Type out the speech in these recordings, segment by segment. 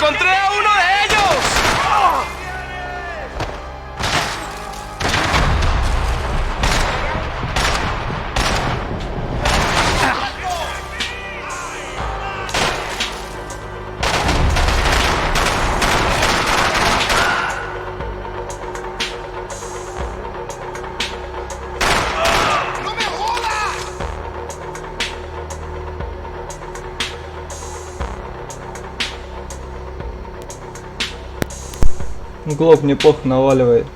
¡Encontré a uno de ellos! Глоб неплохо наваливает.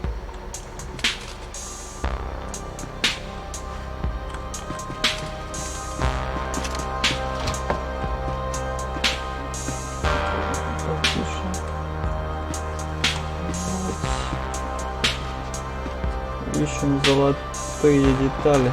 Ищем золотые детали.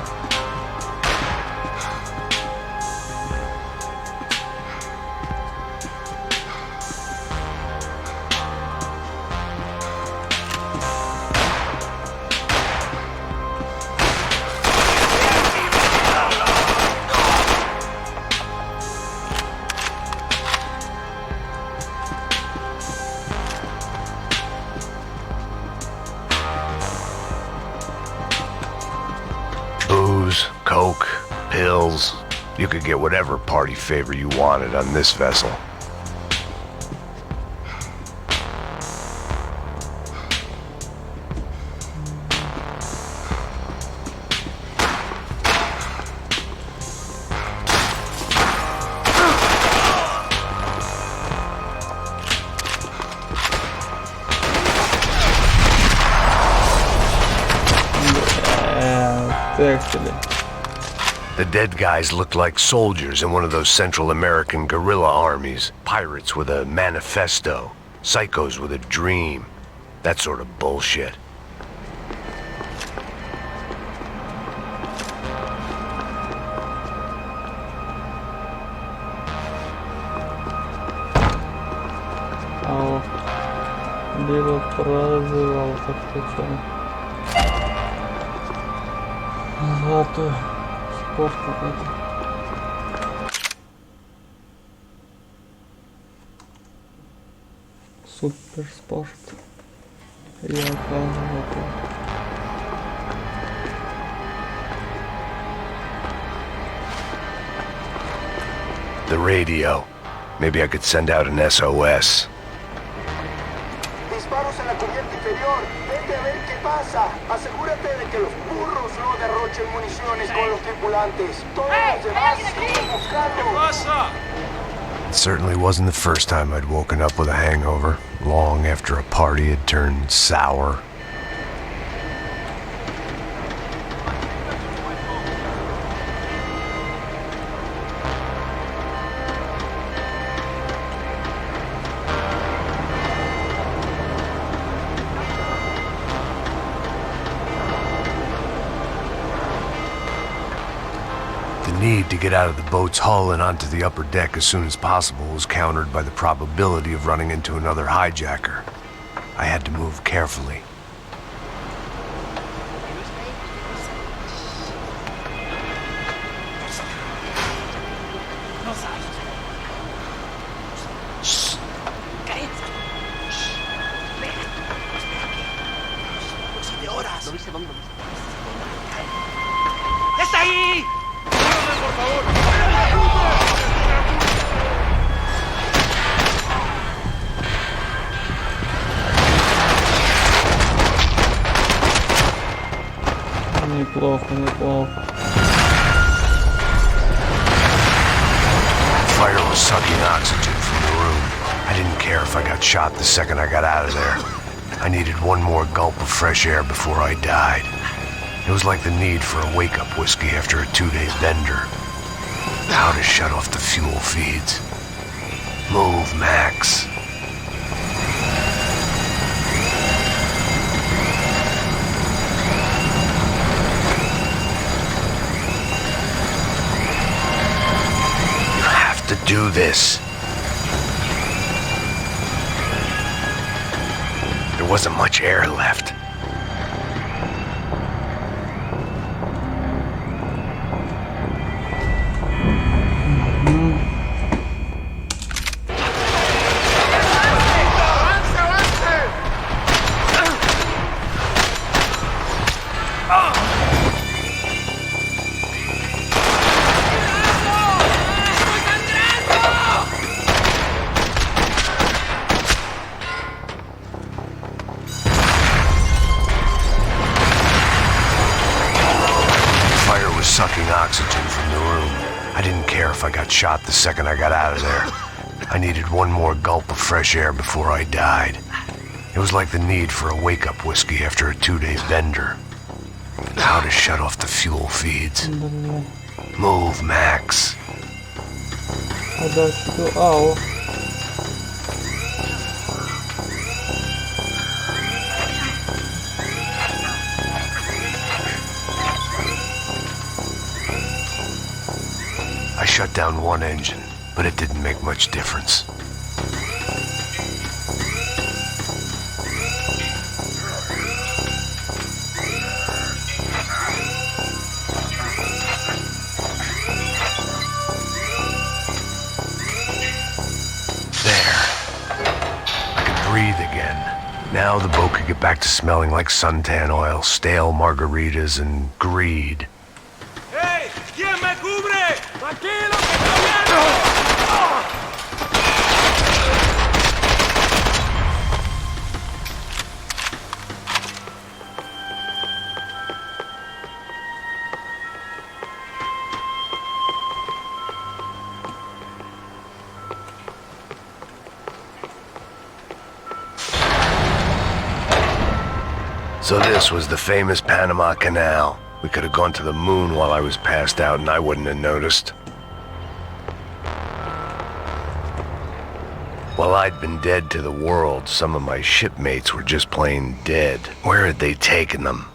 Booze, coke, pills. You could get whatever party favor you wanted on this vessel. The dead guys looked like soldiers in one of those Central American guerrilla armies. Pirates with a manifesto. Psychos with a dream. That sort of bullshit. Дело прозывал как-то. Золотой спорт какой-то. Суперспорт. Я оказываю. The radio. Maybe I could send out an SOS. Disparos en la cubierta inferior. Vete a ver qué pasa. Asegúrate de que los burros no derrochen municiones con los tripulantes. Todos los demás siguen buscando. It certainly wasn't the first time I'd woken up with a hangover, long after a party had turned sour. The need to get out of the boat's hull and onto the upper deck as soon as possible was countered by the probability of running into another hijacker. I had to move carefully. ¡Está ahí! ¡Por favor! Неплохо, неплохо. Fire was sucking oxygen from the room. I didn't care if I got shot the second I got out of there. I needed one more gulp of fresh air before I died. It was like the need for a wake-up whiskey after a 2-day bender. How to shut off the fuel feeds. Move, Max. You have to do this. There wasn't much air left. oxygen from the room. I didn't care if I got shot the second I got out of there. I needed one more gulp of fresh air before I died. It was like the need for a wake-up whiskey after a 2-day bender. How to shut off the fuel feeds. Move, Max. Ada situ. Au. I shut down one engine, but it didn't make much difference. Now the boat could get back to smelling like suntan oil, stale margaritas, and greed. Hey, ¿quién me cubre? Tranquilo, que está bien. So this was the famous Panama Canal. We could have gone to the moon while I was passed out and I wouldn't have noticed. While I'd been dead to the world, some of my shipmates were just plain dead. Where had they taken them?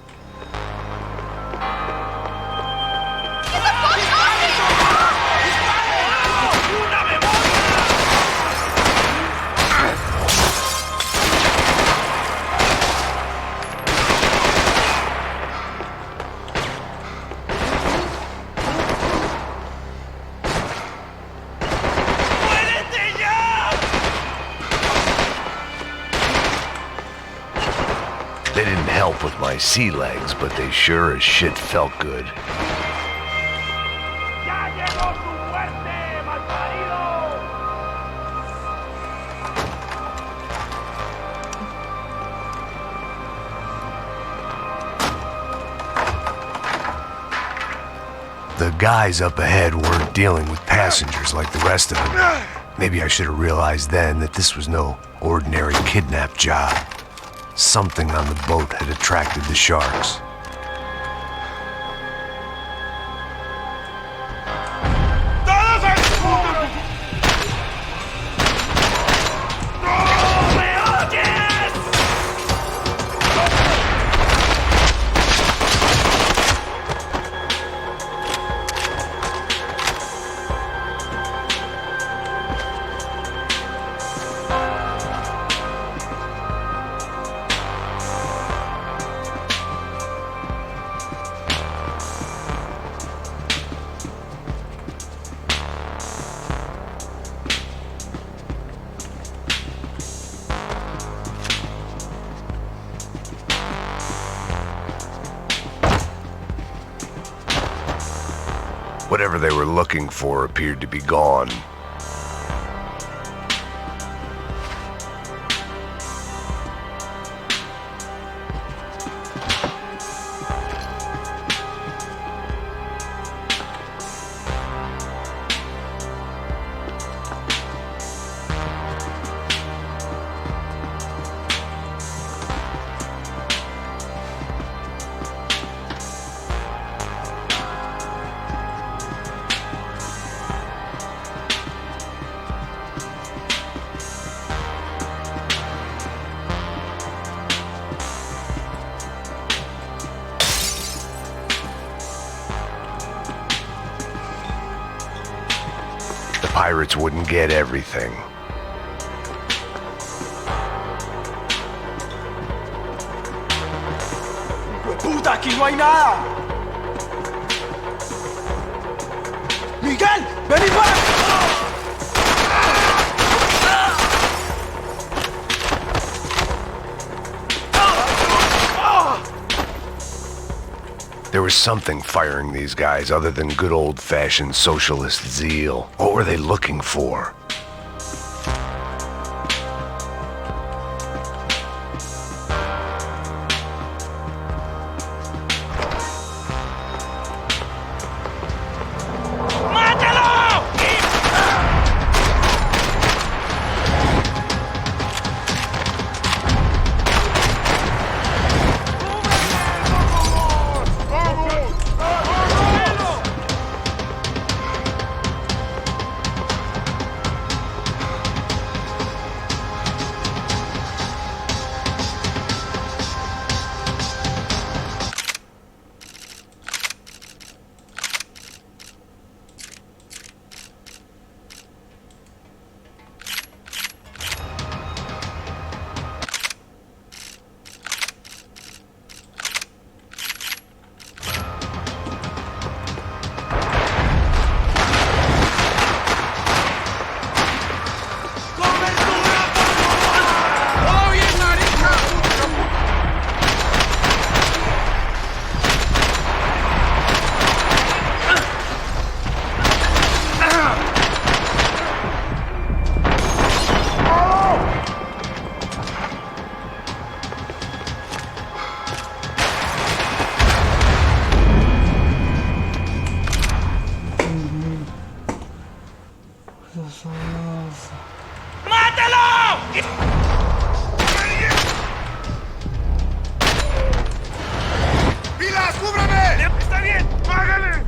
They didn't help with my sea legs, but they sure as shit felt good. ¡Ya llegó tu muerte, malparido! The guys up ahead weren't dealing with passengers like the rest of them. Maybe I should have realized then that this was no ordinary kidnap job. Something on the boat had attracted the sharks. ¡Todos al fondo! ¡No me oyes! Whatever they were looking for appeared to be gone. Pirates wouldn't get everything. ¡Puta, aquí no hay nada! ¡Miguel, ven y va! There was something firing these guys other than good old-fashioned socialist zeal. What were they looking for? ¡Pilas, cúbreme! ¡Está bien! ¡Págale!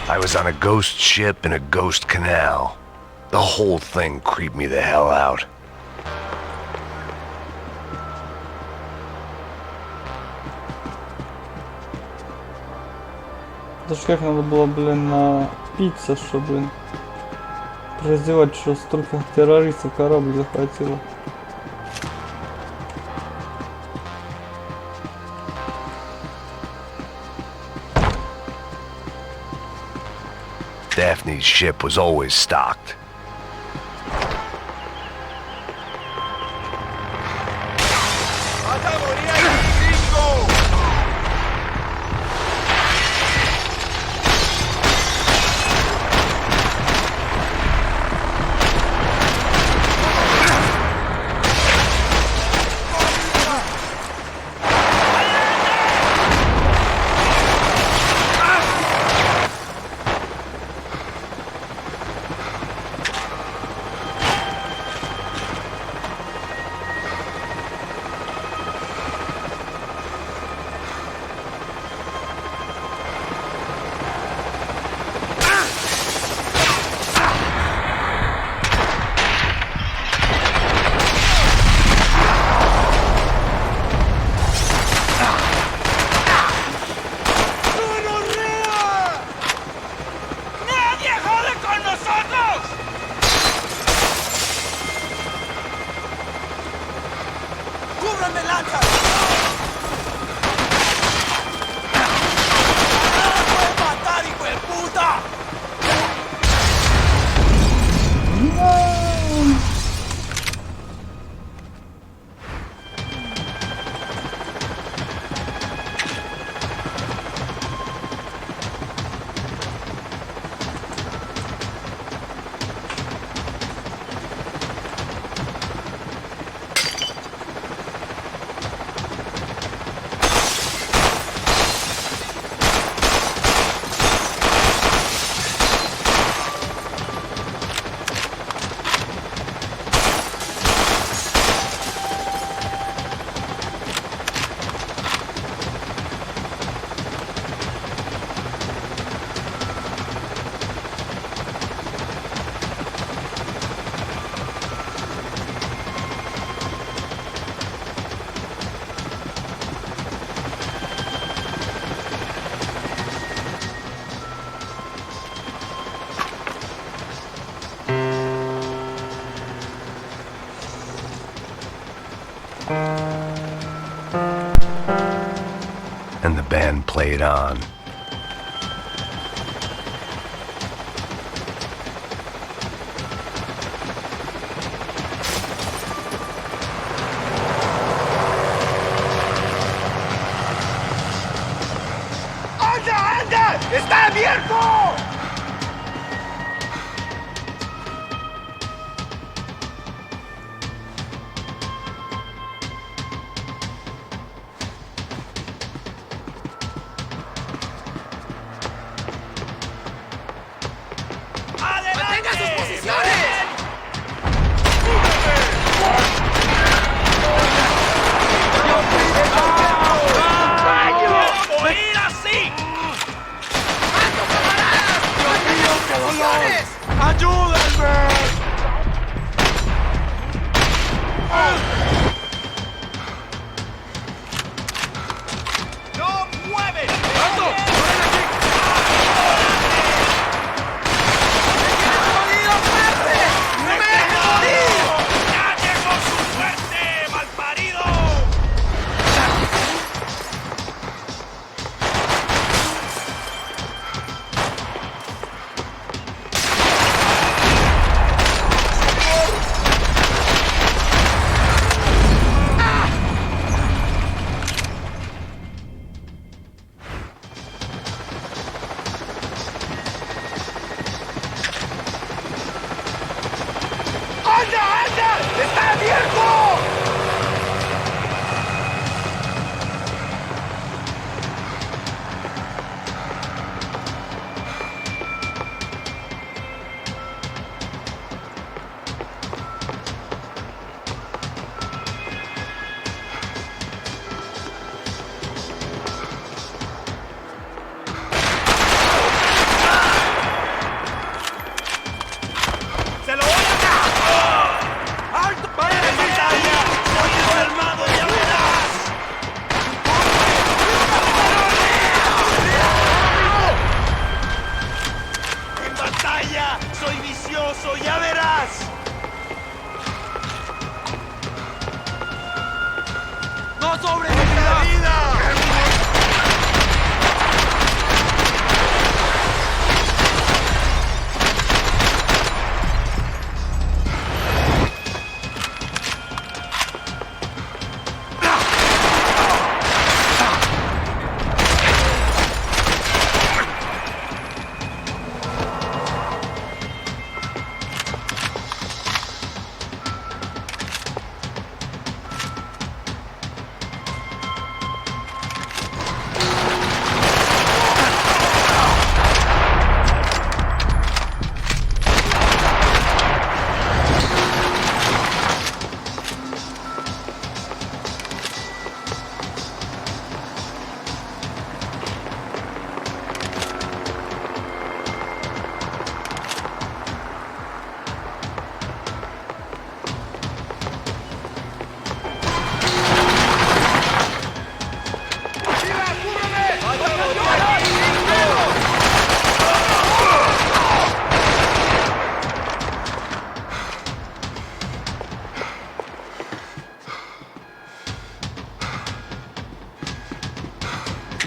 I was on a ghost ship in a ghost canal. The whole thing creeped me the hell out. Даже как надо было, блин, напиться, что, блин, раздевать, что столько террористов корабль захватило. Daphne's ship was always stocked. And the band played on. ¡Anda, anda! ¡Está abierto!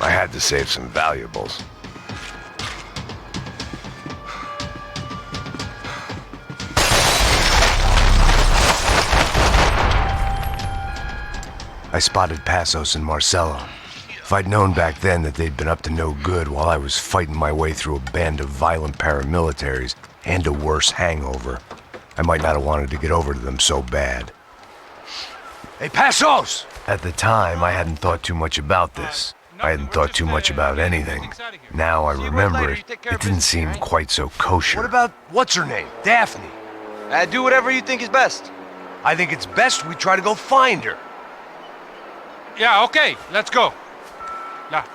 I had to save some valuables. I spotted Passos and Marcelo. If I'd known back then that they'd been up to no good while I was fighting my way through a band of violent paramilitaries and a worse hangover, I might not have wanted to get over to them so bad. Hey, Passos! At the time, I hadn't thought too much about this. I hadn't thought too much about anything. Now I remember it, it didn't seem quite so kosher. What about, what's her name? Daphne? Do whatever you think is best. I think it's best we try to go find her. Yeah, okay, let's go. Yeah.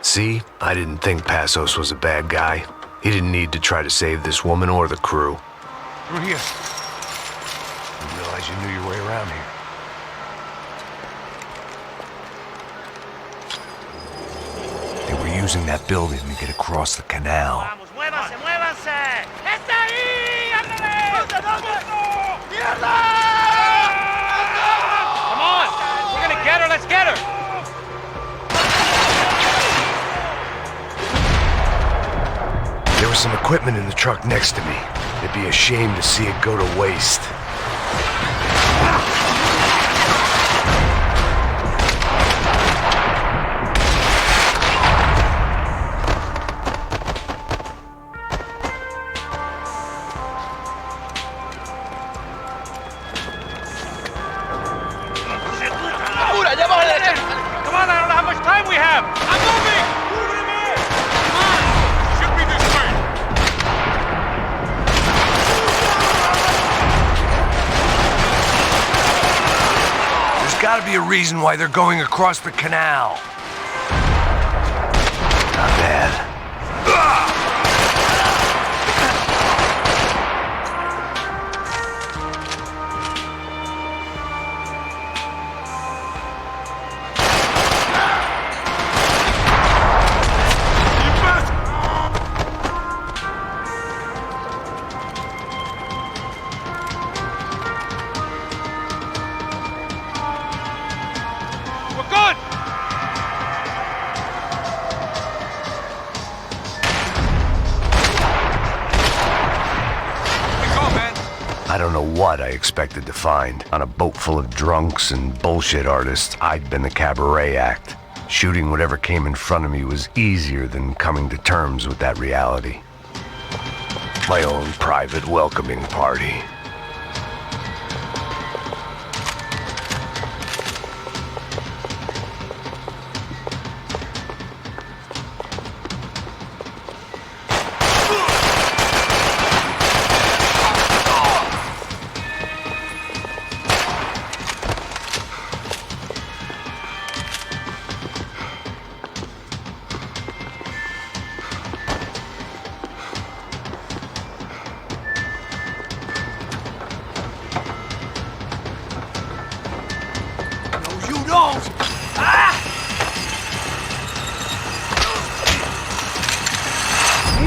See, I didn't think Passos was a bad guy. He didn't need to try to save this woman or the crew. Through here. Didn't realize you knew your way around here. They were using that building to get across the canal. Vamos, muévanse, muévanse. ¡Está ahí! ¡Ándale! ¡Mierda! Come on! We're gonna get her, let's get her! There was some equipment in the truck next to me. It'd be a shame to see it go to waste. Come on, I don't know how much time we have! I'm moving! Come on! Should be this way! There's gotta be a reason why they're going across the canal. Not bad. We're good! I don't know what I expected to find. On a boat full of drunks and bullshit artists, I'd been the cabaret act. Shooting whatever came in front of me was easier than coming to terms with that reality. My own private welcoming party.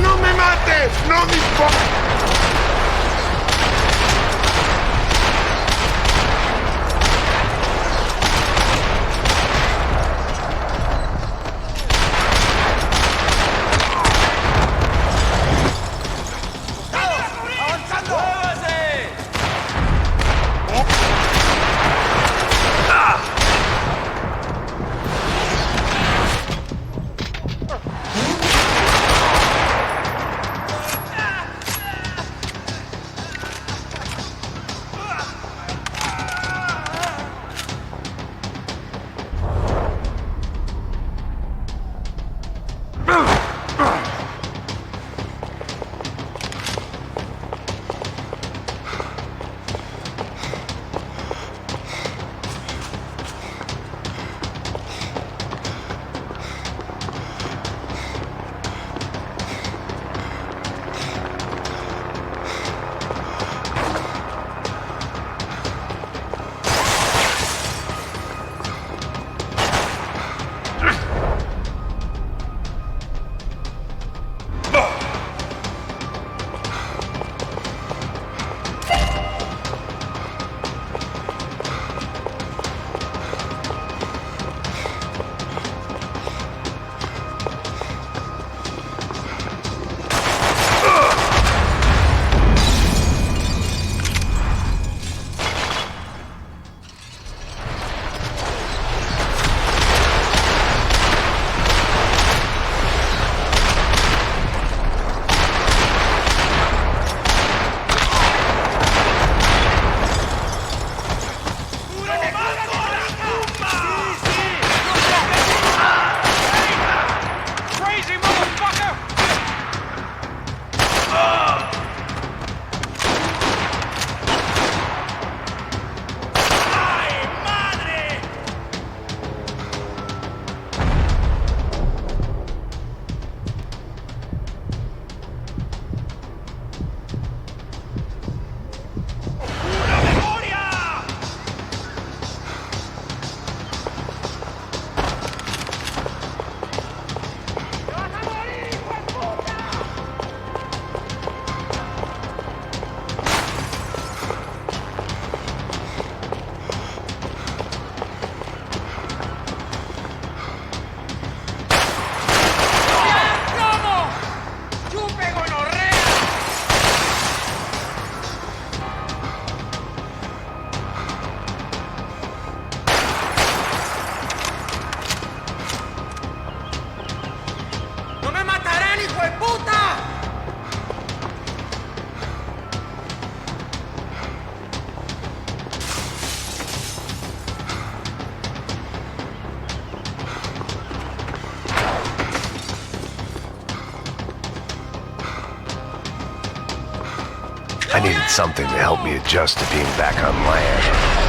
¡No me mates! ¡No dispares! I needed something to help me adjust to being back on land.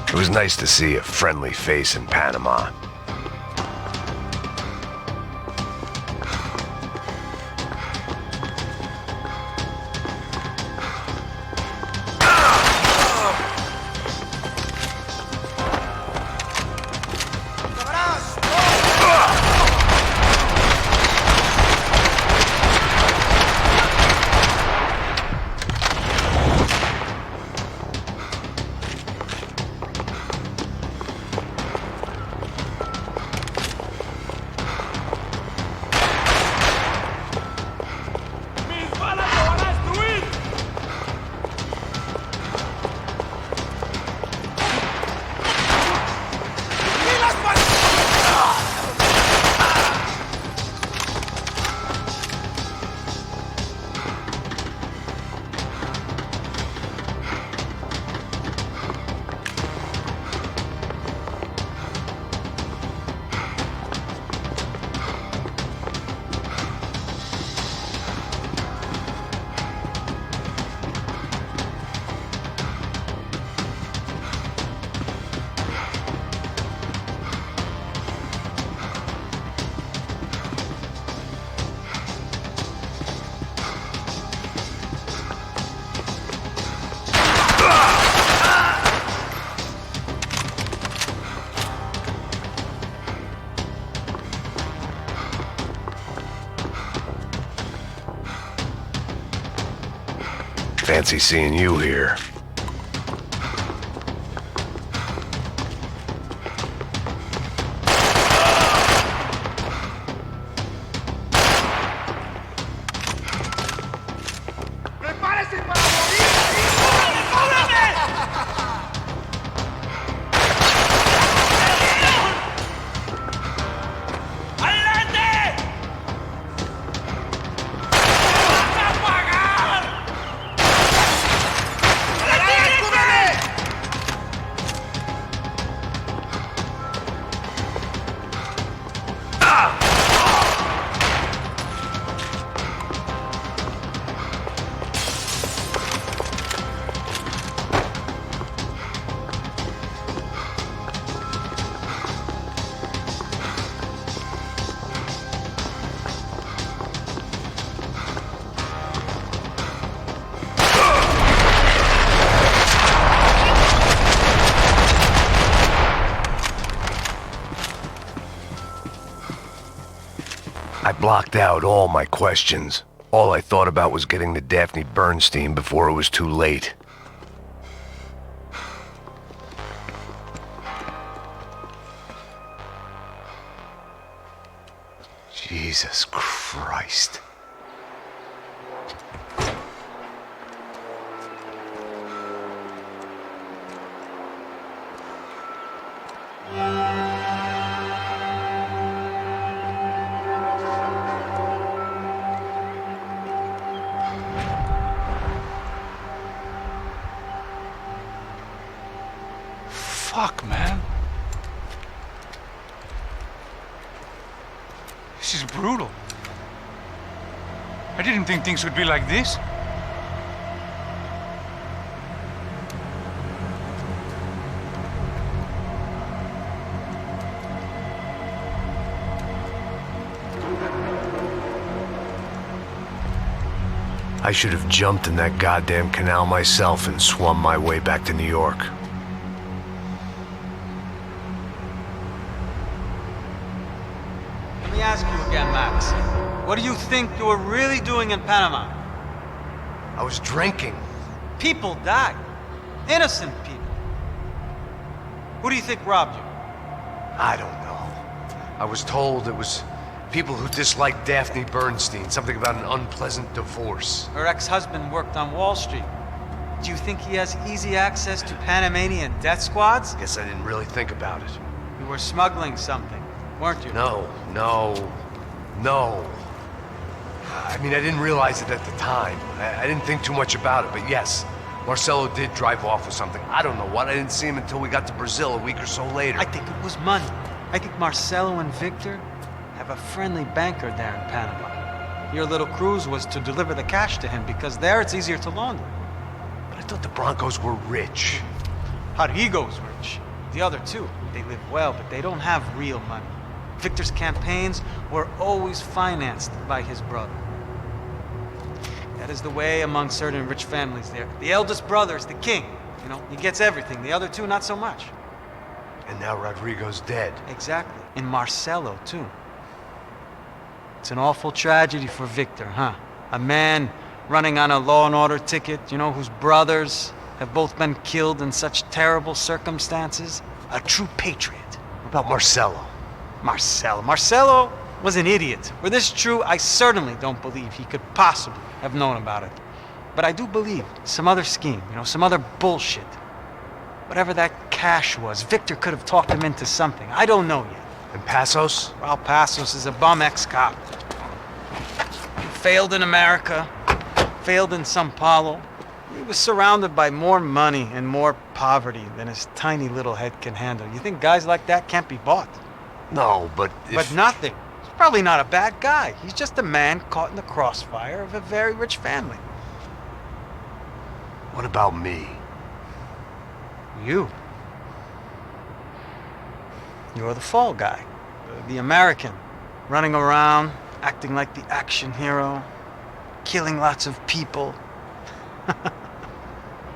It was nice to see a friendly face in Panama. Fancy seeing you here. I blocked out all my questions. All I thought about was getting to Daphne Bernstein before it was too late. Jesus Christ. Fuck, man. This is brutal. I didn't think things would be like this. I should have jumped in that goddamn canal myself and swum my way back to New York. Let me ask you again, Max. What do you think you were really doing in Panama? I was drinking. People died. Innocent people. Who do you think robbed you? I don't know. I was told it was People who dislike Daphne Bernstein, something about an unpleasant divorce. Her ex-husband worked on Wall Street. Do you think he has easy access to Panamanian death squads? Guess I didn't really think about it. You were smuggling something, weren't you? No. I mean, I didn't realize it at the time. I didn't think too much about it, but yes, Marcelo did drive off with something. I don't know what. I didn't see him until we got to Brazil a week or so later. I think it was money. I think Marcelo and Victor have a friendly banker there in Panama. Your little cruise was to deliver the cash to him because there it's easier to launder. But I thought the Broncos were rich. Rodrigo's rich. The other two, they live well, but they don't have real money. Victor's campaigns were always financed by his brother. That is the way among certain rich families there. The eldest brother is the king. You know, he gets everything. The other two, not so much. And now Rodrigo's dead. Exactly. And Marcelo, too. It's an awful tragedy for Victor, huh? A man running on a law and order ticket, you know, whose brothers have both been killed in such terrible circumstances. A true patriot. What about Marcelo? Marcelo was an idiot. Were this true, I certainly don't believe he could possibly have known about it. But I do believe some other scheme, you know, some other bullshit. Whatever that cash was, Victor could have talked him into something. I don't know yet. And Passos? Well, Passos is a bum ex-cop. He failed in America, failed in Sao Paulo. He was surrounded by more money and more poverty than his tiny little head can handle. You think guys like that can't be bought? No, but But nothing. He's probably not a bad guy. He's just a man caught in the crossfire of a very rich family. What about me? You. You're the fall guy. The American. Running around, acting like the action hero. Killing lots of people.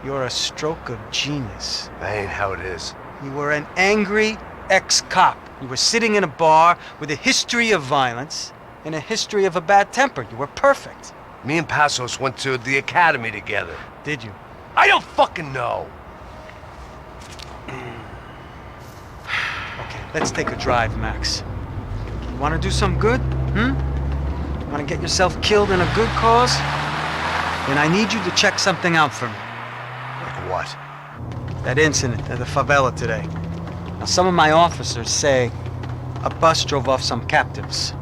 You're a stroke of genius. That ain't how it is. You were an angry ex-cop. You were sitting in a bar with a history of violence and a history of a bad temper. You were perfect. Me and Passos went to the academy together. Did you? I don't fucking know. Okay, let's take a drive, Max. You want to do some good? Want to get yourself killed in a good cause? Then I need you to check something out for me. Like what? That incident at the favela today. Now, some of my officers say a bus drove off some captives.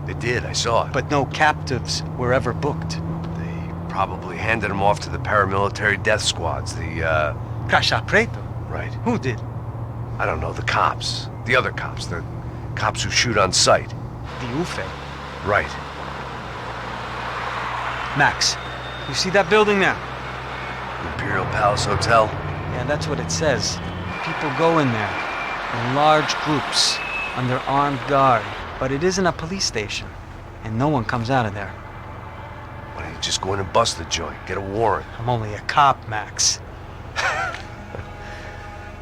They did, I saw it. But no captives were ever booked. They probably handed them off to the paramilitary death squads, the, Caixa Preto? Right. Who did? I don't know, the cops. The other cops, the cops who shoot on sight. The UFE. Right. Max, you see that building there? Imperial Palace Hotel? Yeah, that's what it says. People go in there in large groups under armed guard. But it isn't a police station, and no one comes out of there. Why don't you just go in and bust the joint, get a warrant? I'm only a cop, Max.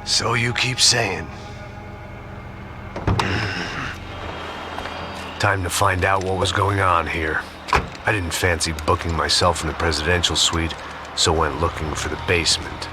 So you keep saying. Time to find out what was going on here. I didn't fancy booking myself in the presidential suite, so went looking for the basement.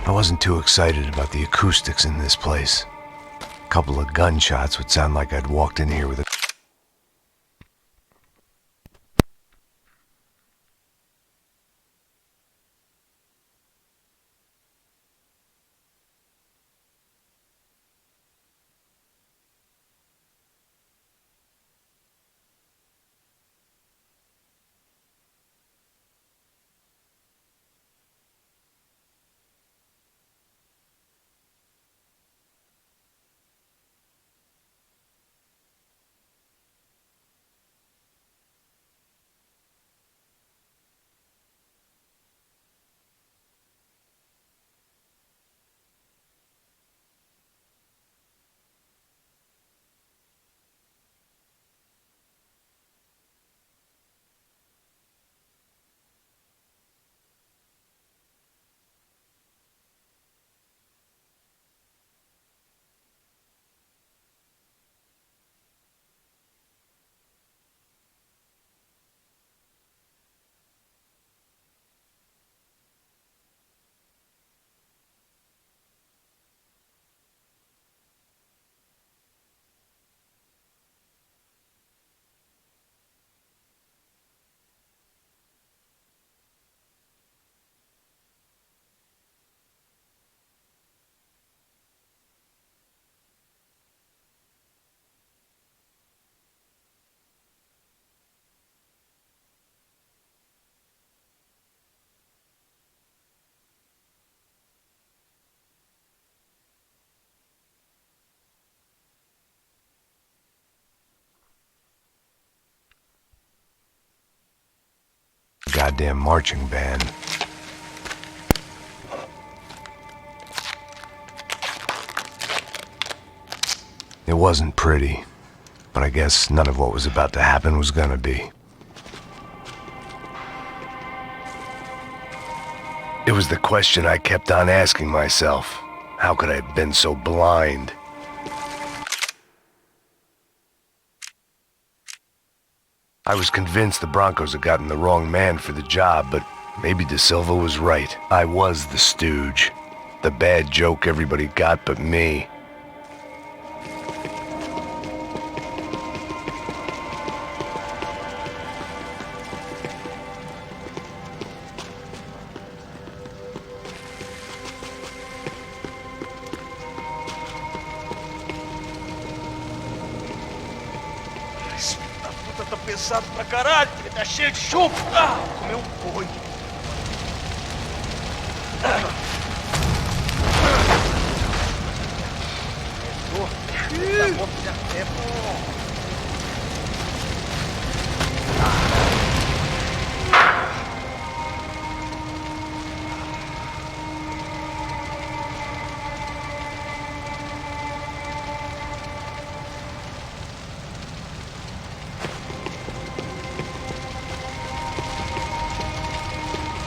I wasn't too excited about the acoustics in this place. A couple of gunshots would sound like I'd walked in here with a goddamn marching band. It wasn't pretty, but I guess none of what was about to happen was gonna be. It was the question I kept on asking myself. How could I have been so blind? I was convinced the Broncos had gotten the wrong man for the job, but maybe De Silva was right. I was the stooge. The bad joke everybody got but me. Tá pesado pra caralho, ele tá cheio de chumbo. Ah, comeu um boi. É bom.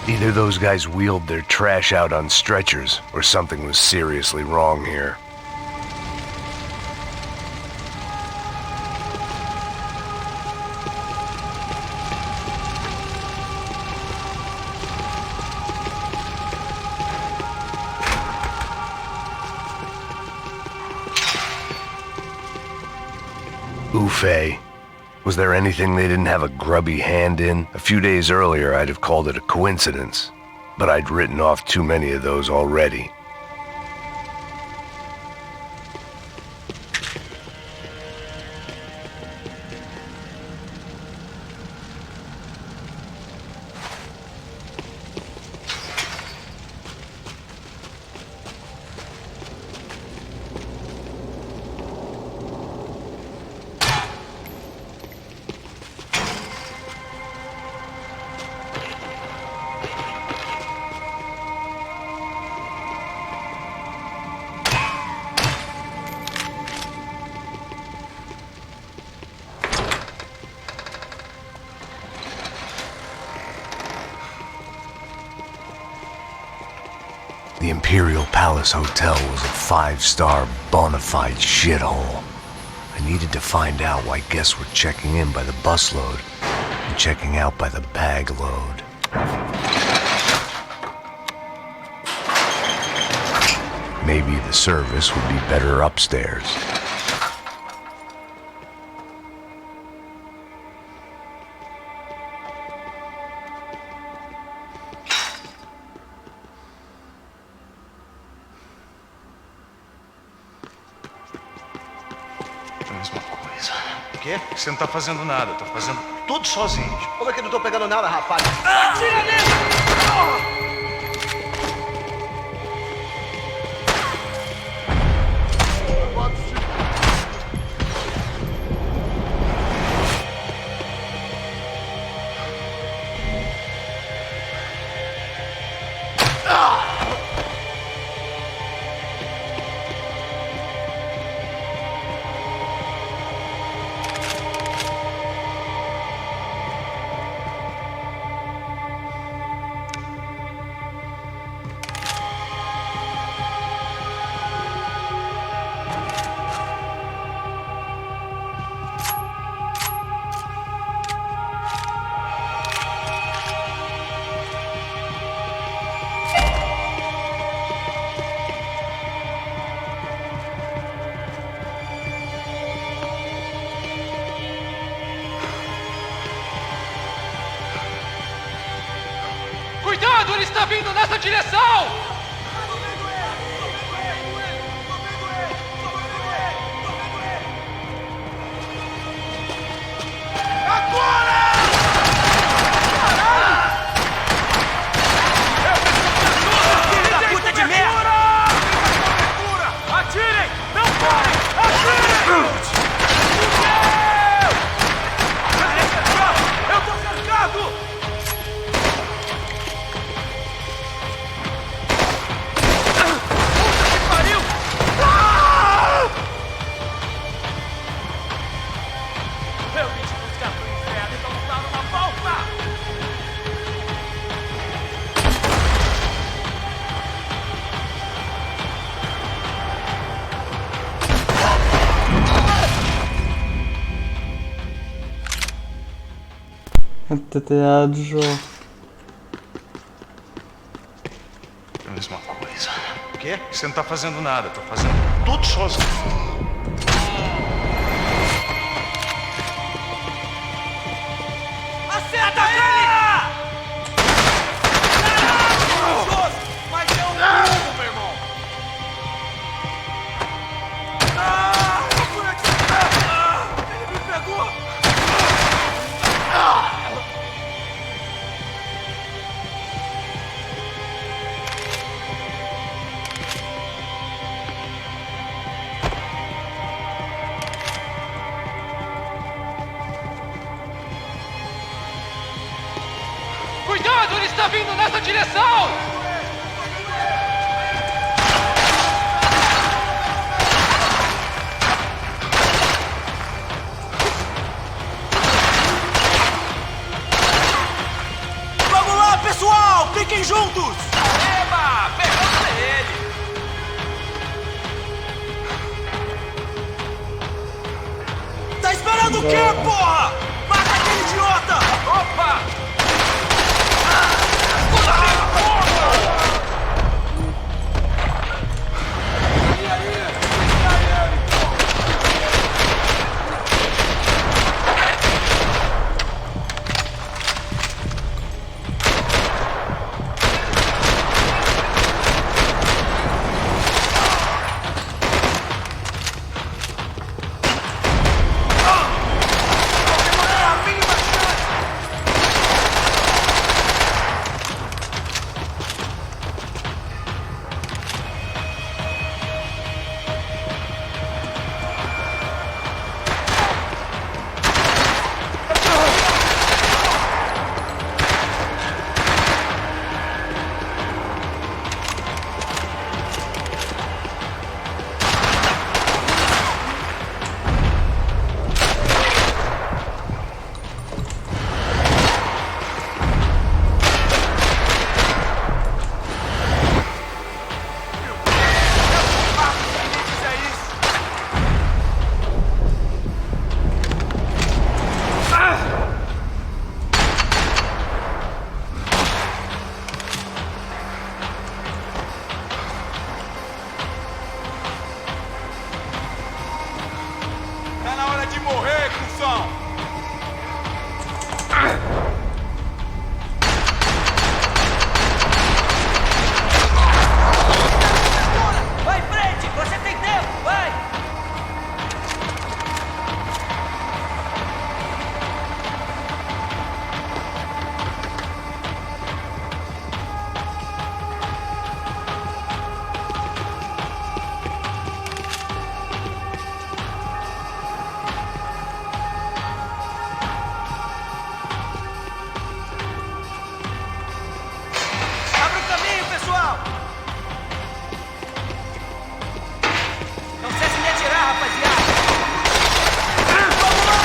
Either those guys wheeled their trash out on stretchers, or something was seriously wrong here. Oof. Was there anything they didn't have a grubby hand in? A few days earlier, I'd have called it a coincidence, but I'd written off too many of those already. The Imperial Palace Hotel was a 5-star bona fide shithole. I needed to find out why guests were checking in by the busload and checking out by the bag load. Maybe the service would be better upstairs. Mesma coisa. O quê? Você não tá fazendo nada, eu tô fazendo tudo sozinho. Como é que eu não tô pegando nada, rapaz? Atira nele! Cuidado, ele está vindo nessa direção! Это я отжег. Mesma coisa. O quê? Você não tá fazendo nada, tô fazendo tudo sozinho. Acerta ele! Mas é um burro, meu irmão! Ele me pegou! Cuidado, ele está vindo nessa direção! Vamos lá, pessoal! Fiquem juntos! Eba! Pegamos ele! Tá esperando o quê, porra? Mata aquele idiota! Opa! Tá na hora de morrer, cuzão! Vai em frente! Você tem tempo! Vai! Abre o caminho, pessoal! Não cesse de atirar, rapaziada! Vamos lá!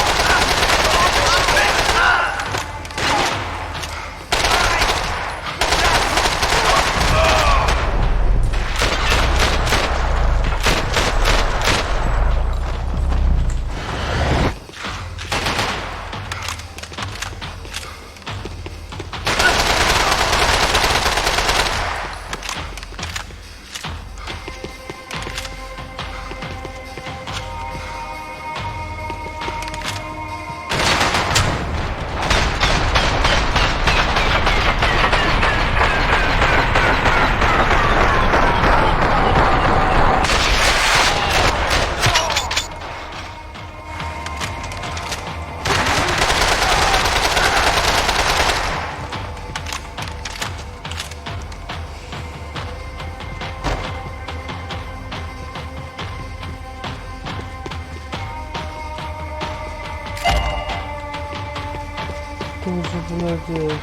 Тоже, блядь.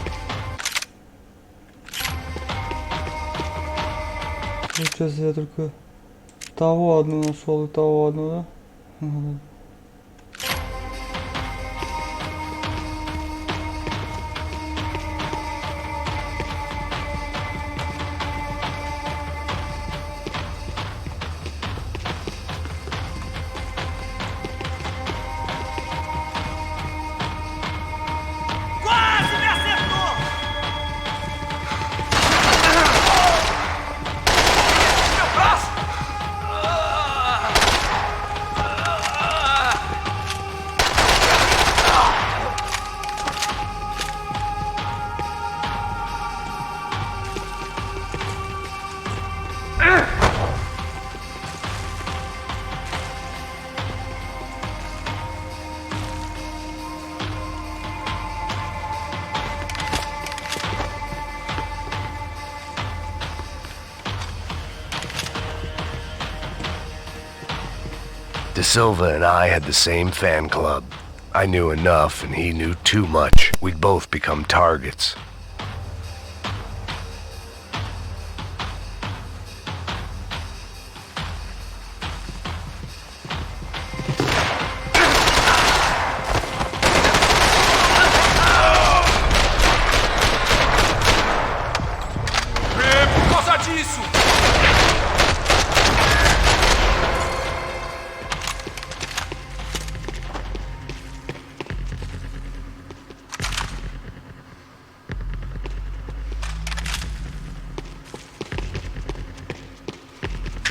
Сейчас я только того одну нашел и того одну, да? Ага. Vai! De Silva and I had the same fan club. I knew enough and he knew too much. We'd both become targets.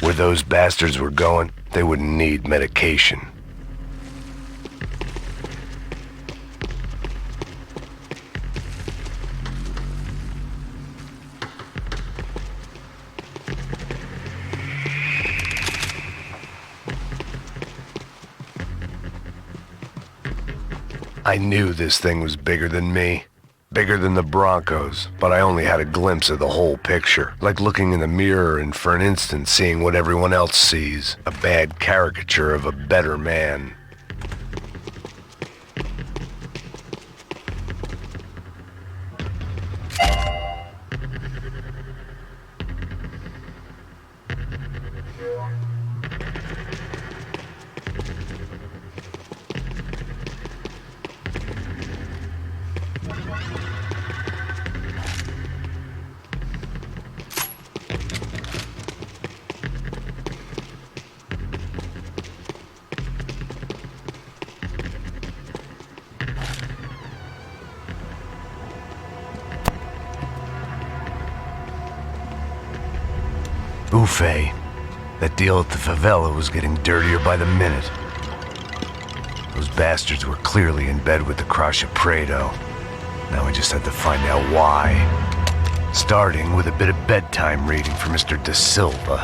Where those bastards were going, they wouldn't need medication. I knew this thing was bigger than me. Bigger than the Broncos, but I only had a glimpse of the whole picture. Like looking in the mirror and for an instant seeing what everyone else sees. A bad caricature of a better man. Buffet. That deal at the favela was getting dirtier by the minute. Those bastards were clearly in bed with the Crash of Prado. Now we just had to find out why. Starting with a bit of bedtime reading for Mr. De Silva.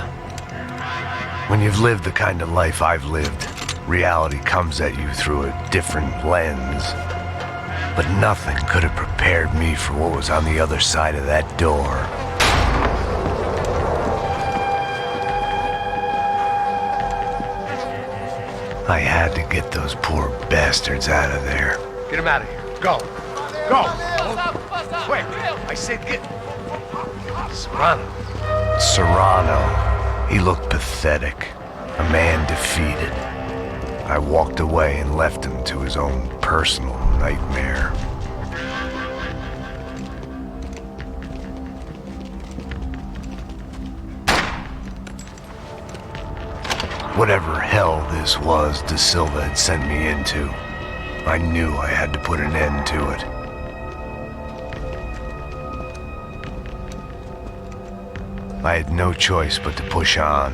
When you've lived the kind of life I've lived, reality comes at you through a different lens. But nothing could have prepared me for what was on the other side of that door. I had to get those poor bastards out of there. Get him out of here. Go. Go. Quick. I said get... Serrano. Serrano. He looked pathetic. A man defeated. I walked away and left him to his own personal nightmare. Whatever hell this was De Silva had sent me into, I knew I had to put an end to it. I had no choice but to push on.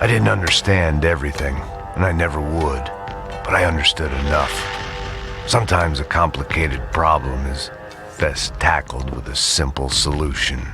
I didn't understand everything, and I never would, but I understood enough. Sometimes a complicated problem is best tackled with a simple solution.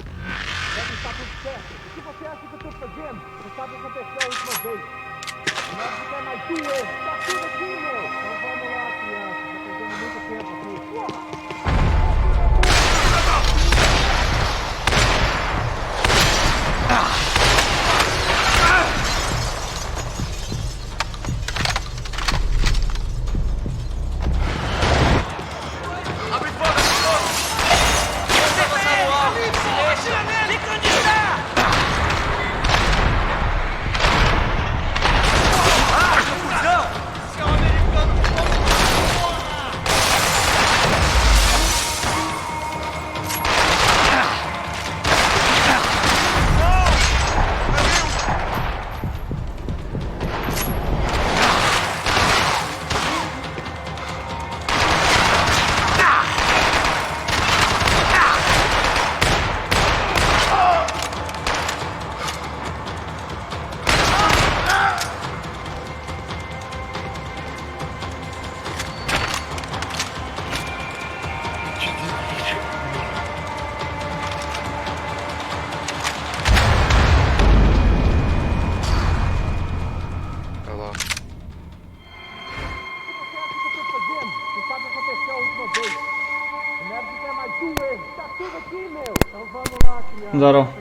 Здорово.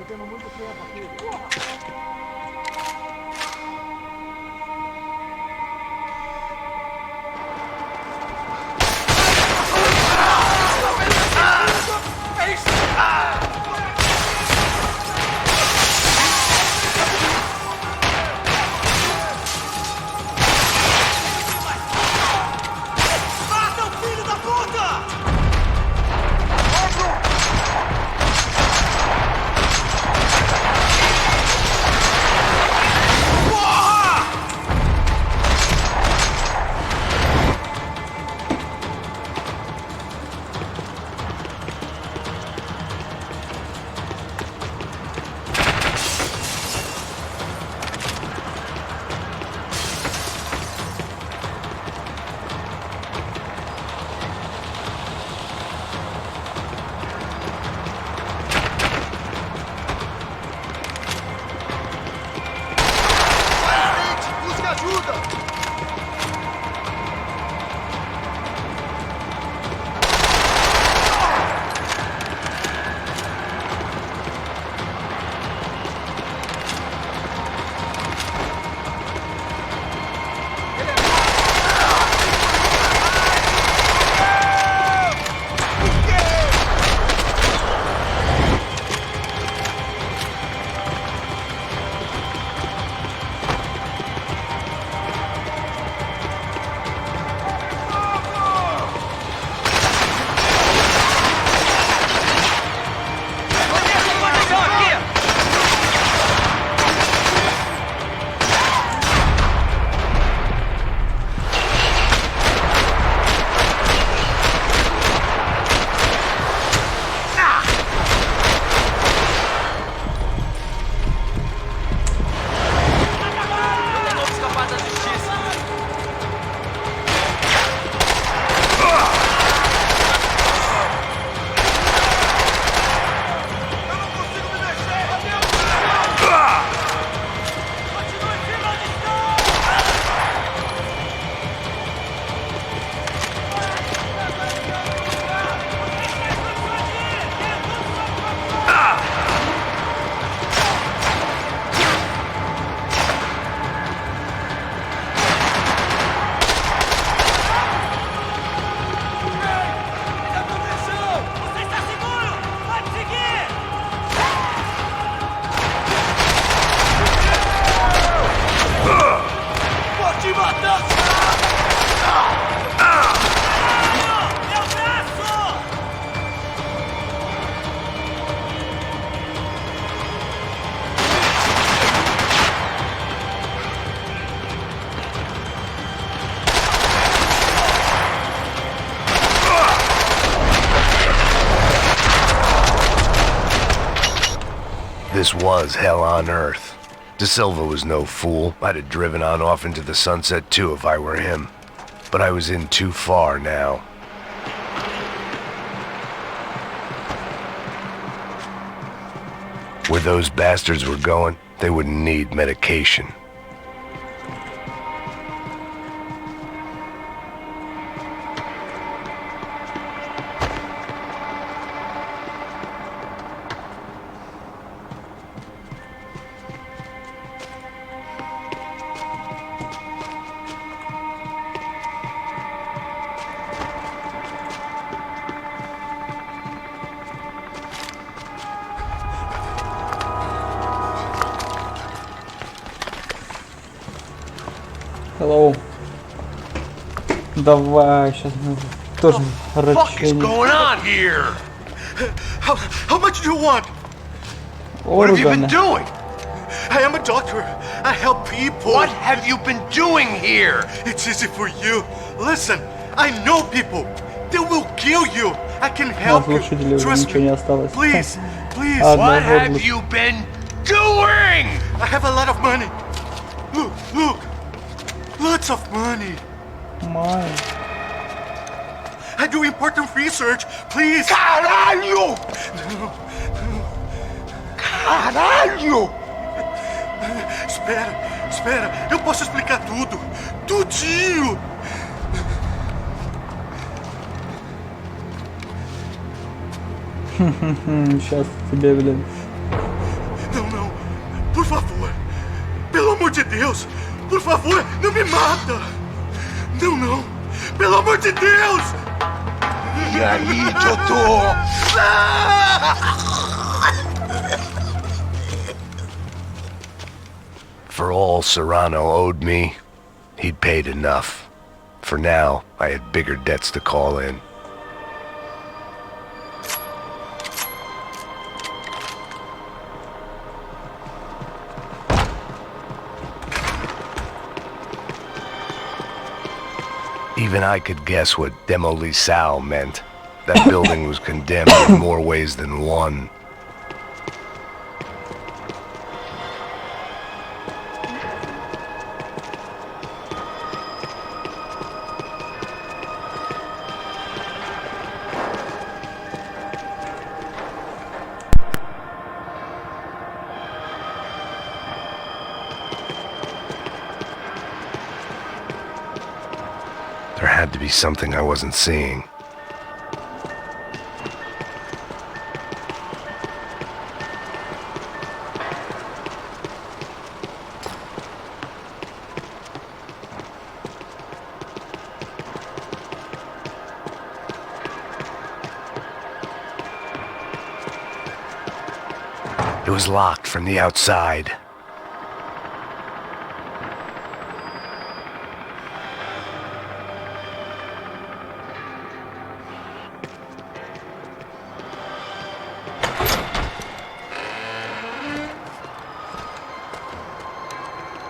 This was hell on earth. De Silva was no fool. I'd have driven on off into the sunset too if I were him. But I was in too far now. Where those bastards were going, they wouldn't need medication. Hello. Давай, сейчас мы тоже Fuck is рачение. going on here? How much do you want? What have you been Органы. doing? I am a doctor. I help people. What have you been doing here? It's easy for you. Listen, I know people. They will kill you. I can help you. Слушателей уже Trust ничего не me. осталось. Please, please. Ладно, What вот have you been doing? I have a lot of money. Look, look. Lots of money. Май. I do important research. Please. Caralho! Caralho! Espera, espera. Eu posso explicar tudo. Tudinho. Сейчас тебе, блин. Não, não. Por favor. Pelo amor de Deus. Por favor, não me mata. Não, não. Pelo amor de Deus. E aí, doutor? For all Serrano owed me, he'd paid enough. For now, I had bigger debts to call in. Even I could guess what Demolisal meant. That building was condemned in more ways than one. There had to be something I wasn't seeing. It was locked from the outside.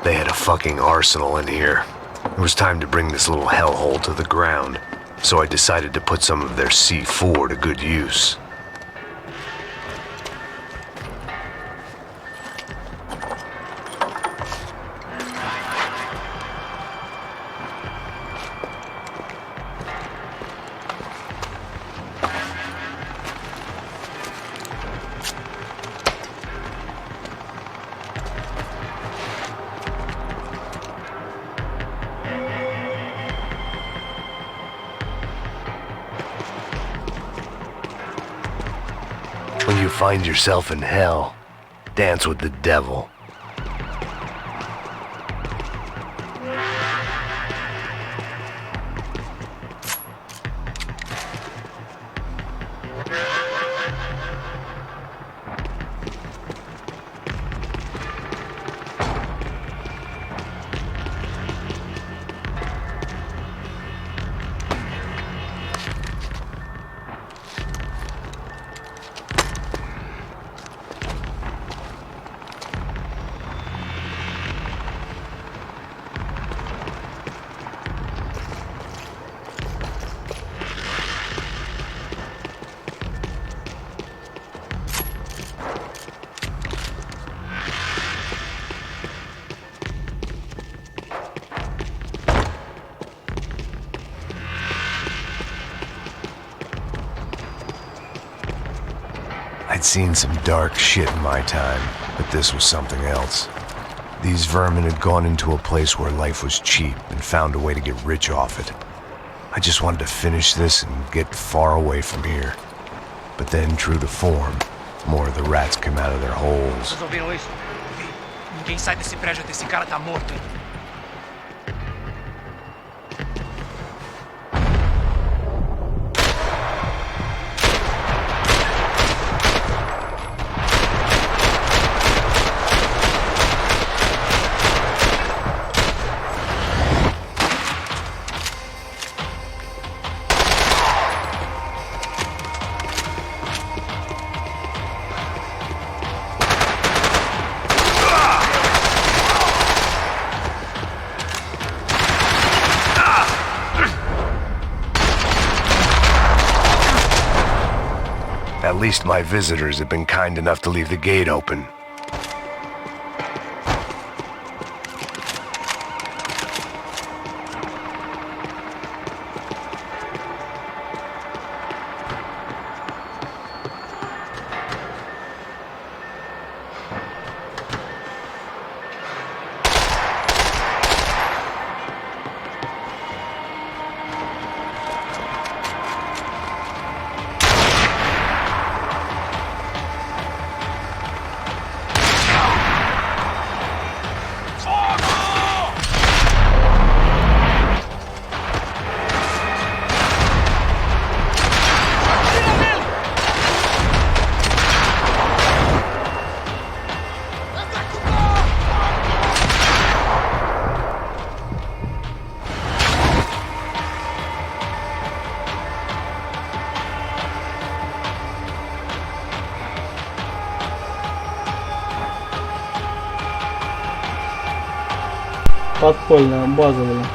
They had a fucking arsenal in here. It was time to bring this little hellhole to the ground, so I decided to put some of their C4 to good use. When you find yourself in hell, dance with the devil. seen some dark shit in my time, but this was something else. These vermin had gone into a place where life was cheap and found a way to get rich off it. I just wanted to finish this and get far away from here. But then, true to form, more of the rats came out of their holes. Vocês ouviram isso? Ninguém sai desse prédio até esse cara tá morto. At least my visitors have been kind enough to leave the gate open. Подпольная база, блин.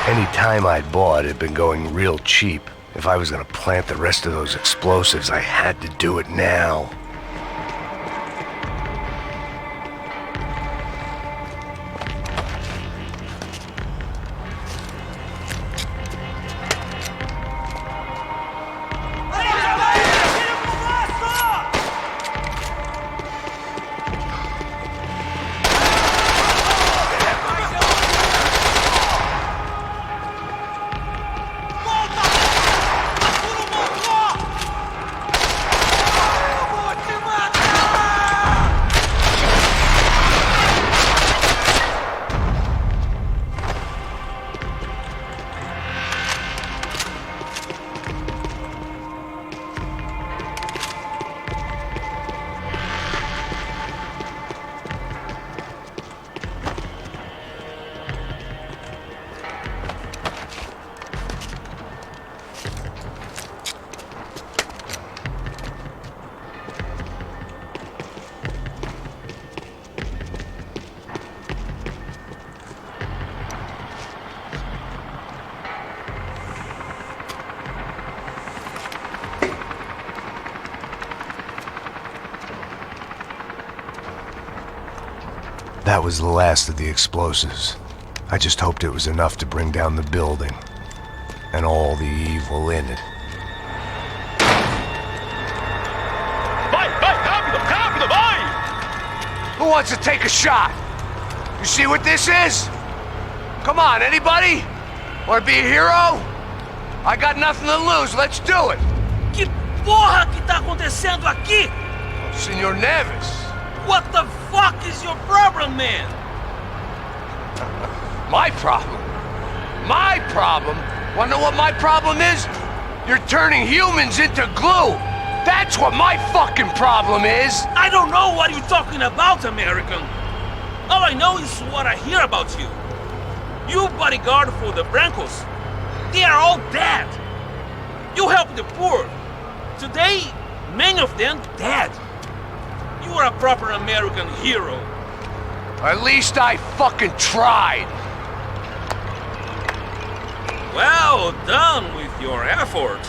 Any time I'd bought had been going real cheap. If I was gonna plant the rest of those explosives, I had to do it now. That was the last of the explosives. I just hoped it was enough to bring down the building and all the evil in it. Vai, rápido, rápido, vai! Who wants to take a shot? You see what this is? Come on, anybody? Want to be a hero? I got nothing to lose, let's do it! Que porra que tá acontecendo aqui? Senor Neves. What the fuck is your problem, man? My problem? My problem? Wanna know what my problem is? You're turning humans into glue! That's what my fucking problem is! I don't know what you're talking about, American. All I know is what I hear about you. You bodyguard for the Brancos. They are all dead. You help the poor. Today, many of them dead. You are a proper American hero. At least I fucking tried! Well done with your effort.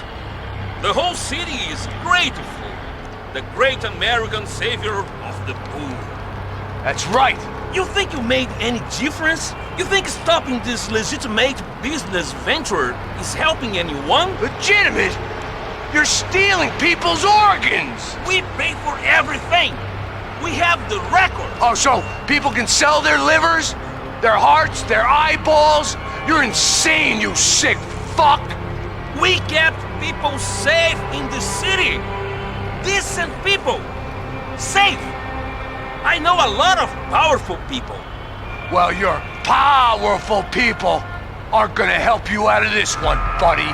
The whole city is grateful. The great American savior of the poor. That's right! You think you made any difference? You think stopping this legitimate business venture is helping anyone? Legitimate? You're stealing people's organs! We pay for everything. We have the record. Oh, so people can sell their livers? Their hearts? Their eyeballs? You're insane, you sick fuck! We kept people safe in the city. Decent people. Safe. I know a lot of powerful people. Well, your powerful people aren't gonna help you out of this one, buddy.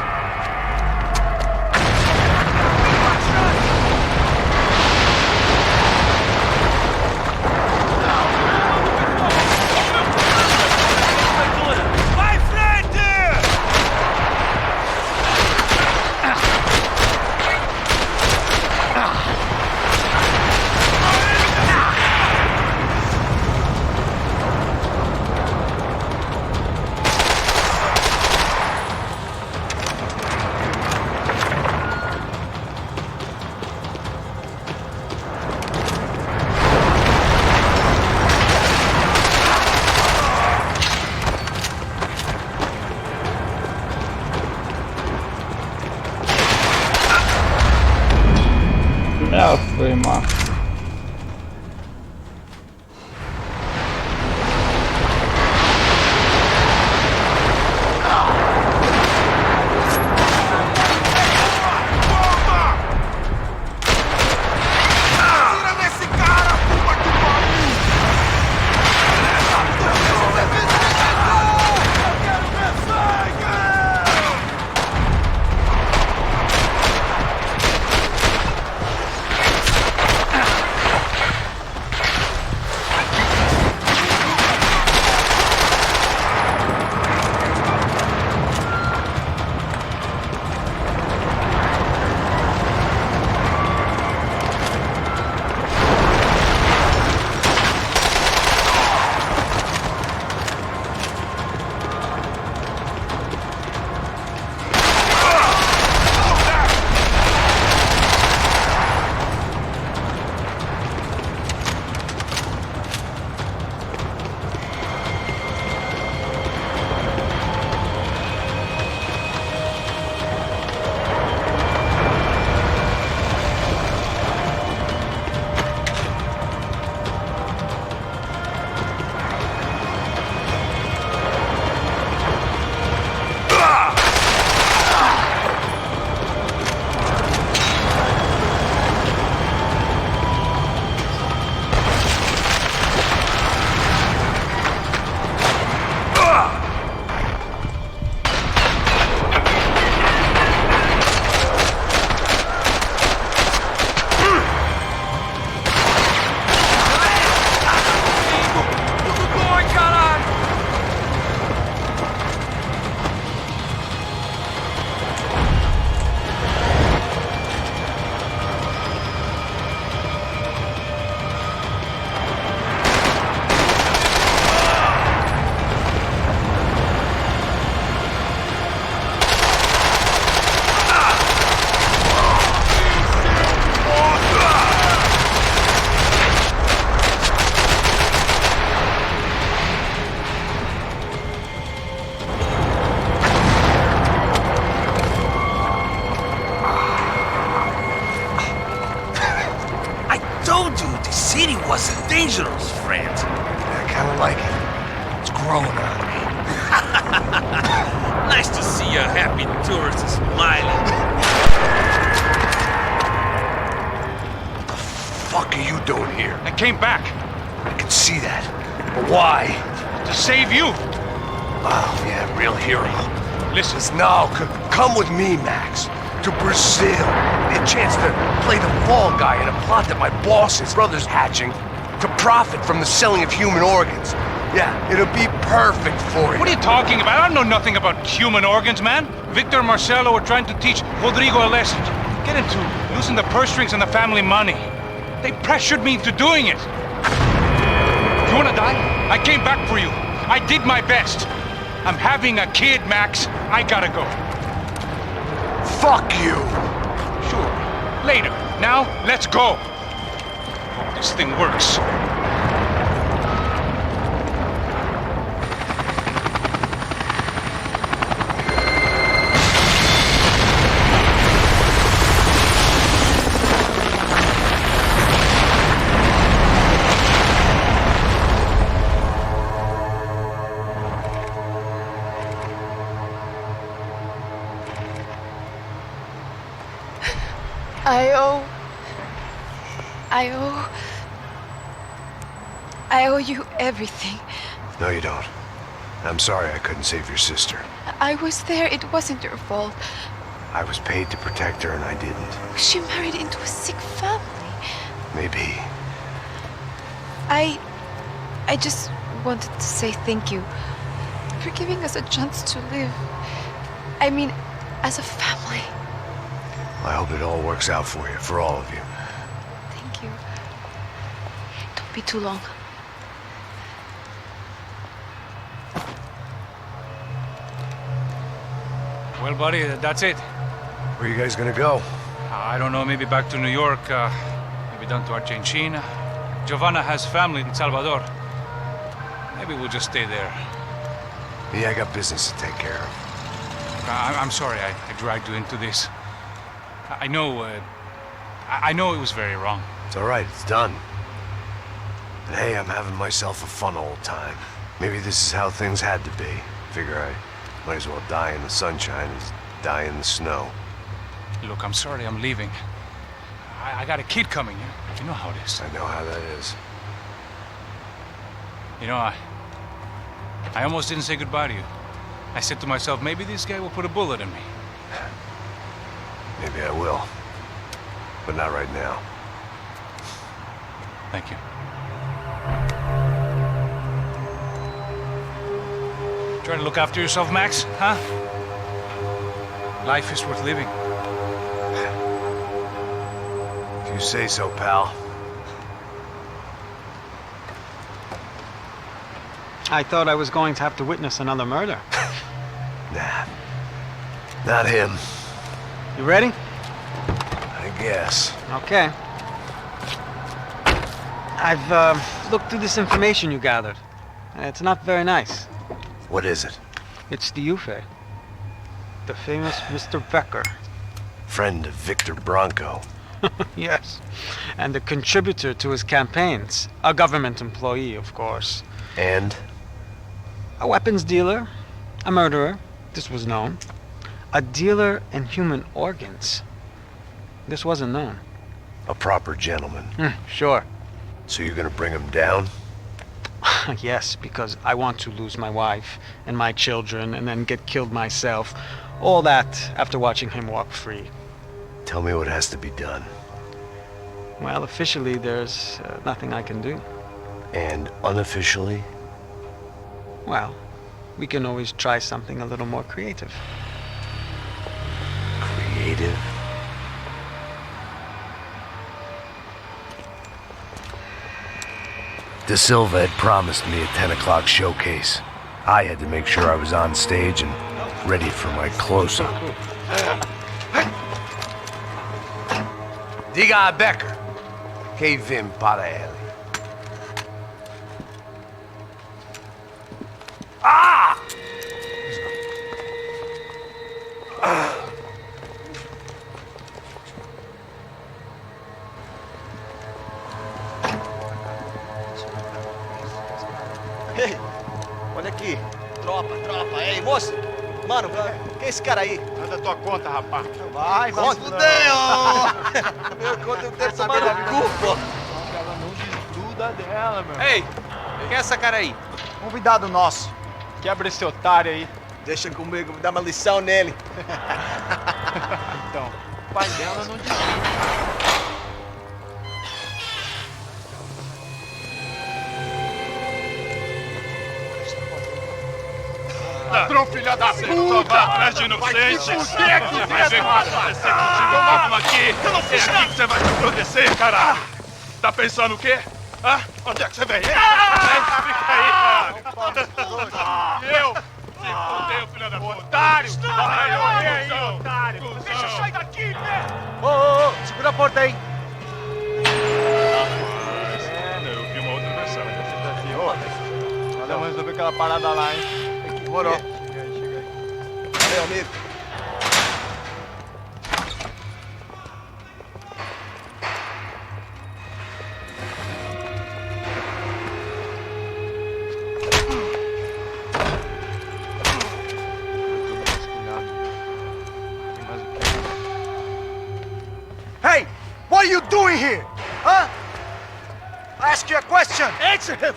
Твою мать. dangerous, friend. I kind of like it. It's growing on me. Nice to see a happy tourist smiling. What the fuck are you doing here? I came back. I can see that. But why? To save you. Oh, yeah, real hero. Listen, No, come with me, Max. to Brazil. A chance to play the fall guy in a plot that my boss's brother's hatching to profit from the selling of human organs. Yeah, it'll be perfect for you. What are you talking about? I know nothing about human organs, man. Victor and Marcelo were trying to teach Rodrigo a lesson. Get into losing the purse strings and the family money. They pressured me into doing it. You wanna die? I came back for you. I did my best. I'm having a kid, Max. I gotta go. Fuck you! Sure. Later. Now, let's go. Hope this thing works. I owe you everything. No, you don't. I'm sorry I couldn't save your sister. I was there. It wasn't your fault. I was paid to protect her and I didn't. She married into a sick family. Maybe. I just wanted to say thank you for giving us a chance to live. I mean, as a family. I hope it all works out for you, for all of you. Thank you. Don't be too long. Well, buddy, that's it. Where are you guys gonna go? I don't know, maybe back to New York, maybe down to Argentina. Giovanna has family in Salvador. Maybe we'll just stay there. Yeah, I got business to take care of. I'm sorry I dragged you into this. I know it was very wrong. It's all right, it's done. But hey, I'm having myself a fun old time. Maybe this is how things had to be. Figure I might as well die in the sunshine as die in the snow. Look, I'm sorry I'm leaving. I got a kid coming. You know how it is. I know how that is. You know, I almost didn't say goodbye to you. I said to myself, maybe this guy will put a bullet in me. Maybe I will. But not right now. Thank you. Try to look after yourself, Max, huh? Life is worth living. If you say so, pal. I thought I was going to have to witness another murder. Nah. Not him. You ready? I guess. Okay. I've looked through this information you gathered. It's not very nice. What is it? It's the Ufe. The famous Mr. Becker. Friend of Victor Bronco. Yes. And a contributor to his campaigns. A government employee, of course. And? A weapons dealer. A murderer. This was known. A dealer in human organs. This wasn't known. A proper gentleman. Sure. So you're gonna bring him down? Yes, because I want to lose my wife and my children and then get killed myself. All that after watching him walk free. Tell me what has to be done. Well, officially there's nothing I can do. And unofficially? Well, we can always try something a little more creative. Creative? De Silva had promised me a 10 o'clock showcase. I had to make sure I was on stage and ready for my close-up. Diga a Becker. Que vim para ele. Ah! Ei, olha aqui. Tropa. Ei, moço. Mano, quem é esse cara aí? Manda tua conta, rapaz. Vai, fudeu! Meu conta, eu quero tomar no cu, pô. Ela não desgruda dela, meu. Ei, quem é essa cara aí? Convidado nosso. Quebra esse otário aí. Deixa comigo, dá uma lição nele. então. O pai dela não disse. Ladrão, filha da puta! Atrás de inocentes! Vai ver como acontecer contigo mesmo aqui! Eu não fiz É nada. aqui que você vai se proteger, caralho! Tá pensando o quê? Hã? Onde é que você vem? Fica aí, cara! Eu? Se fodeu, filha da puta! Otário! Vai morrer aí, otário! Deixa eu sair daqui, né? Ô, segura a porta aí. Eu vi uma outra versão. Vamos resolver aquela parada lá, hein? Demorou. Chega aí. Valeu, amigo. Hey! What are you doing here? Huh? I ask you a question. Answer him!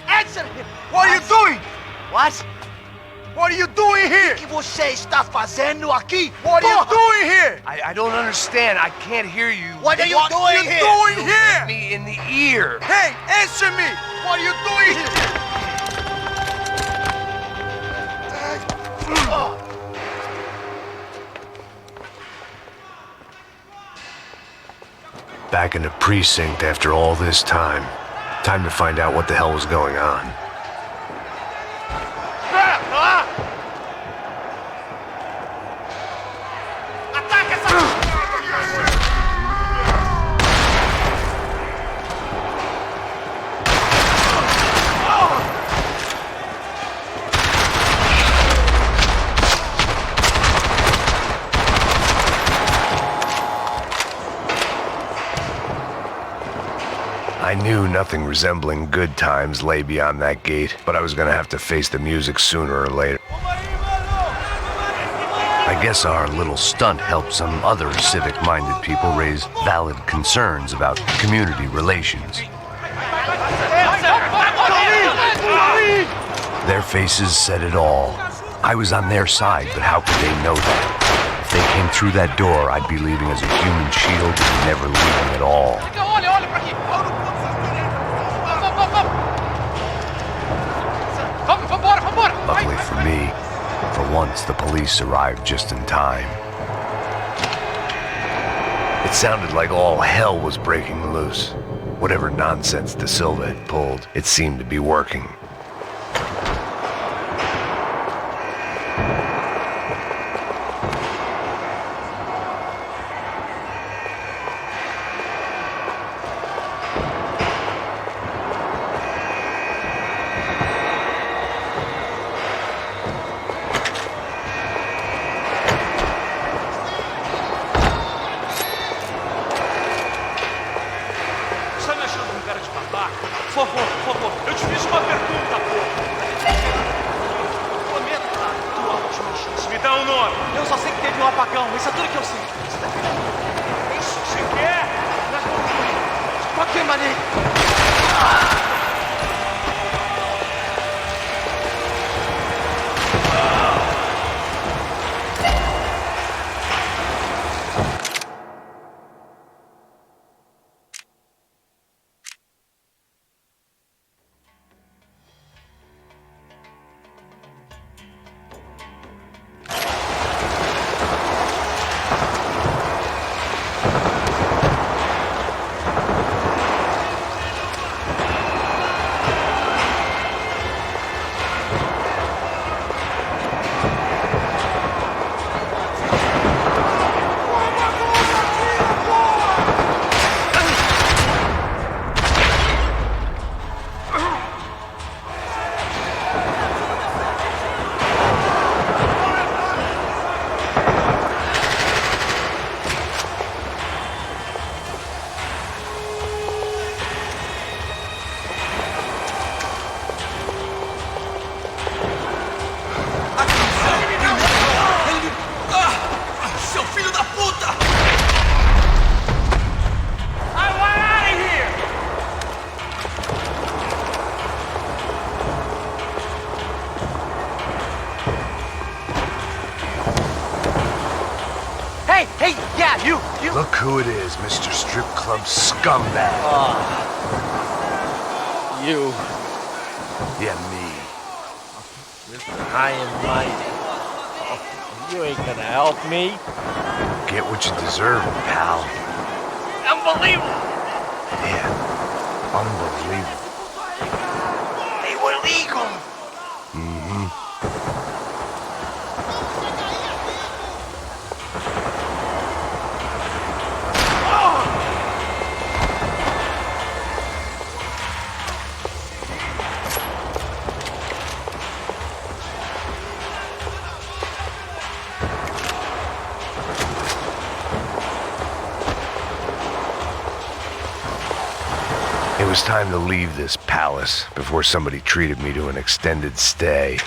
Answer him! What are you doing? What? What are you doing here? O que você está fazendo aqui? What are you doing here? I don't understand. I can't hear you. What are you doing here? Doing here? Me in the ear. Hey, answer me! What are you doing here? Back in the precinct after all this time. Time to find out what the hell was going on. I knew nothing resembling good times lay beyond that gate, but I was gonna have to face the music sooner or later. I guess our little stunt helped some other civic-minded people raise valid concerns about community relations. Their faces said it all. I was on their side, but how could they know that? If they came through that door, I'd be leaving as a human shield and never leaving at all. Olha pra aqui! Vambora! Luckily for me, for once the police arrived just in time. It sounded like all hell was breaking loose. Whatever nonsense De Silva had pulled, it seemed to be working. Está me achando um cara de babaca? Por favor, eu te fiz uma pergunta, porra! Prometo, cara, tua última chance. Me dá um nome. Eu só sei que teve um apagão, isso é tudo que eu sei. Isso que você quer? Qualquer maneira. Yeah, you. Look who it is, Mr. Strip Club Scumbag. You. Yeah, me. Mr. High and Mighty. You ain't gonna help me. Get what you deserve, pal. Unbelievable. Yeah, unbelievable. They were legal. Mm-hmm. It was time to leave this palace before somebody treated me to an extended stay.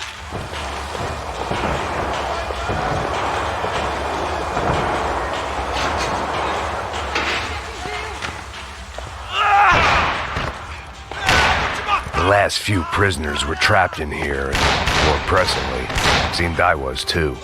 The last few prisoners were trapped in here, and more pressingly, it seemed I was too.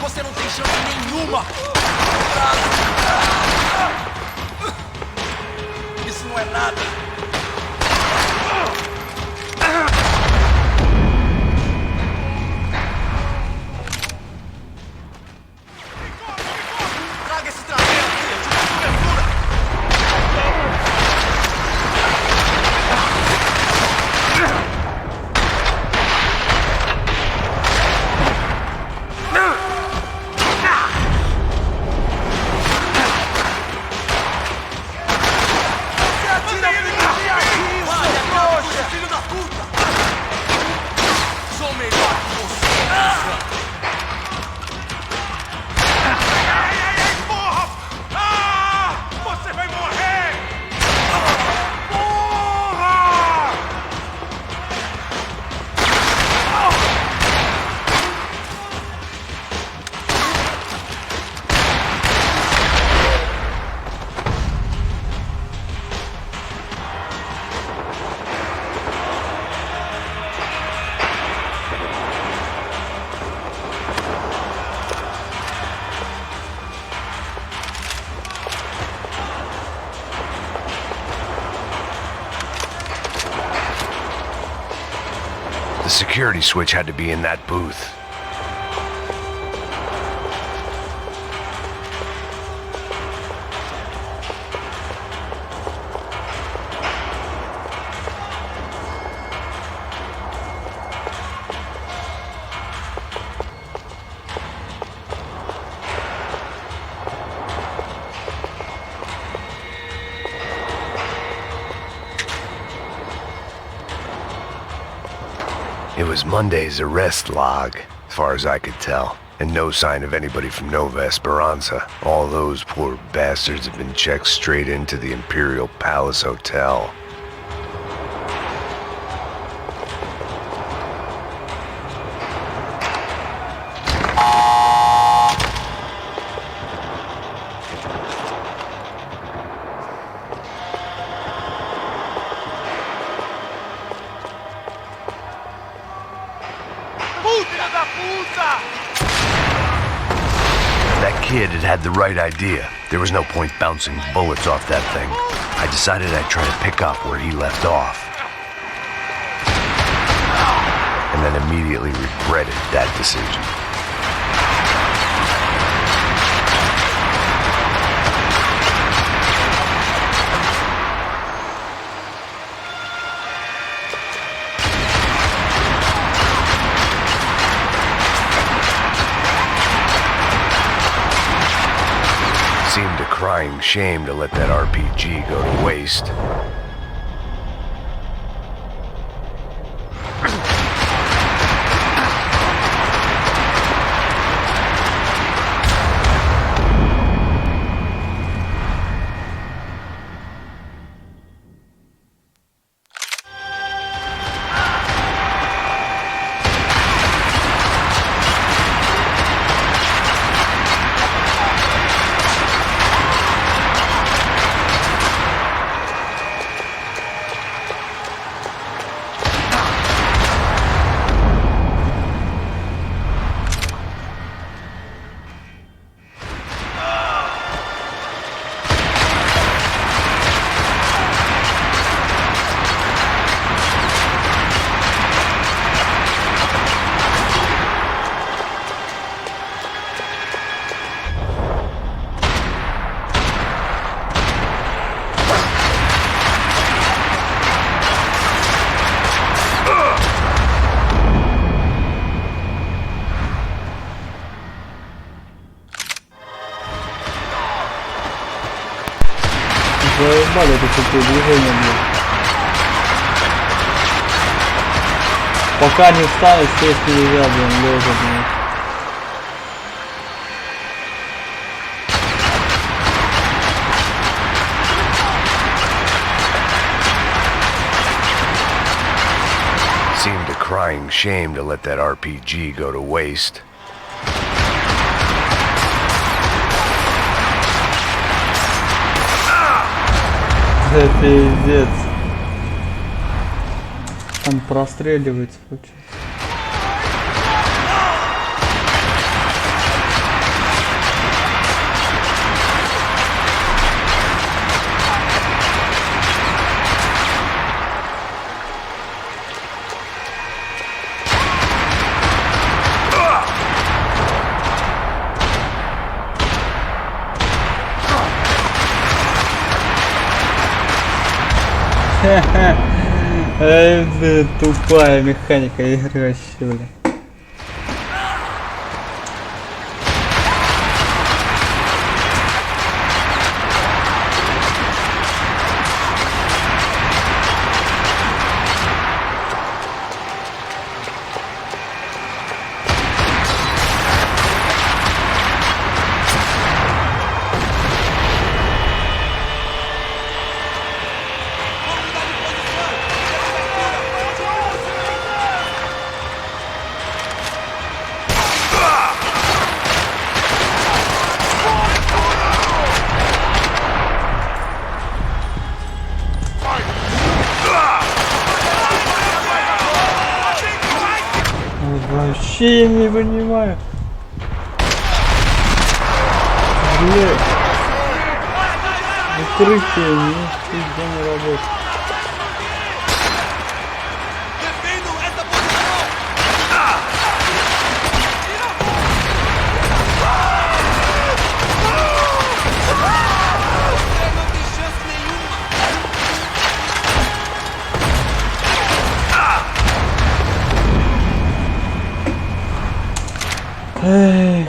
Você não tem chance nenhuma! Isso não é nada! Traga esse traseiro aqui, eu te dou cobertura! The security switch had to be in that booth. It was Monday's arrest log, as far as I could tell, and no sign of anybody from Nova Esperanza. All those poor bastards have been checked straight into the Imperial Palace Hotel. That kid had the right idea. There was no point bouncing bullets off that thing. I decided I'd try to pick up where he left off. And then immediately regretted that decision. Seemed a crying shame to let that RPG go to waste. заебали это такое движение, блин. Пока не встанет, сесть нельзя, блин, лежа, блин. Seemed a crying shame to let that RPG go to waste. Пиздец. Там простреливается очень. Это тупая механика игры вообще, бля. Вообще я не понимаю. Блядь. Укрытие нифига не работает. Эх.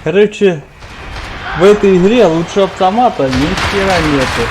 Короче, в этой игре лучше автомата ни хера нету.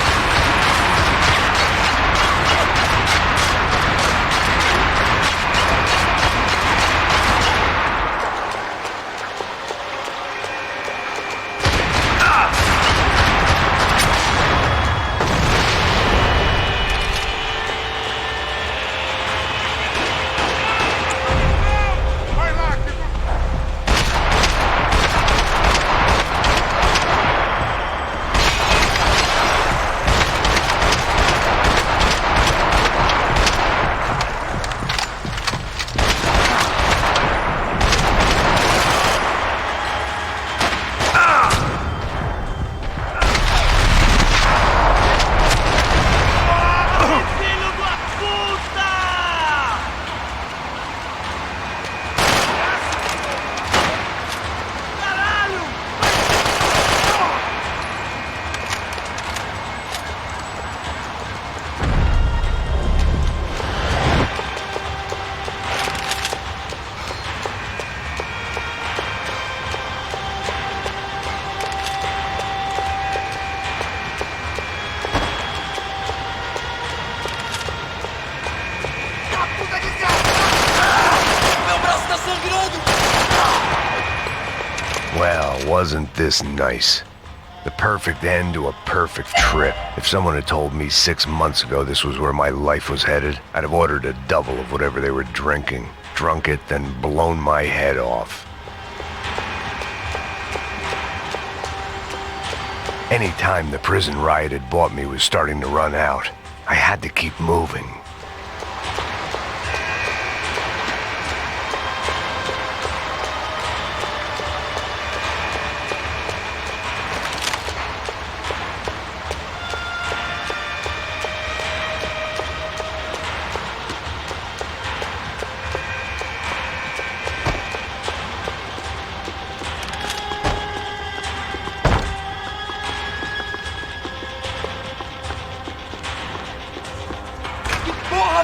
wasn't this nice. The perfect end to a perfect trip. If someone had told me 6 months ago this was where my life was headed, I'd have ordered a double of whatever they were drinking, drunk it, then blown my head off. Any time the prison riot had bought me was starting to run out, I had to keep moving.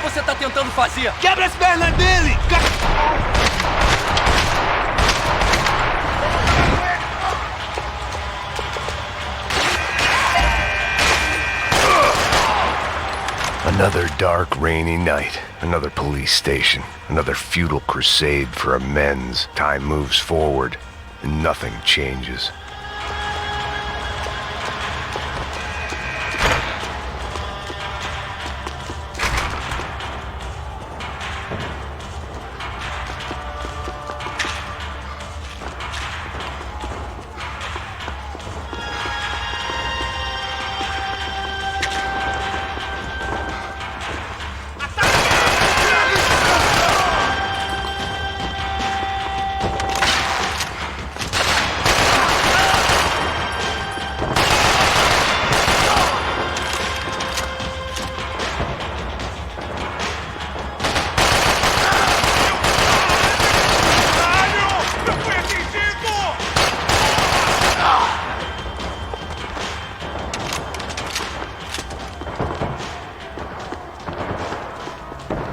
Você tá tentando fazer? Quebra as pernas dele! Another dark, rainy night. Another police station. Another futile crusade for amends. Time moves forward, and nothing changes.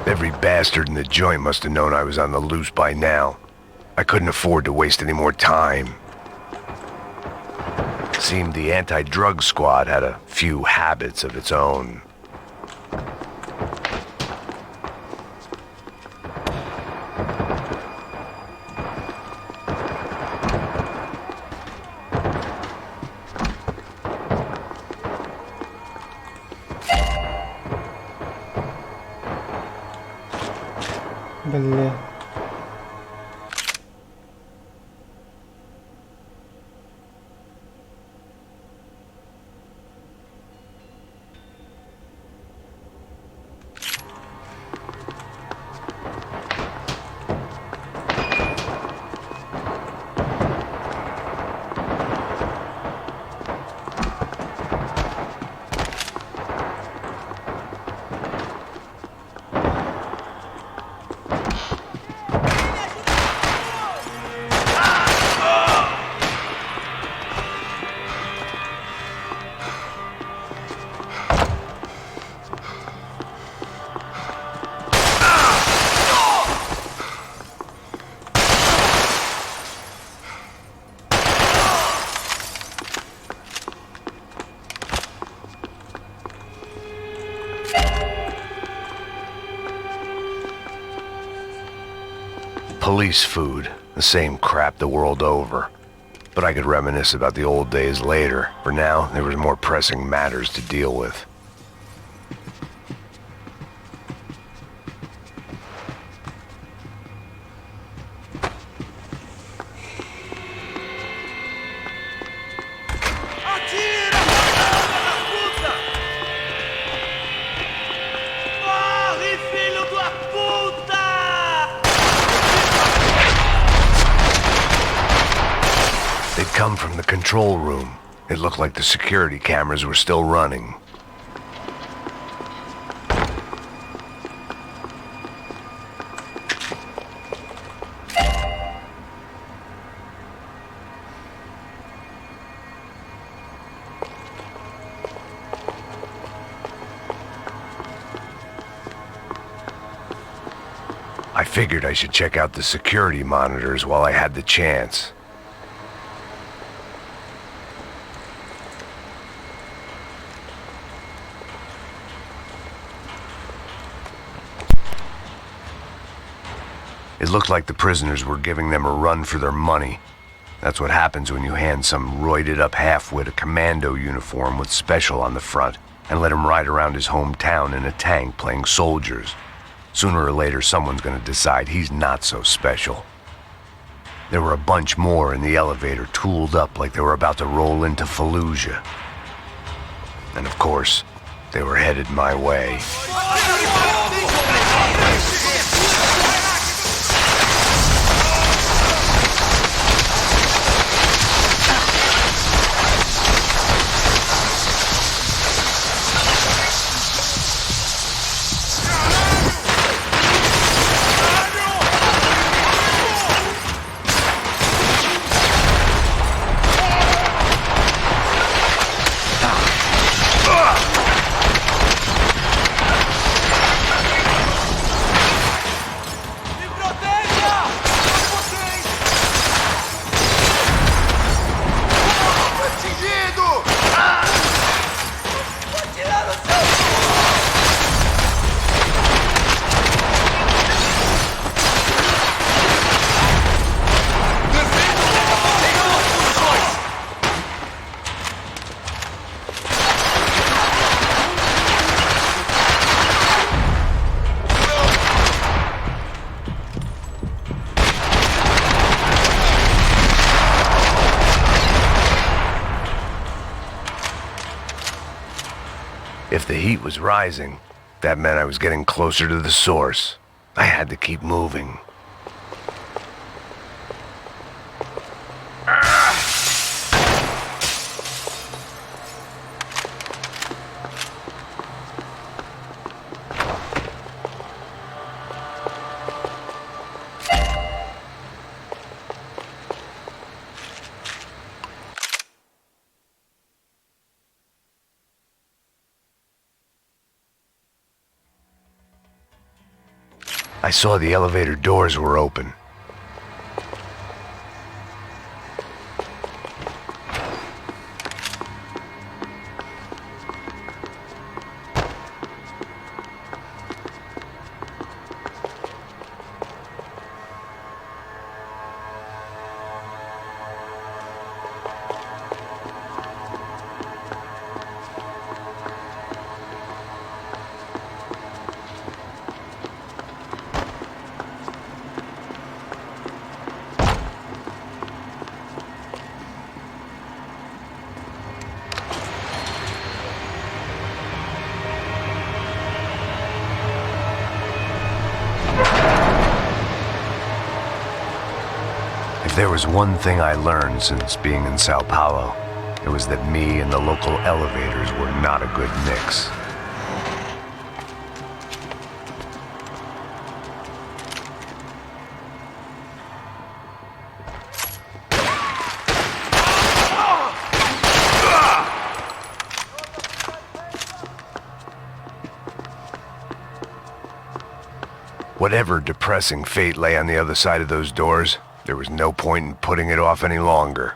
Every bastard in the joint must have known I was on the loose by now. I couldn't afford to waste any more time. Seemed the anti-drug squad had a few habits of its own. Бля. Police food, the same crap the world over. But I could reminisce about the old days later. For now, there was more pressing matters to deal with. Come from the control room. It looked like the security cameras were still running. I figured I should check out the security monitors while I had the chance. It looked like the prisoners were giving them a run for their money. That's what happens when you hand some roided-up half-wit a commando uniform with special on the front and let him ride around his hometown in a tank playing soldiers. Sooner or later, someone's gonna decide he's not so special. There were a bunch more in the elevator, tooled up like they were about to roll into Fallujah. And of course, they were headed my way. If the heat was rising, that meant I was getting closer to the source. I had to keep moving. I saw the elevator doors were open. If there was one thing I learned since being in Sao Paulo, it was that me and the local elevators were not a good mix. Whatever depressing fate lay on the other side of those doors, there was no point in putting it off any longer.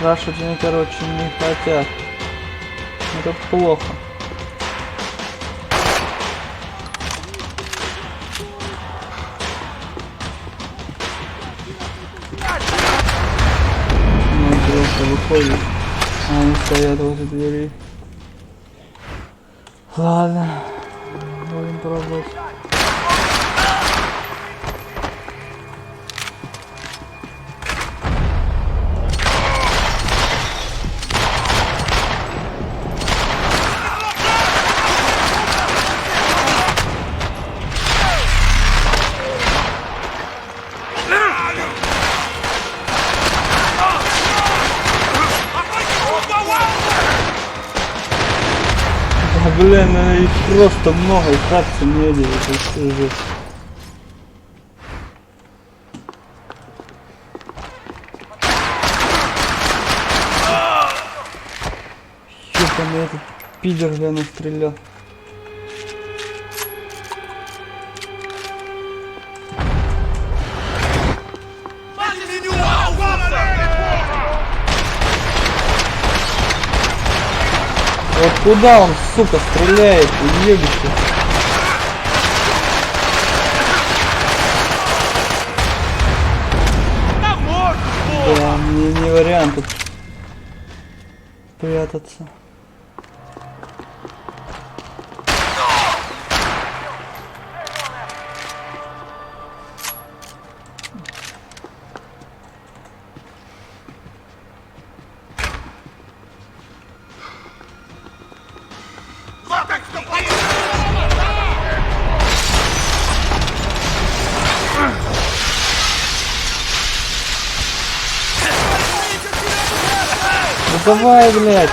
Рашить они, короче, не хотят. Это плохо. Ну, просто выходит. А они стоят возле двери. Ладно. Будем пробовать. Блин, ну их просто много, и фракций медиа, это все жесть. Чё-то на этот пидор гляну стрелял. Вот куда он, сука, стреляет, уебище? Да, мне не вариант тут прятаться. Ну давай, блядь.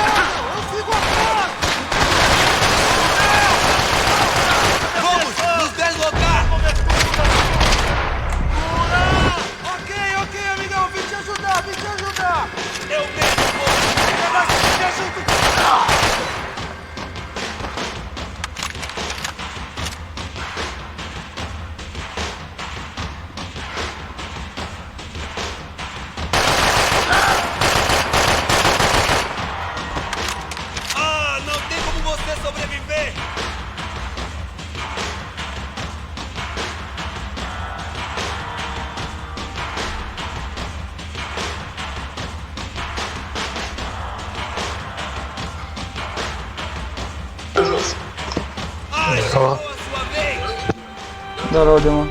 Здорово, Дима.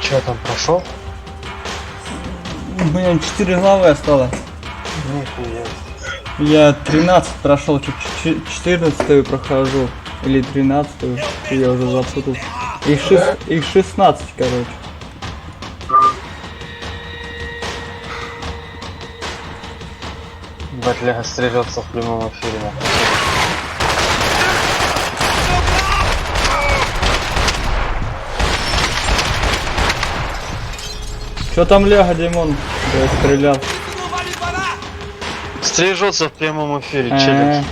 Че там, прошел? У меня 4 главы осталось. Нихуя. Я 13 прошел, 14 прохожу. Или 13, я уже запутался. Их 16, короче. Батляга стрижется в прямом эфире. Что там Ляга, Димон? Я стрелял. Стрижется в прямом эфире, челлендж.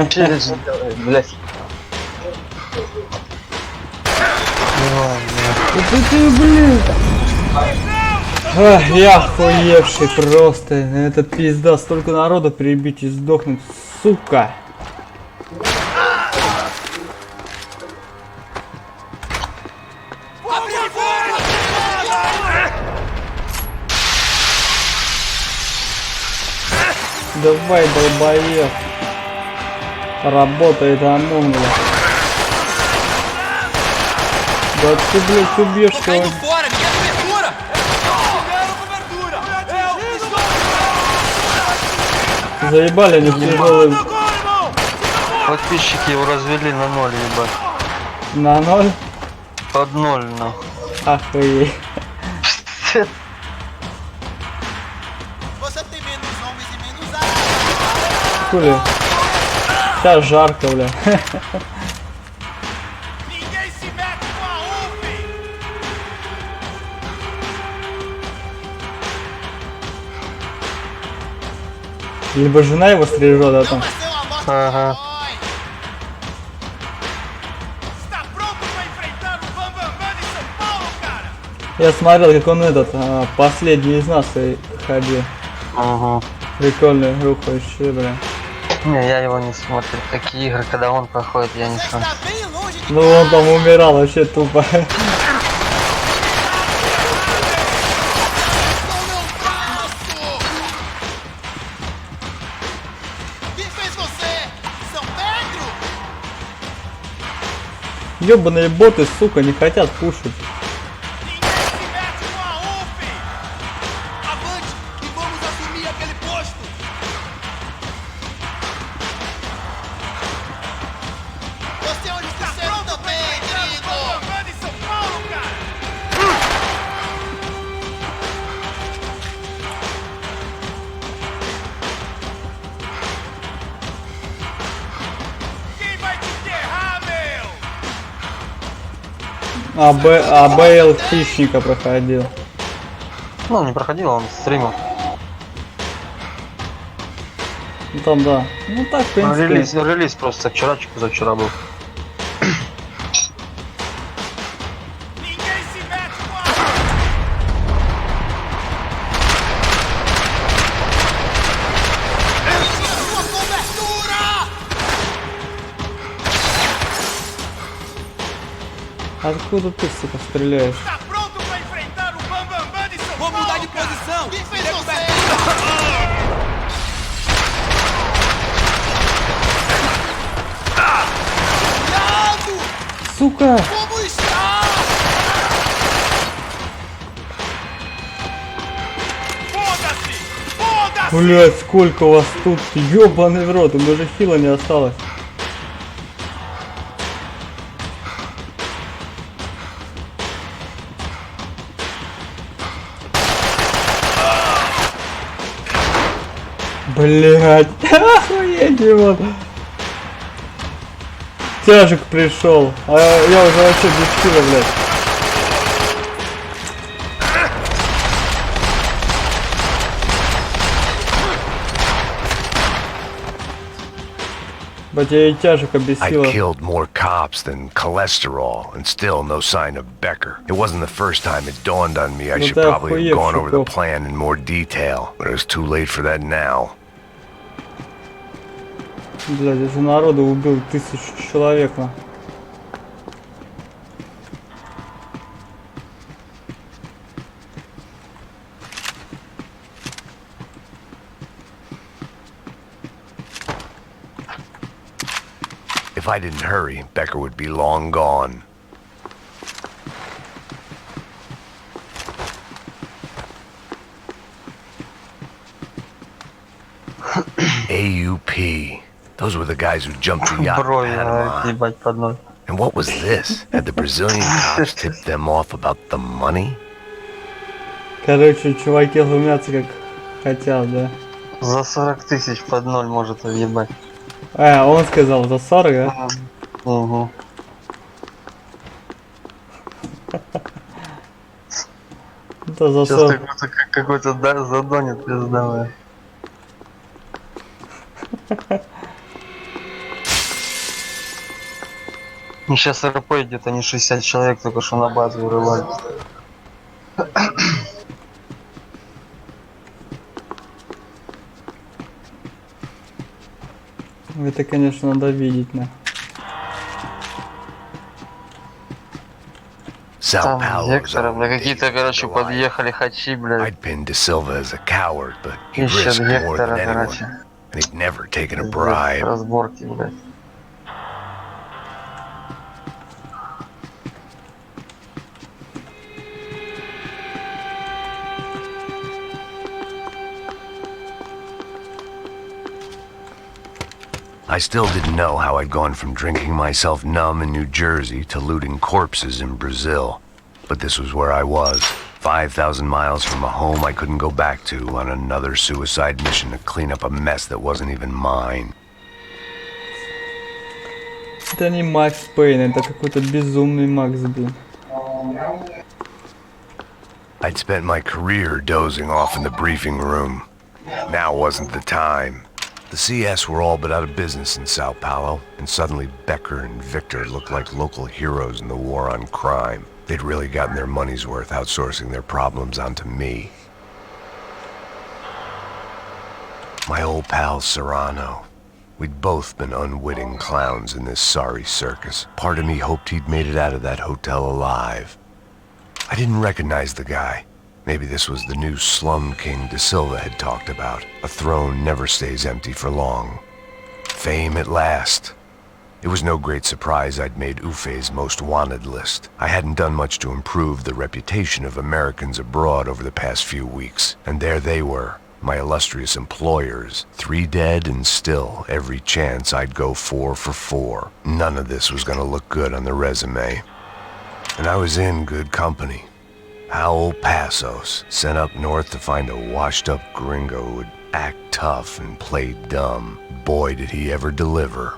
Челлендж делает, блядь. Вот ты, блин! Я охуевший просто. Это пизда, столько народа перебить и сдохнуть, сука. Давай, долбоеб. Работает ОМОН, блядь. Да ты, блядь, убьешь кого? Заебали они тяжелые. Подписчики его развели на 0, ебать. На 0? Под 0, нахуй. Охуеть. Хули. Сейчас жарко, бля. Либо жена его стрижет, а там. Ага. Я смотрел, как он последний из нас и ходил. Ага. Прикольная группа вообще, бля. Не, я его не смотрю. Такие игры, когда он проходит, я не смотрю. Ну он там умирал вообще тупо. Ёбаные боты, сука, не хотят пушить. А Бейл хищника проходил. Ну, не проходил, он стримил. Ну там да. Ну так, в принципе. Релиз просто вчера, позавчера был. Откуда ты, сука, стреляешь? Сука! Блять, сколько у вас тут, ёбаный в рот, у меня же хила не осталось. Блять, охуеть его. Тяжек пришел, а я уже вообще без силы, блядь. But я и тяжек обесила. I killed more cops than cholesterol, and still no sign of Becker. It wasn't the first time it dawned on me I should probably have gone over the plan in more detail, but it was too late for that now. Блядь, из-за народа убил 1000 человек. If I didn't hurry, Becker would be long gone. AUP. Those were the guys who jumped the yacht in Panama. And what was this? Had the Brazilian cops tipped them off about the money? Короче, чуваки глумятся как хотят, да? За 40 000 под ноль может въебать. А, он сказал за 40, да? Угу. Это за 40. Сейчас какой-то задонит пиздавая. Ну сейчас РП идет, они 60 человек только что на базу вырывали. Это, конечно, надо видеть, на. Там Гектора, бля, какие-то, короче, подъехали хачи, бля. Ищет Гектора, короче. Разборки, блядь. I still didn't know how I'd gone from drinking myself numb in New Jersey to looting corpses in Brazil. But this was where I was, 5,000 miles from a home I couldn't go back to on another suicide mission to clean up a mess that wasn't even mine. Это не Макс Пейн, это какой-то безумный Макс, блин. I'd spent my career dozing off in the briefing room. Now wasn't the time. The CS were all but out of business in Sao Paulo, and suddenly Becker and Victor looked like local heroes in the war on crime. They'd really gotten their money's worth outsourcing their problems onto me. My old pal Serrano. We'd both been unwitting clowns in this sorry circus. Part of me hoped he'd made it out of that hotel alive. I didn't recognize the guy. Maybe this was the new slum king De Silva had talked about. A throne never stays empty for long. Fame at last. It was no great surprise I'd made Ufe's most wanted list. I hadn't done much to improve the reputation of Americans abroad over the past few weeks, and there they were, my illustrious employers, 3 dead and still every chance I'd go 4 for 4. None of this was gonna look good on the resume. And I was in good company. Howell Passos, sent up north to find a washed-up gringo who would act tough and play dumb. Boy, did he ever deliver.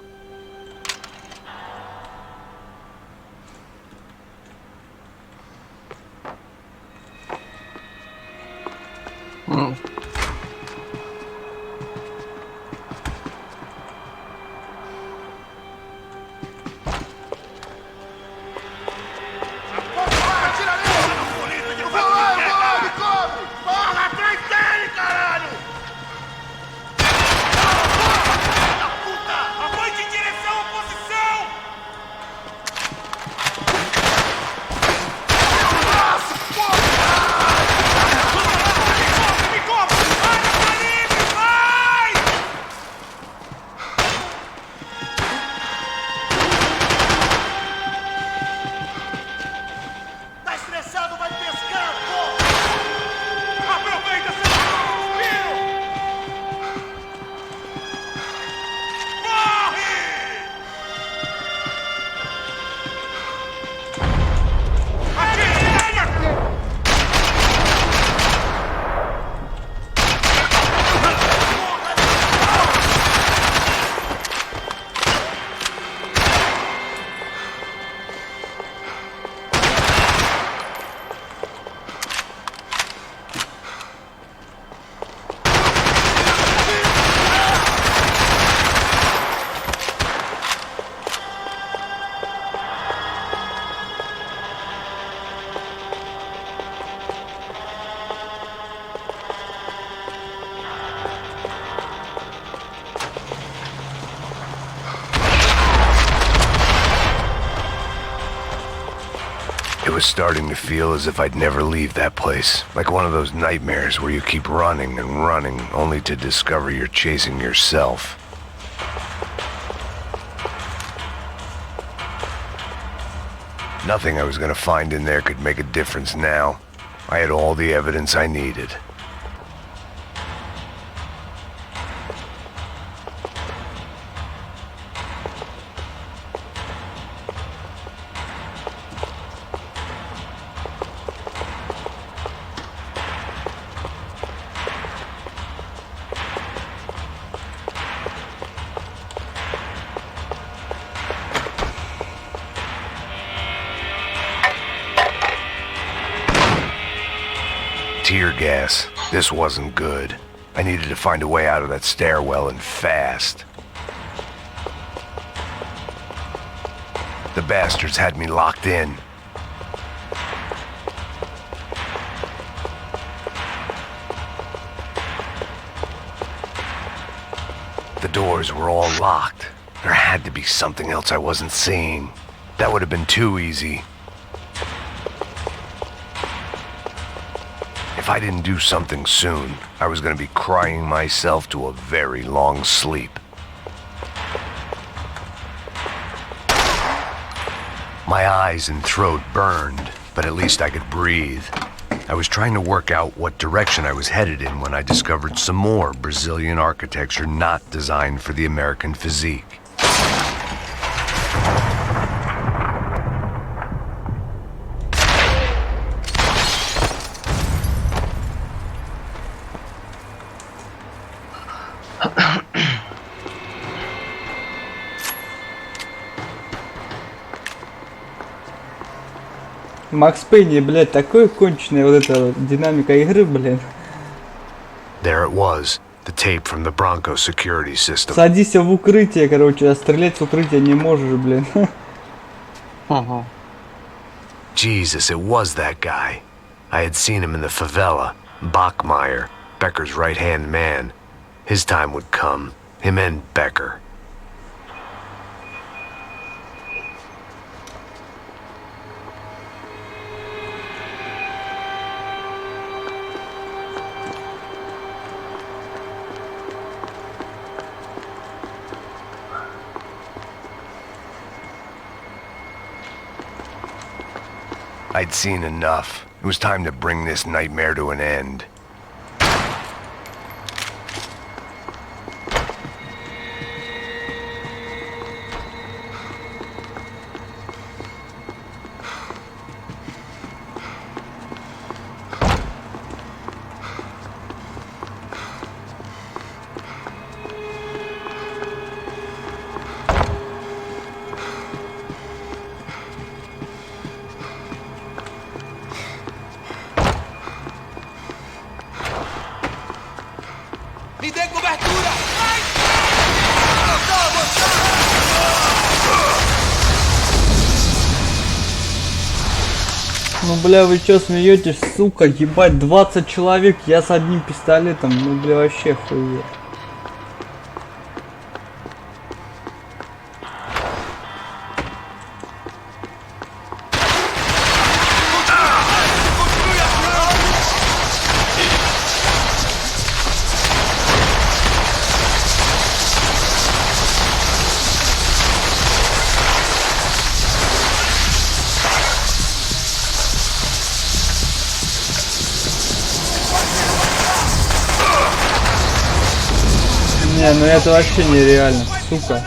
It was starting to feel as if I'd never leave that place. Like one of those nightmares where you keep running and running, only to discover you're chasing yourself. Nothing I was gonna find in there could make a difference now. I had all the evidence I needed. Tear gas. This wasn't good. I needed to find a way out of that stairwell and fast. The bastards had me locked in. The doors were all locked. There had to be something else I wasn't seeing. That would have been too easy. If I didn't do something soon, I was going to be crying myself to a very long sleep. My eyes and throat burned, but at least I could breathe. I was trying to work out what direction I was headed in when I discovered some more Brazilian architecture not designed for the American physique. Макс Пейни, блядь, такой конченый вот эта динамика игры, блин. There it was, the tape from the Bronco security system. Садись в укрытие, короче, а стрелять в укрытие не можешь, блин. Ага. Jesus, it was that guy. I had seen him in the favela. Bachmeyer, Becker's right-hand man. His time would come. Him and Becker. I'd seen enough. It was time to bring this nightmare to an end. Me dê cobertura! Ну бля, вы чё смеетесь, сука, ебать, 20 человек, я с одним пистолетом, ну бля, вообще хуй. Не, ну это вообще нереально, сука.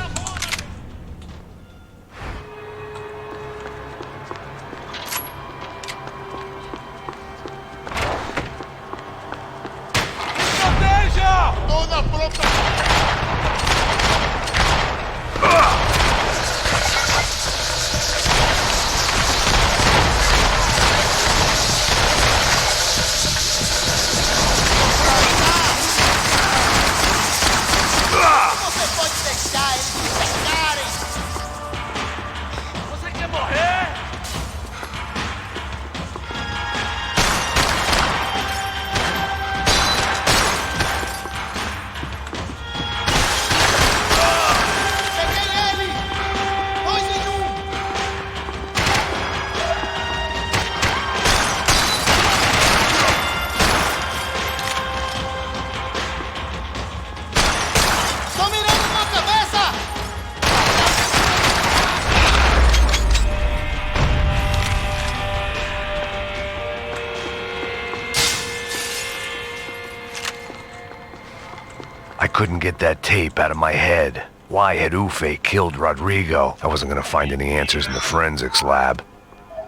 I couldn't get that tape out of my head. Why had Ufe killed Rodrigo? I wasn't gonna find any answers in the forensics lab.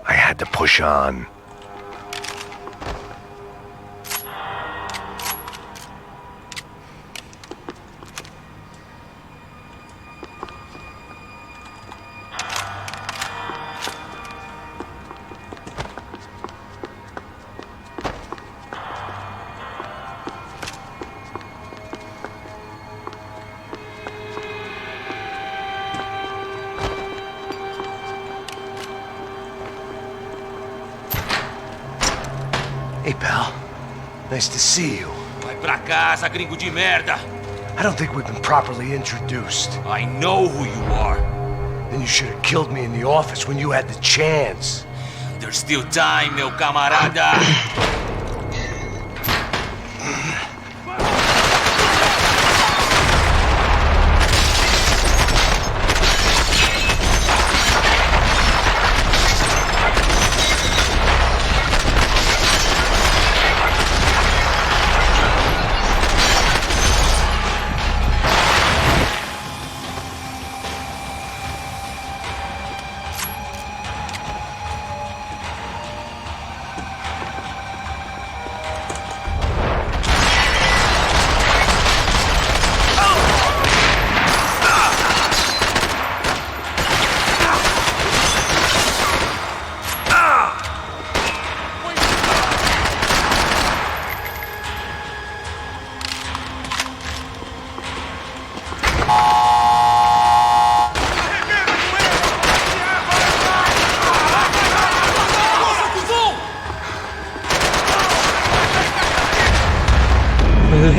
I had to push on. Hey, pal. Nice to see you. Vai pra casa, gringo de merda! I don't think we've been properly introduced. I know who you are. Then you should have killed me in the office when you had the chance. There's still time, meu camarada!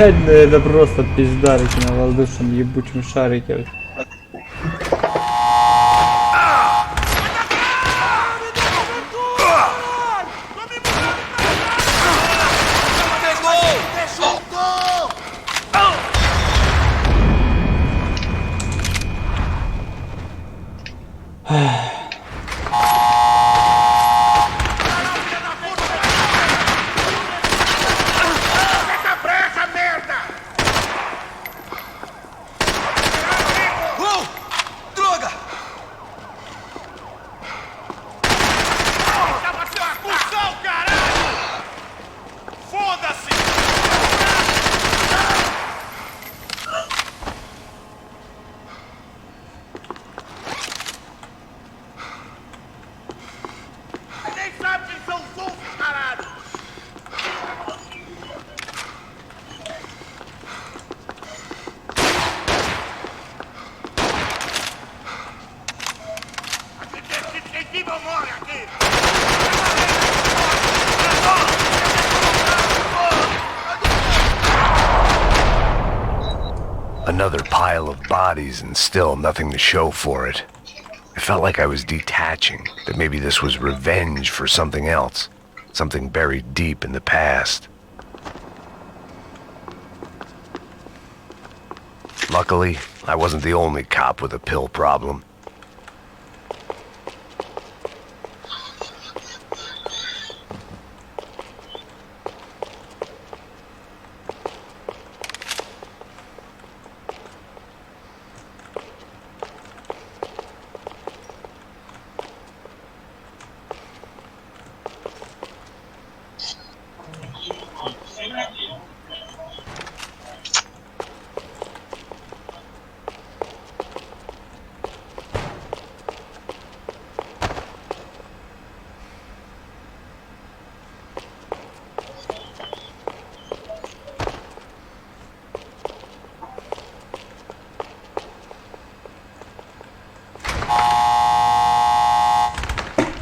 Блядь, ну это просто пиздарики на воздушном ебучем шарике. Another pile of bodies and still nothing to show for it. It felt like I was detaching, that maybe this was revenge for something else, something buried deep in the past. Luckily, I wasn't the only cop with a pill problem.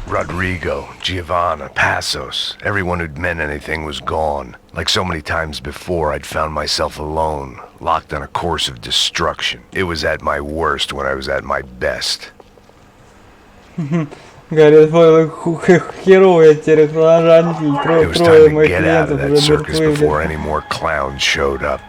Rodrigo, Giovanna, Passos, everyone who'd meant anything was gone. Like so many times before, I'd found myself alone, locked on a course of destruction. It was at my worst when I was at my best. Говорит, херовые терехлажанки, It was трое time to моих get out of клиентов that уже circus мертвы, before блядь. any more clowns showed up.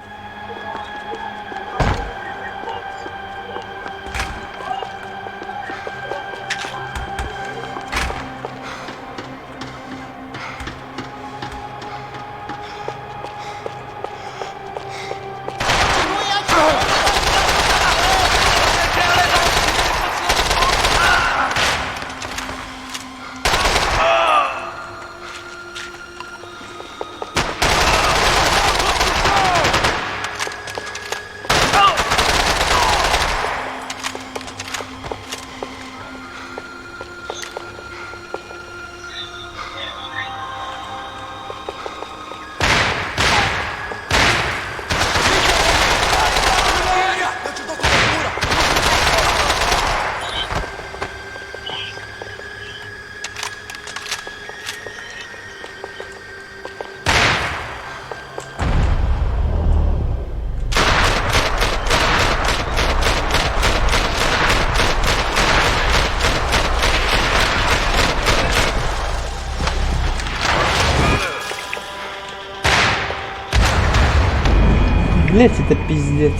Блять, это пиздец.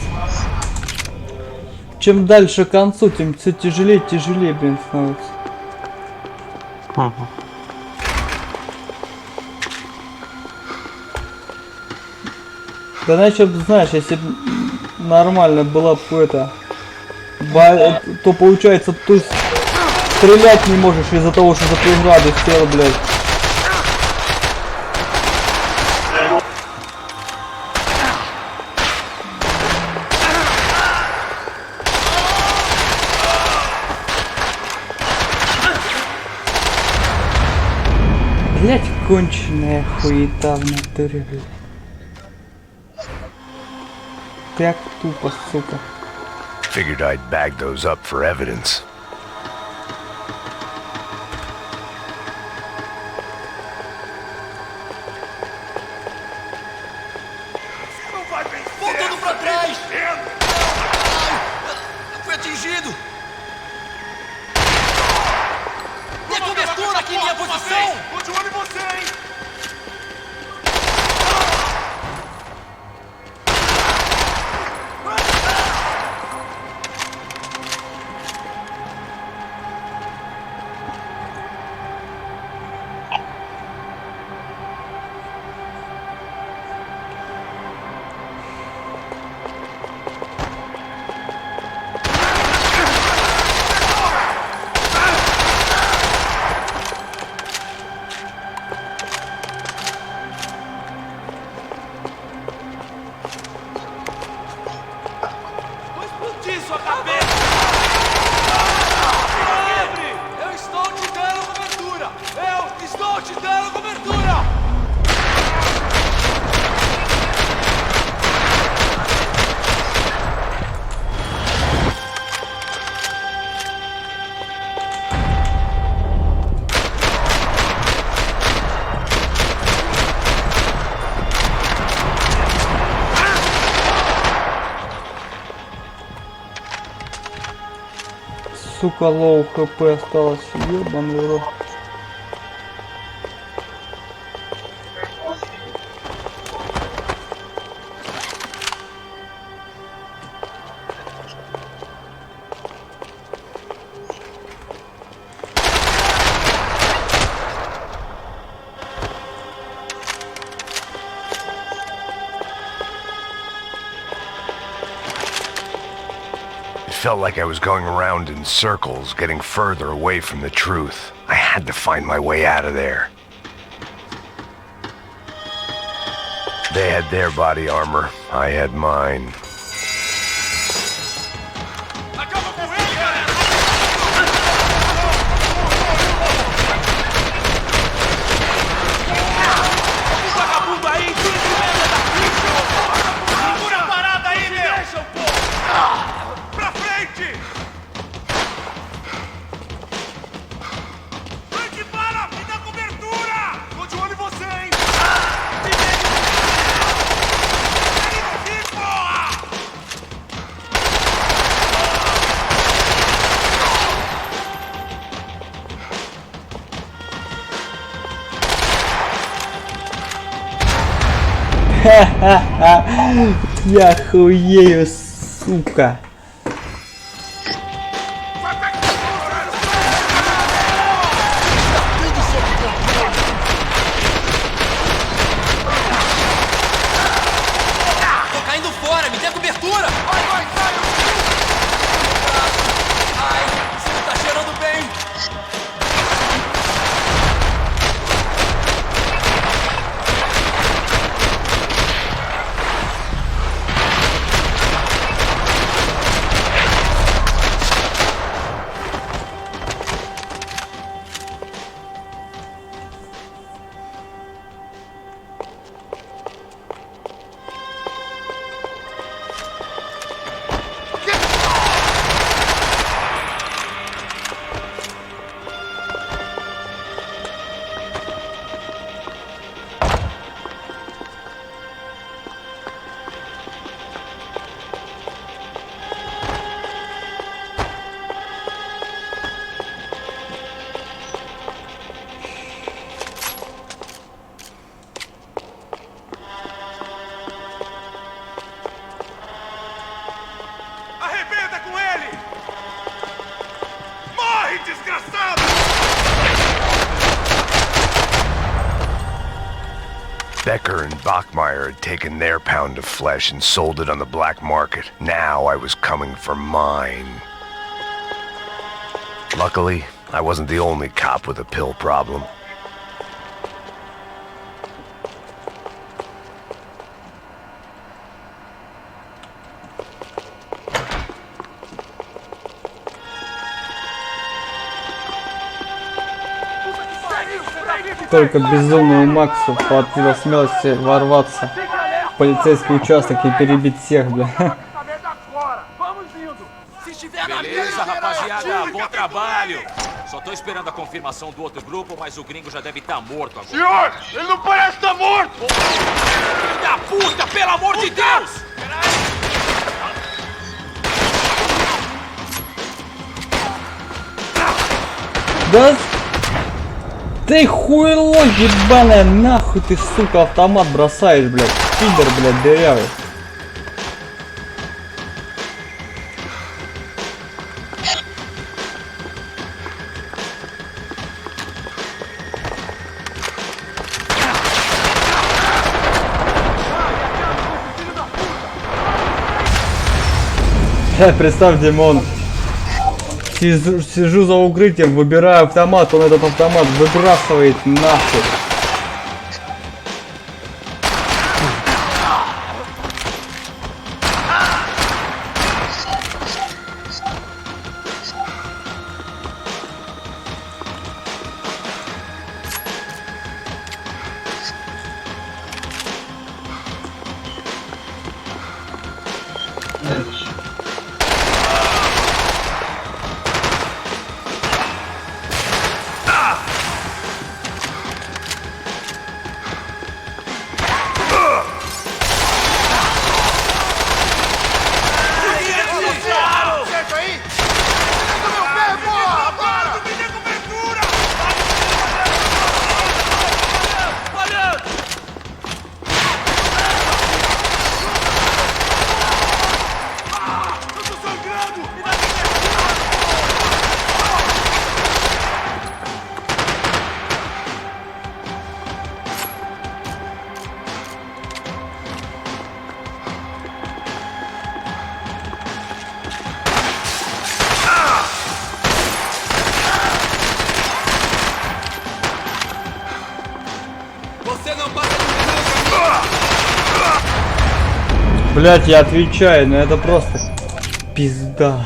Чем дальше к концу, тем все тяжелее, блин, становится. Да значит, знаешь, если бы нормально было бы это, то получается, то есть стрелять не можешь из-за того, что за преграду сел, блядь. Блять, конченая хуета в натуре, блядь. Как тупо, сука. Figured I'd bag those up for evidence. Não vai minha posição! Tô de olho em você, hein? Сука, лоу хп осталось. Ёбаный в рот. It felt like I was going around in circles, getting further away from the truth. I had to find my way out of there. They had their body armor. I had mine. Я хуею, сука. Tô caindo fora, me dê cobertura! Vai, vai, sai! Ai, isso não tá cheirando bem! Becker and Bachmeyer had taken their pound of flesh and sold it on the black market. Now I was coming for mine. Luckily, I wasn't the only cop with a pill problem. Только безумному Максу хватило смелости ворваться в полицейский участок и перебить всех, бля. Beleza, rapaziada, bom trabalho. Só tô esperando a confirmação do outro grupo, mas o gringo já deve estar morto agora. Senhor, ele não parece estar morto! Filho da puta, pelo amor de Deus! Да Ты хуйло ебаное, нахуй ты, сука, автомат бросаешь, блядь. Пидор, блядь, дырявый. Представь, Димон, сижу за укрытием, выбираю автомат, он этот автомат выбрасывает нахуй. Блять, я отвечаю, но это просто пизда.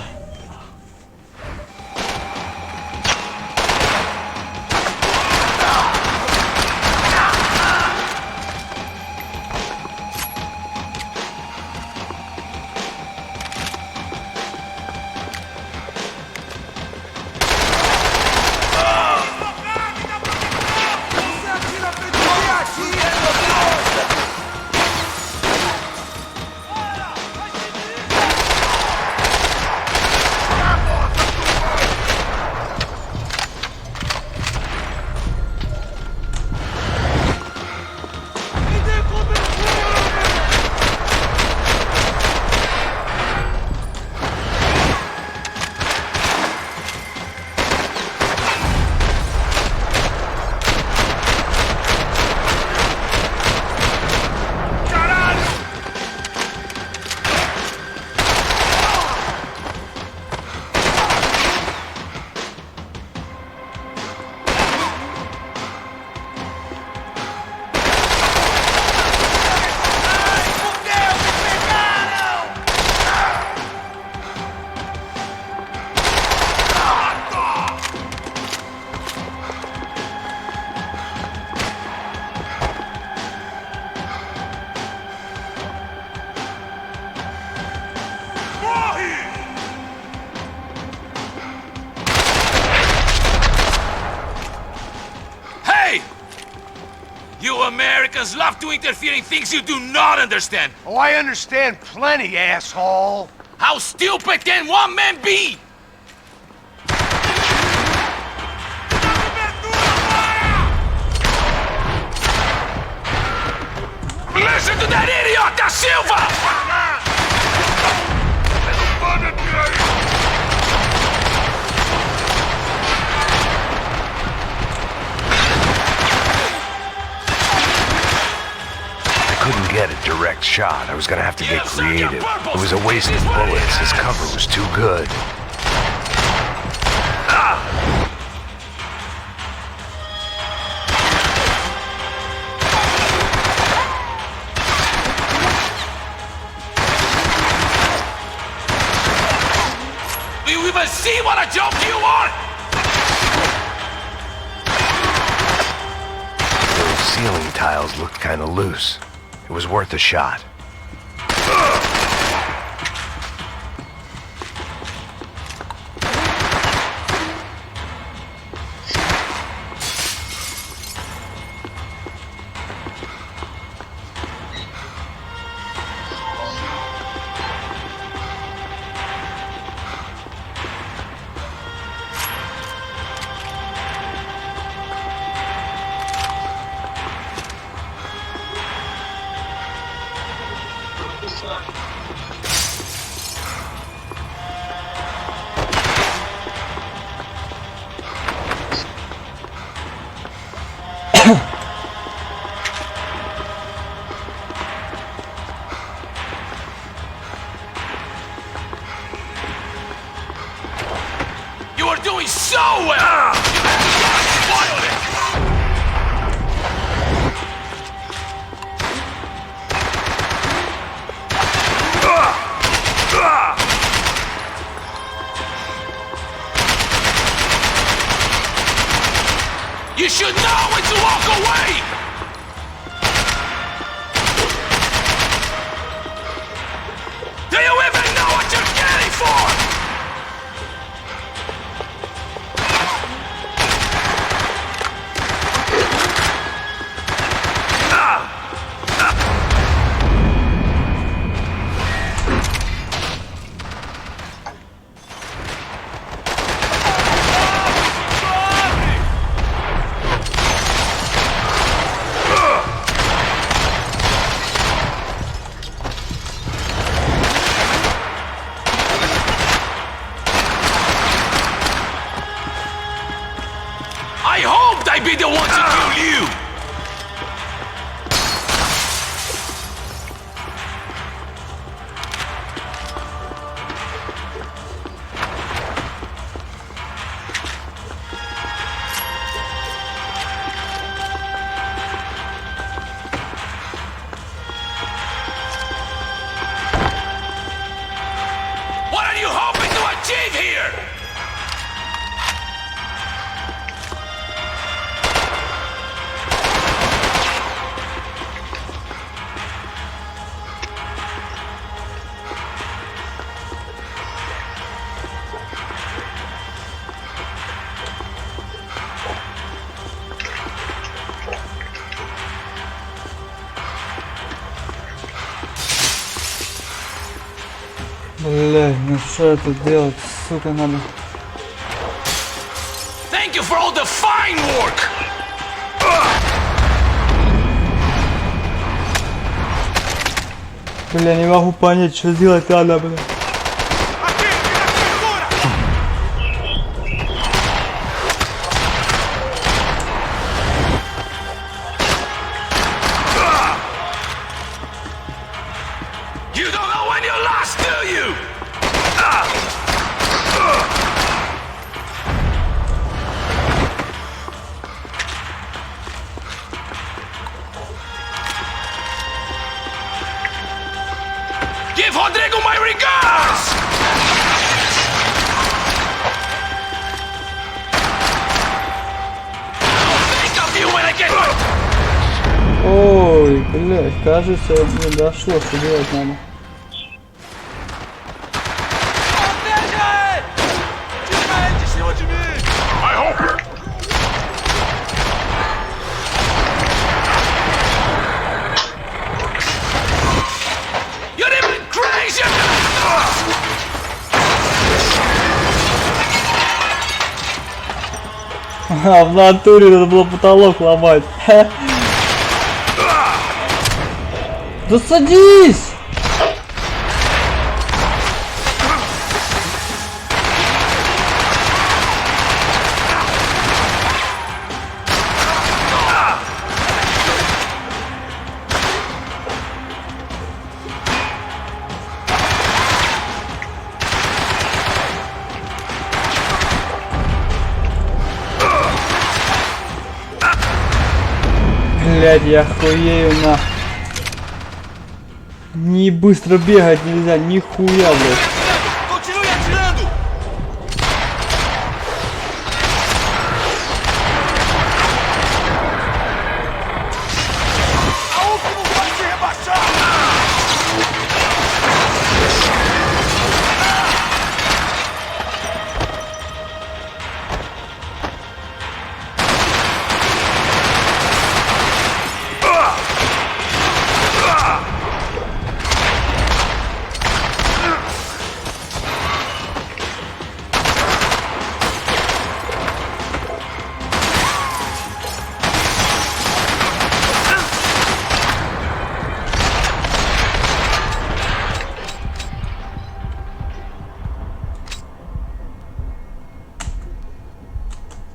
You Americans love to interfere in things you do not understand. Oh, I understand plenty, asshole. How stupid can one man be? Listen to that idiot, Da Silva! Couldn't get a direct shot. I was gonna have to get creative. It was a waste of bullets. His cover was too good. Do you even see what a joke you are? Those ceiling tiles looked kinda loose. It was worth a shot. doing so well! Spoiled it! You should know when to walk away! Do you even know what you're getting for? I hoped I'd be the one to kill you! What are you hoping to achieve here? Блядь, ну что это делать, сука, надо. Thank you for all the fine work! Бля, не могу понять, что делать надо, бля. You don't know when you're lost, do you? Give Rodrigo my regards! I'll think of you when I get back! Ой, блядь, кажется, мне дошло, что делать надо. You're even crazy! А, в натуре надо было потолок ломать. Да садись! Блядь, я охуею нахуй. Не быстро бегать нельзя, нихуя, блядь. Continue atirando! A última pode se rebaixar!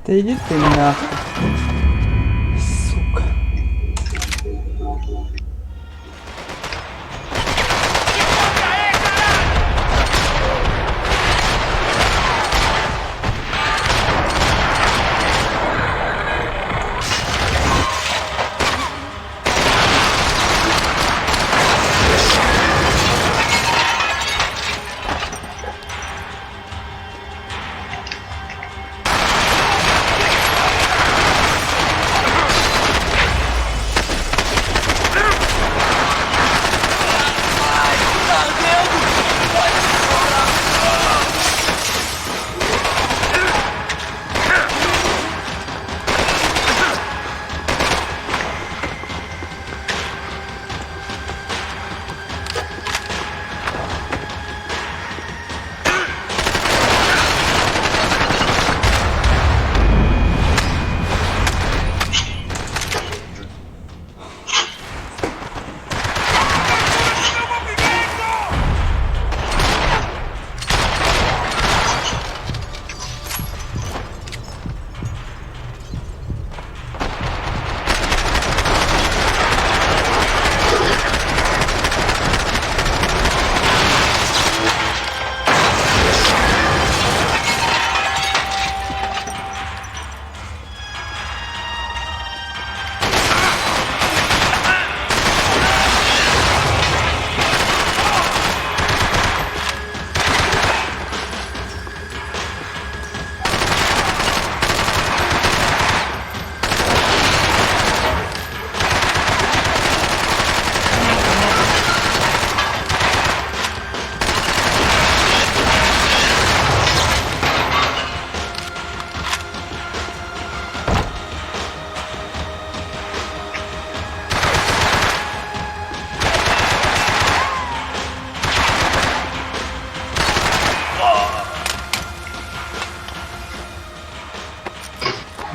Да иди ты нахуй. Сука.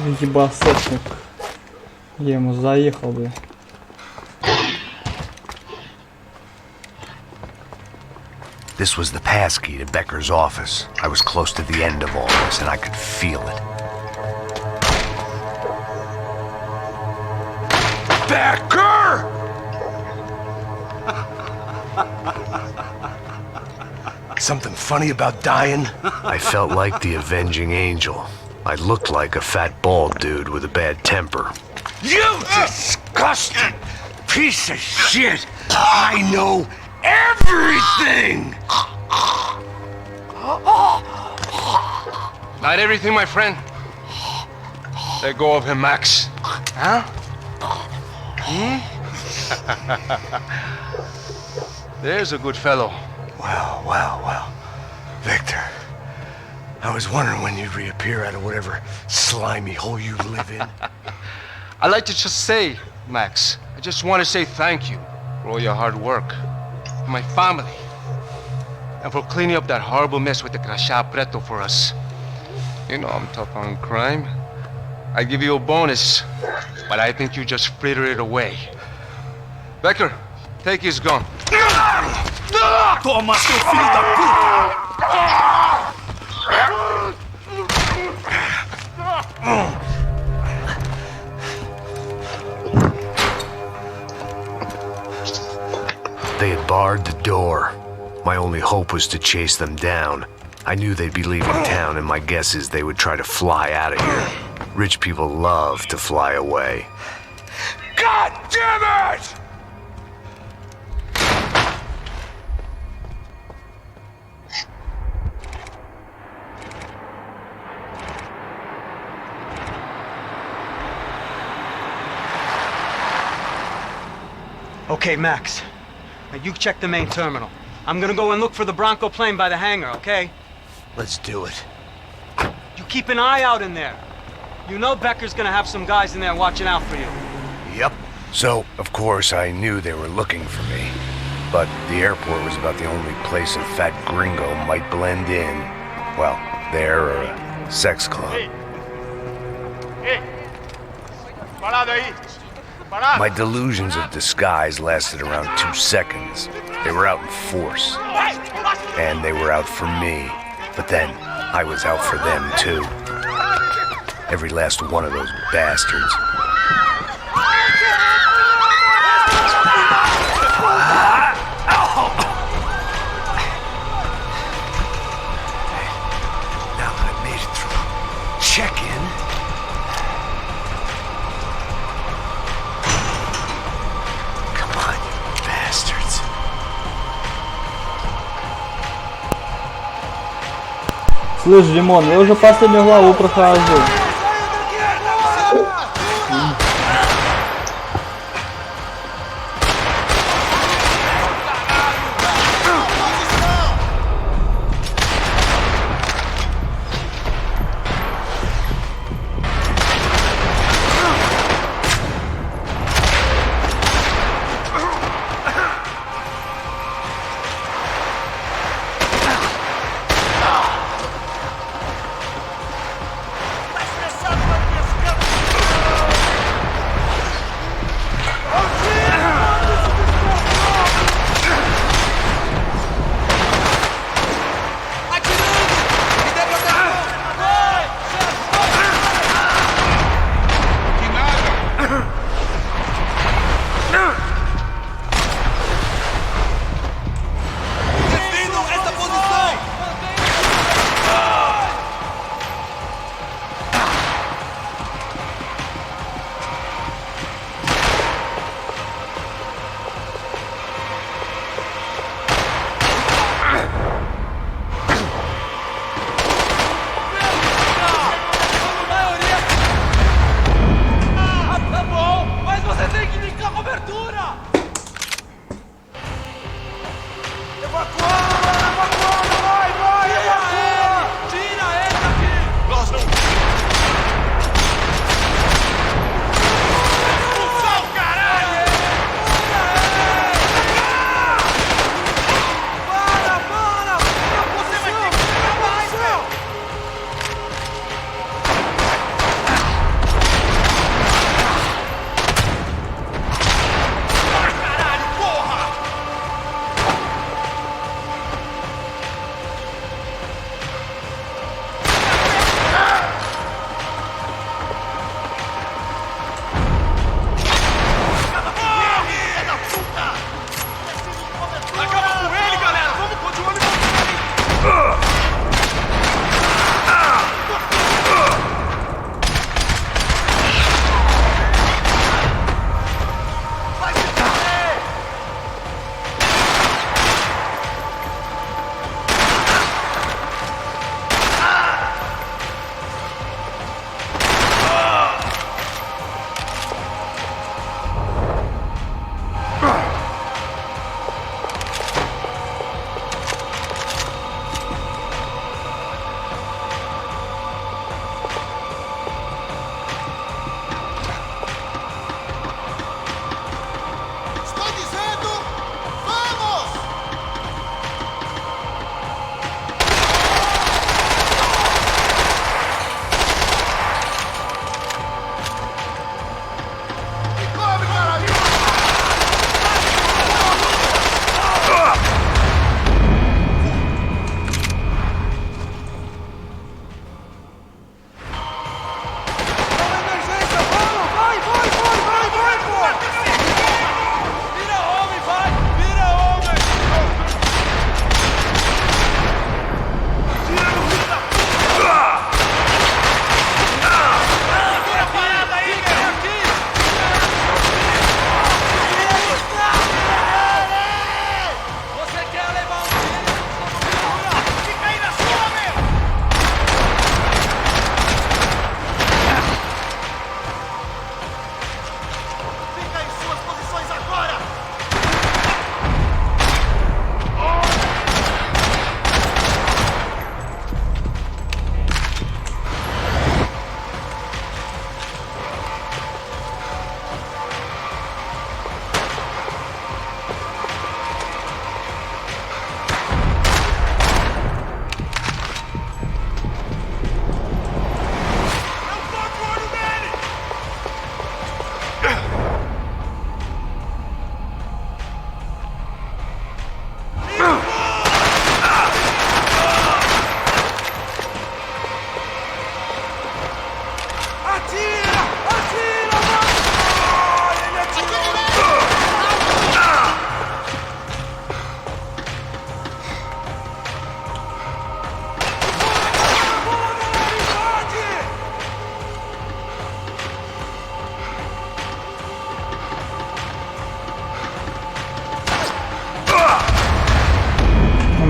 Ебасетник. Я ему заехал, бля. This was the passkey to Becker's office. I was close to the end of all this, and I could feel it. Becker! Something funny about dying? I felt like the avenging angel. I looked like a fat bald dude with a bad temper. You disgusting piece of shit! I know everything! Not everything, my friend. Let go of him, Max. Huh? There's a good fellow. Well. Victor, I was wondering when you'd reappear out of whatever slimy hole you live in. I'd like to just say, Max, I just want to say thank you for all your hard work, for my family, and for cleaning up that horrible mess with the crachá preto for us. You know I'm tough on crime. I give you a bonus, but I think you just fritter it away. Becker, take his gun. Toma, seu filho da puta! They had barred the door. My only hope was to chase them down. I knew they'd be leaving town, and my guess is they would try to fly out of here. Rich people love to fly away. God damn it! Okay, Max. Now you check the main terminal. I'm gonna go and look for the Bronco plane by the hangar, okay? Let's do it. You keep an eye out in there. You know Becker's gonna have some guys in there watching out for you. Yep. So, of course, I knew they were looking for me. But the airport was about the only place a fat gringo might blend in. Well, there or a sex club. Parado aí! My delusions of disguise lasted around 2 seconds. They were out in force. And they were out for me. But then, I was out for them too. Every last one of those bastards. Now that I made it through check-in, come on, you bastards. Слышь, Димон, я уже последнюю главу прохожу.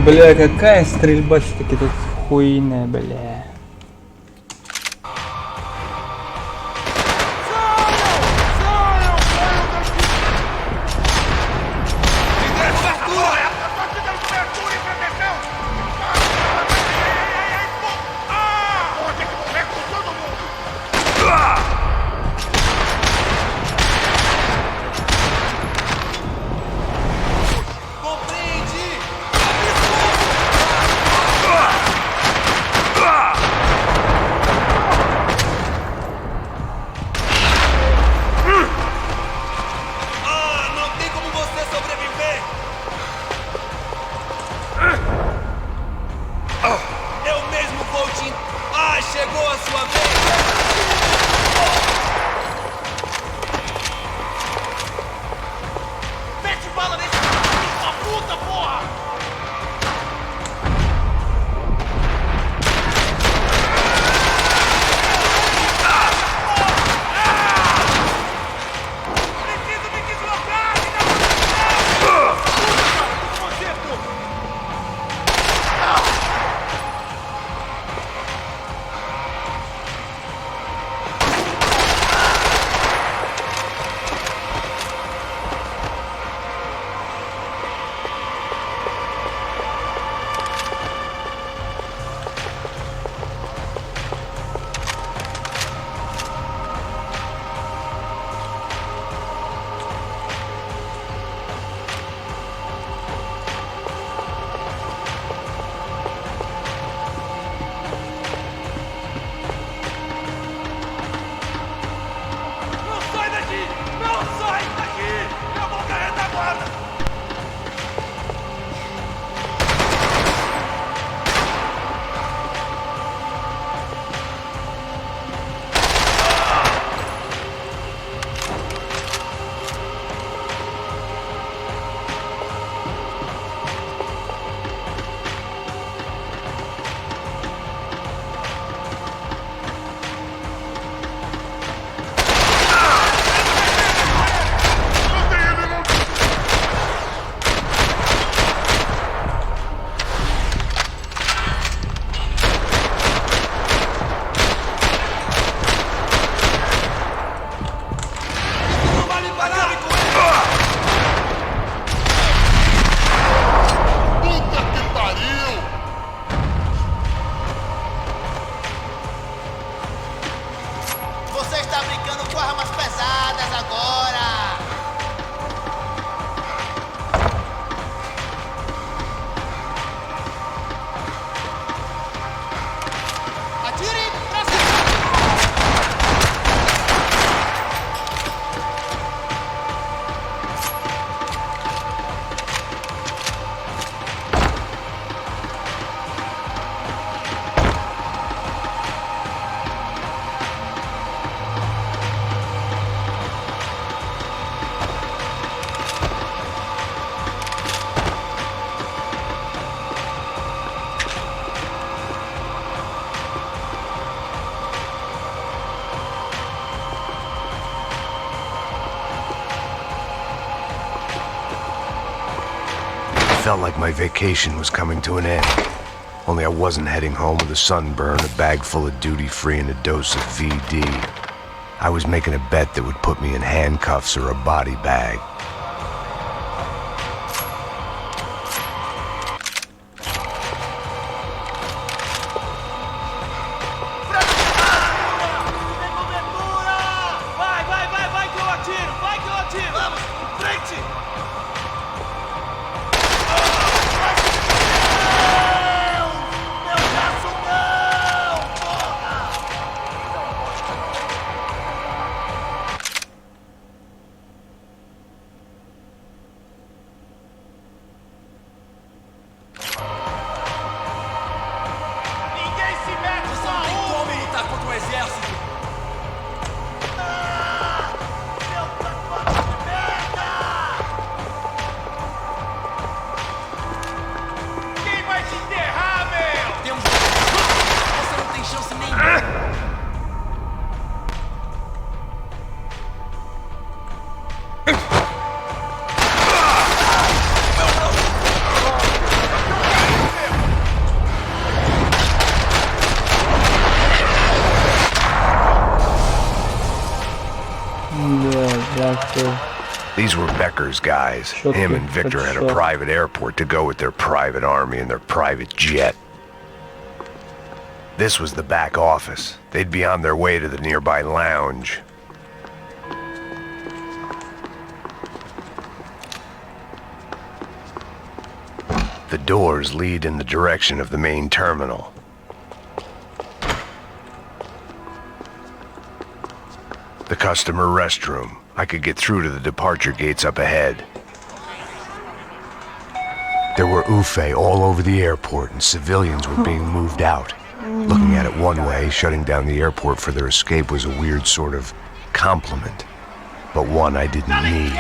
Бля, какая стрельба все-таки тут хуйная, бля. Felt like my vacation was coming to an end. Only I wasn't heading home with a sunburn, a bag full of duty-free, and a dose of VD. I was making a bet that would put me in handcuffs or a body bag. These were Becker's guys. Him and Victor had a private airport to go with their private army and their private jet. This was the back office. They'd be on their way to the nearby lounge. The doors lead in the direction of the main terminal. The customer restroom. I could get through to the departure gates up ahead. There were UFE all over the airport and civilians were being moved out. Looking at it one way, shutting down the airport for their escape was a weird sort of compliment, but one I didn't need.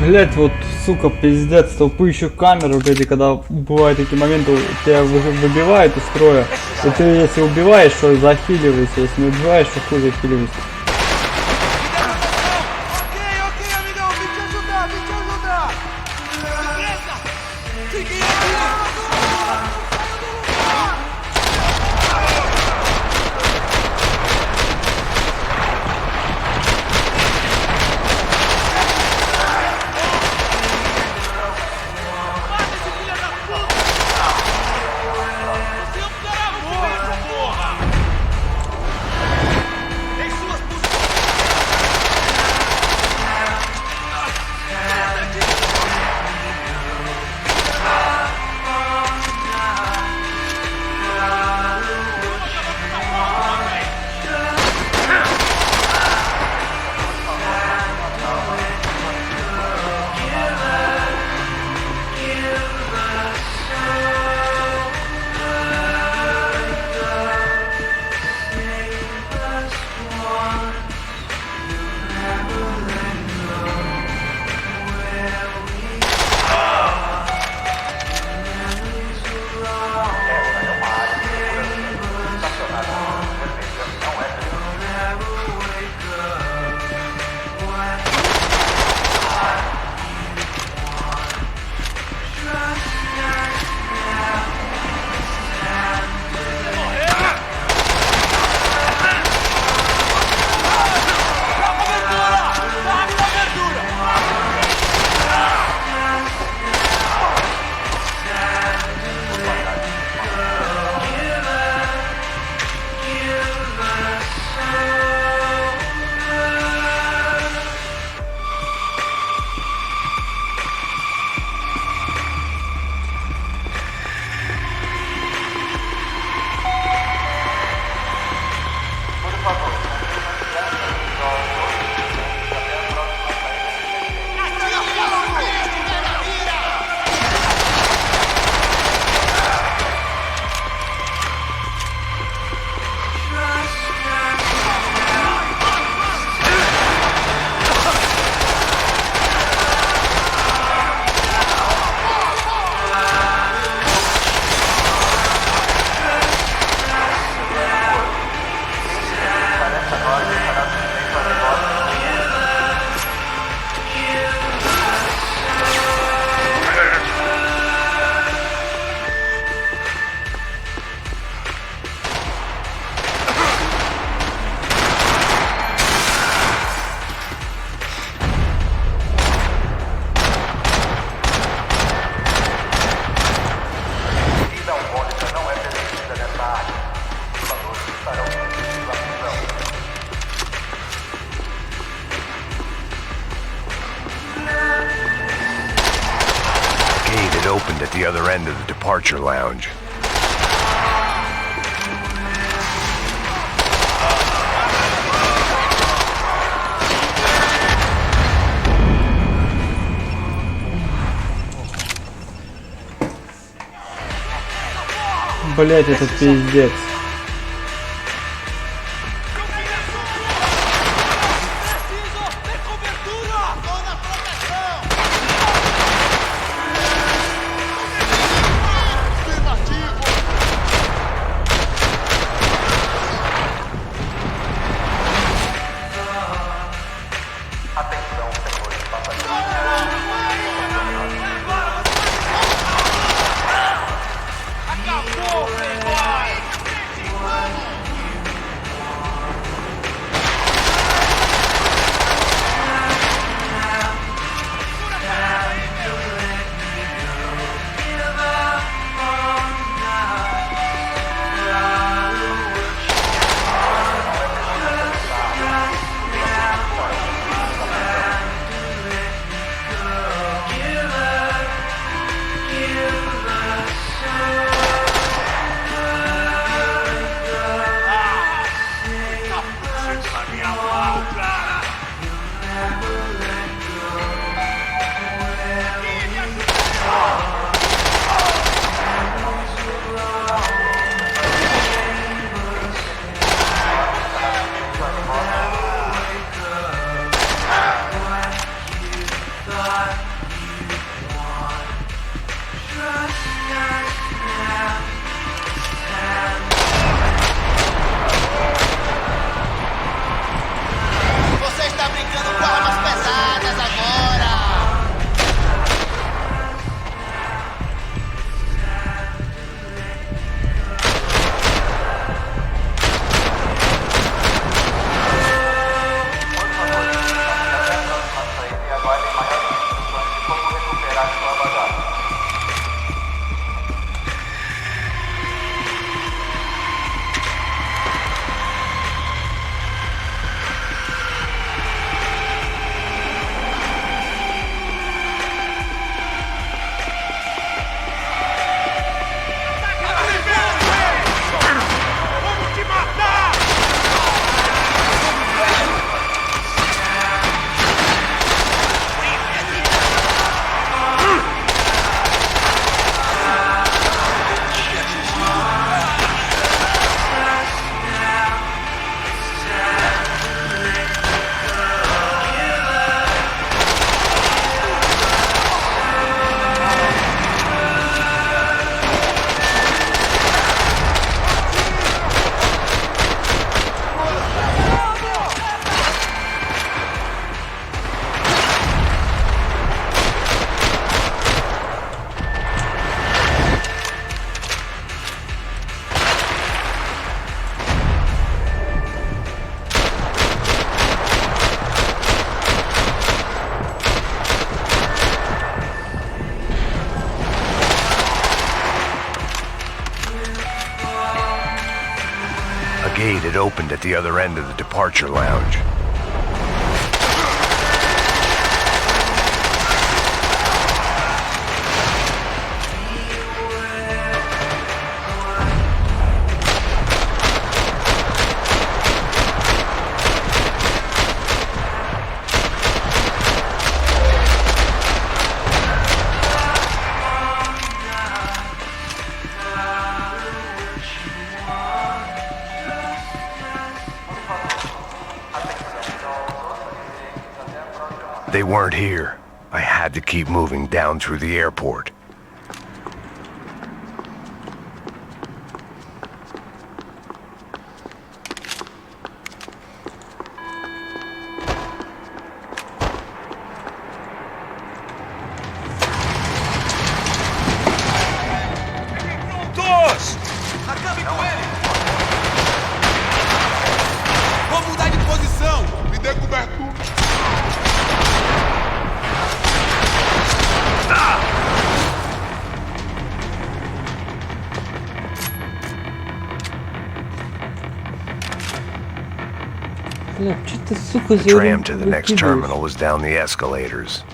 Блять, вот, сука, пиздец, толпы еще камеры, вот эти, когда бывают такие моменты, тебя выбивают из строя, и ты, если убиваешь, что захиливайся, если не убиваешь, что хуй захиливайся. Opened at the other end of the departure lounge. Блять, это пиздец. A gate had opened at the other end of the departure lounge. They weren't here. I had to keep moving down through the airport. Todos! Acabe com ele! Vou mudar de posição! Me dê cobertura! The tram to the next terminal was down the escalators.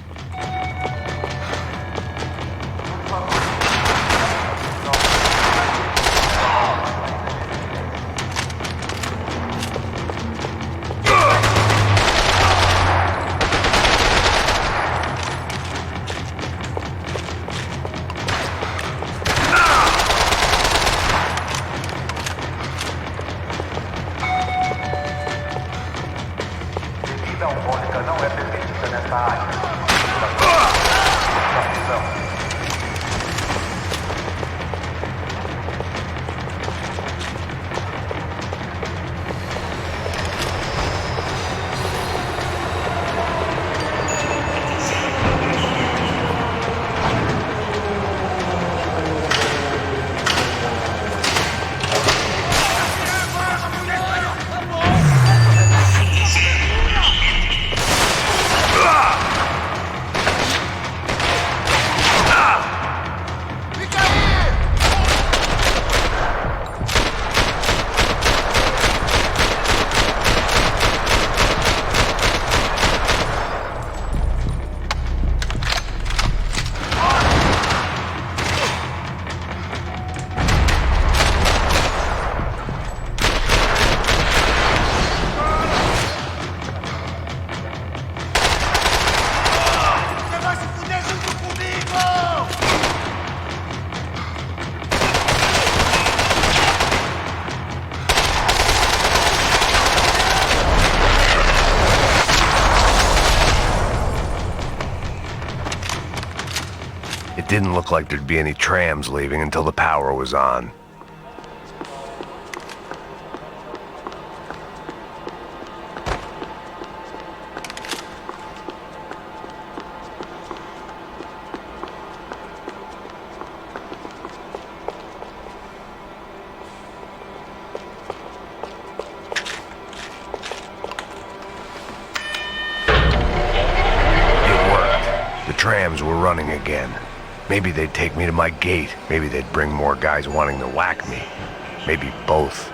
It didn't look like there'd be any trams leaving until the power was on. It worked. The trams were running again. Maybe they'd take me to my gate. Maybe they'd bring more guys wanting to whack me. Maybe both.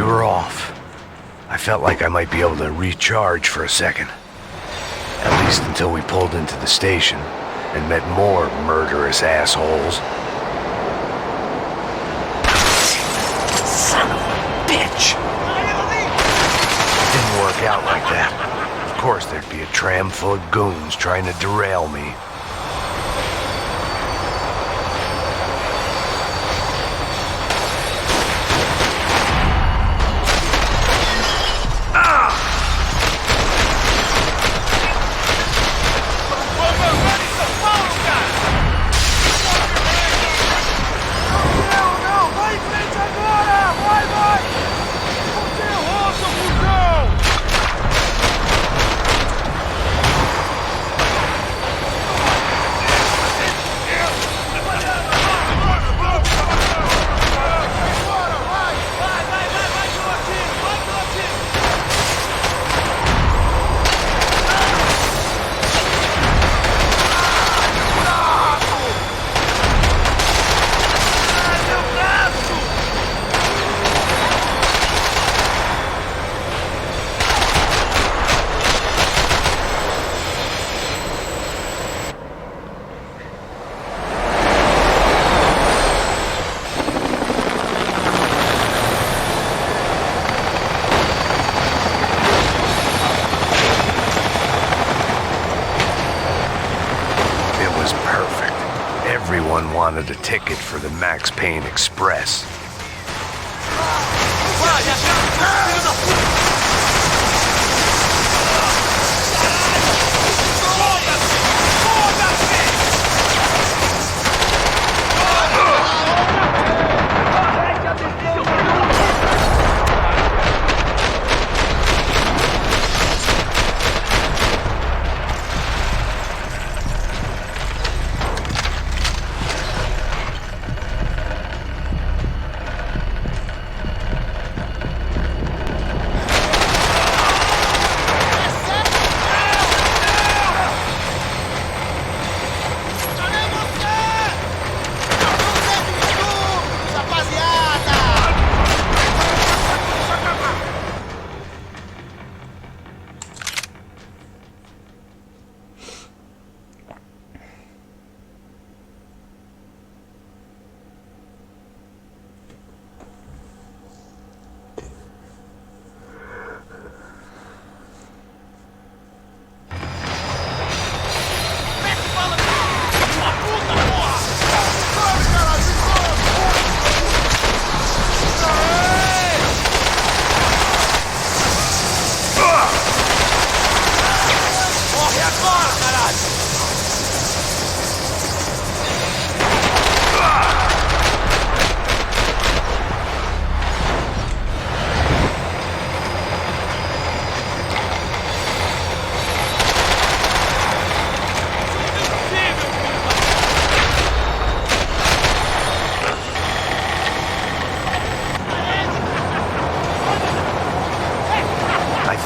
were off, I felt like I might be able to recharge for a second. At least until we pulled into the station and met more murderous assholes. Son of a bitch! Didn't work out like that. Of course there'd be a tram full of goons trying to derail me. Wanted a ticket for the Max Payne Express.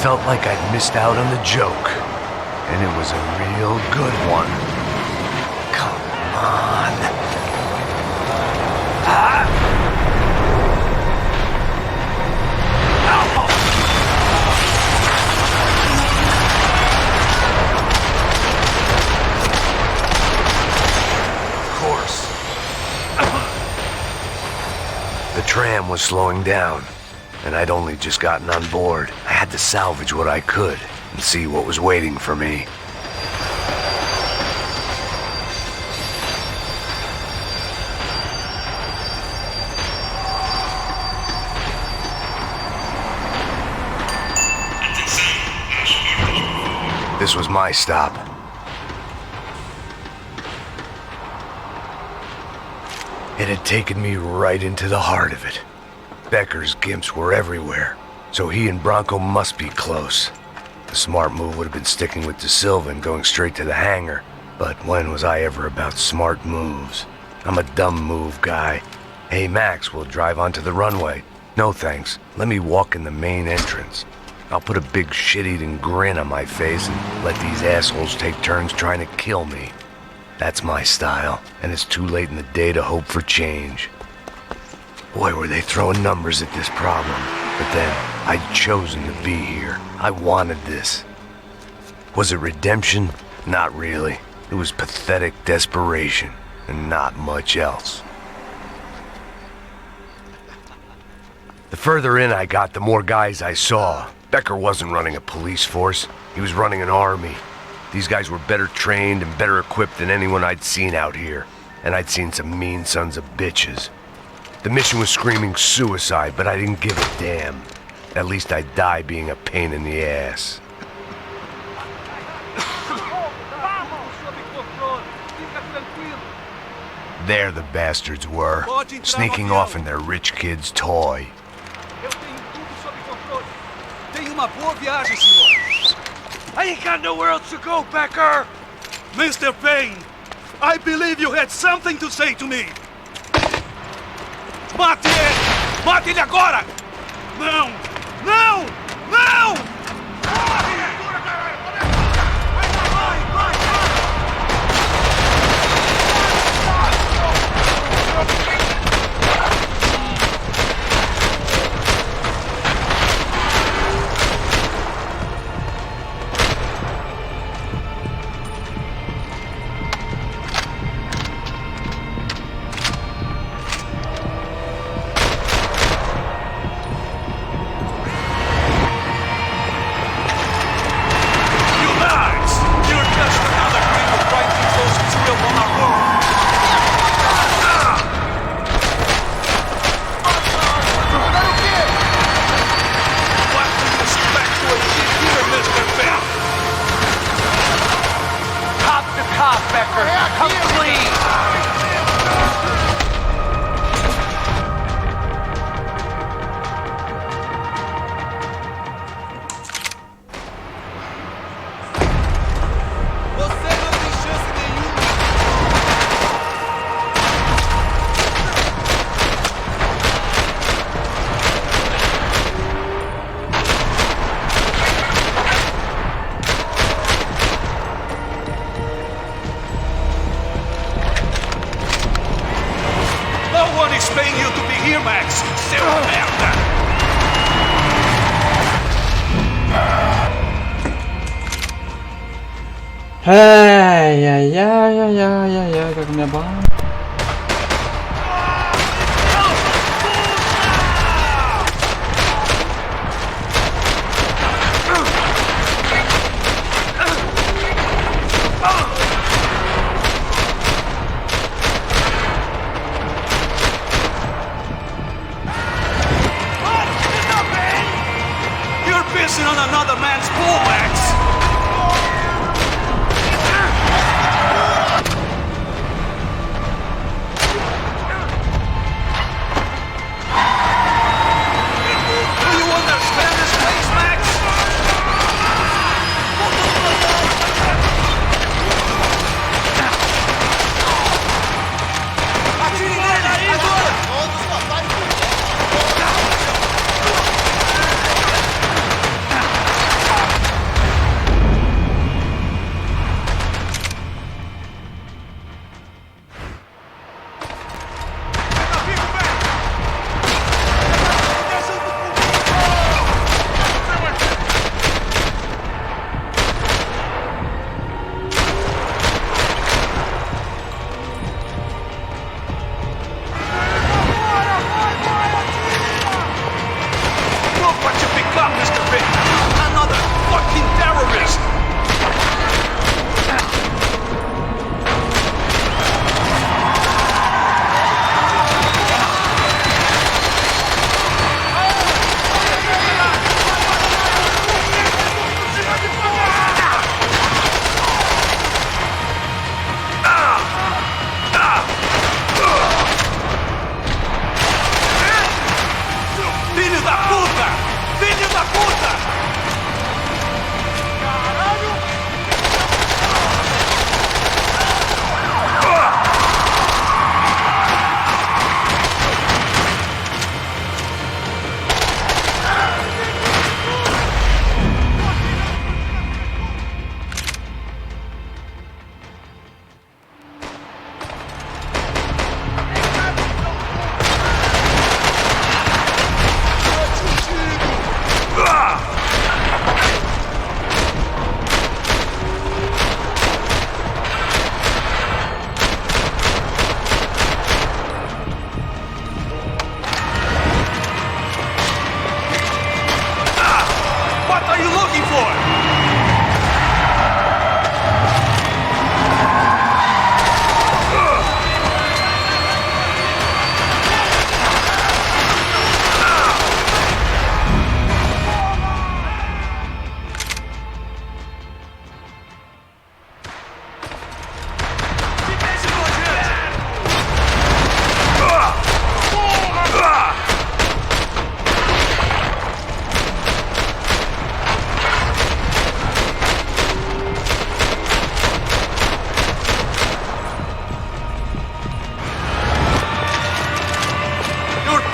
Felt like I'd missed out on the joke, and it was a real good one. Come on. Of course. The tram was slowing down, and I'd only just gotten on board. I had to salvage what I could and see what was waiting for me. This was my stop. It had taken me right into the heart of it. Becker's gimps were everywhere, so he and Bronco must be close. The smart move would have been sticking with De Silva and going straight to the hangar, but when was I ever about smart moves? I'm a dumb move guy. Hey Max, we'll drive onto the runway. No thanks, let me walk in the main entrance. I'll put a big shit-eating grin on my face and let these assholes take turns trying to kill me. That's my style, and it's too late in the day to hope for change. Boy, were they throwing numbers at this problem. But then, I'd chosen to be here. I wanted this. Was it redemption? Not really. It was pathetic desperation, and not much else. The further in I got, the more guys I saw. Becker wasn't running a police force. He was running an army. These guys were better trained and better equipped than anyone I'd seen out here. And I'd seen some mean sons of bitches. The mission was screaming suicide, but I didn't give a damn. At least I'd die being a pain in the ass. There the bastards were, sneaking off in their rich kid's toy. I ain't got nowhere else to go, Becker! Mr. Payne, I believe you had something to say to me! Mate ele! Mate ele agora! Não! Não! Não! Ай-яй-яй-яй-яй-яй, как меня бан. You're pissing on another man's pool, Max!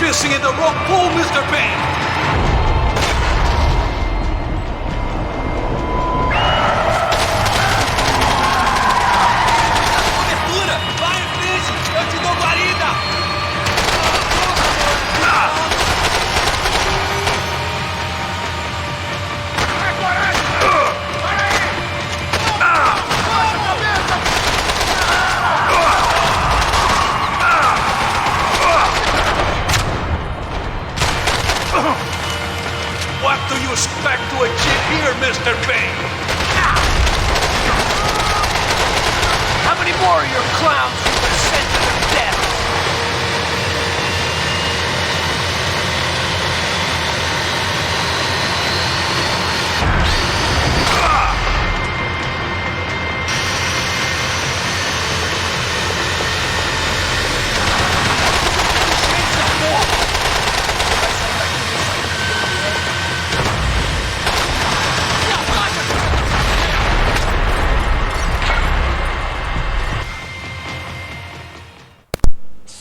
fishing in the wrong pool, Mr. Payne! Cobertura! Vai em frente! Eu te dou guarida! What do you expect to achieve here, Mr. Payne? How many more of your clowns you can send to their death?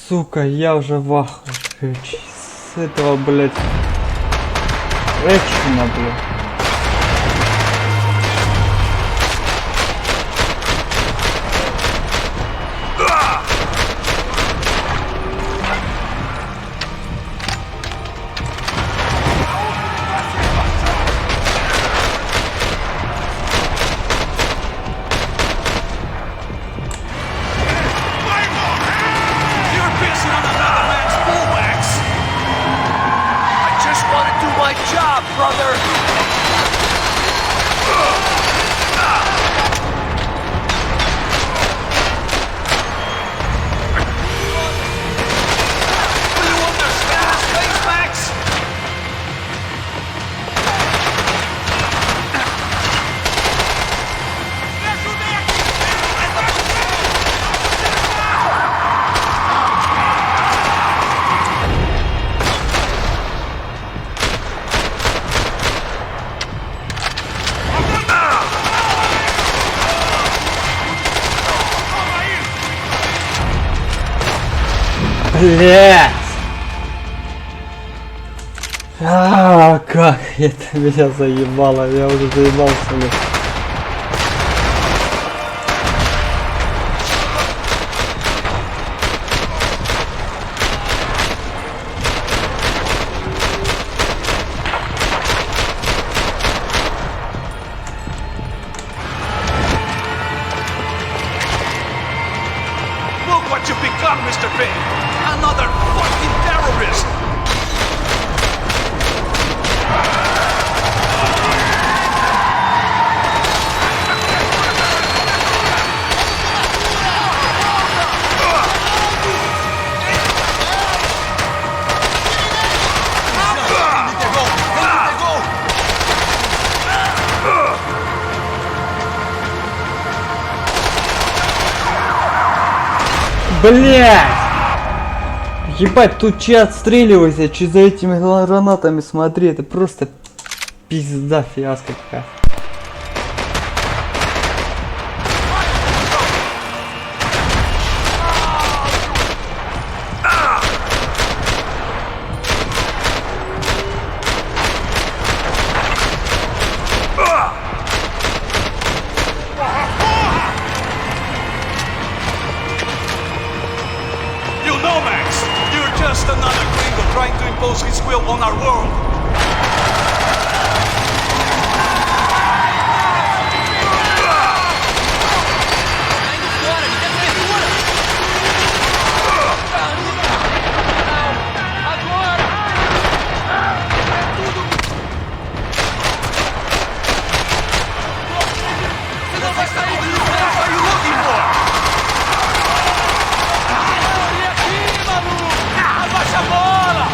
Сука, я уже в ахуе с этого, блядь, экшена, блядь. Блять! Как это меня заебало, я уже заебался, блядь. Look what you've become, Mr. Payne! Another fucking terrorist! Блять! Ебать, тут че отстреливайся, че за этими гранатами смотри, это просто пизда, фиаско какая. His will on our world. Abaixa a bola!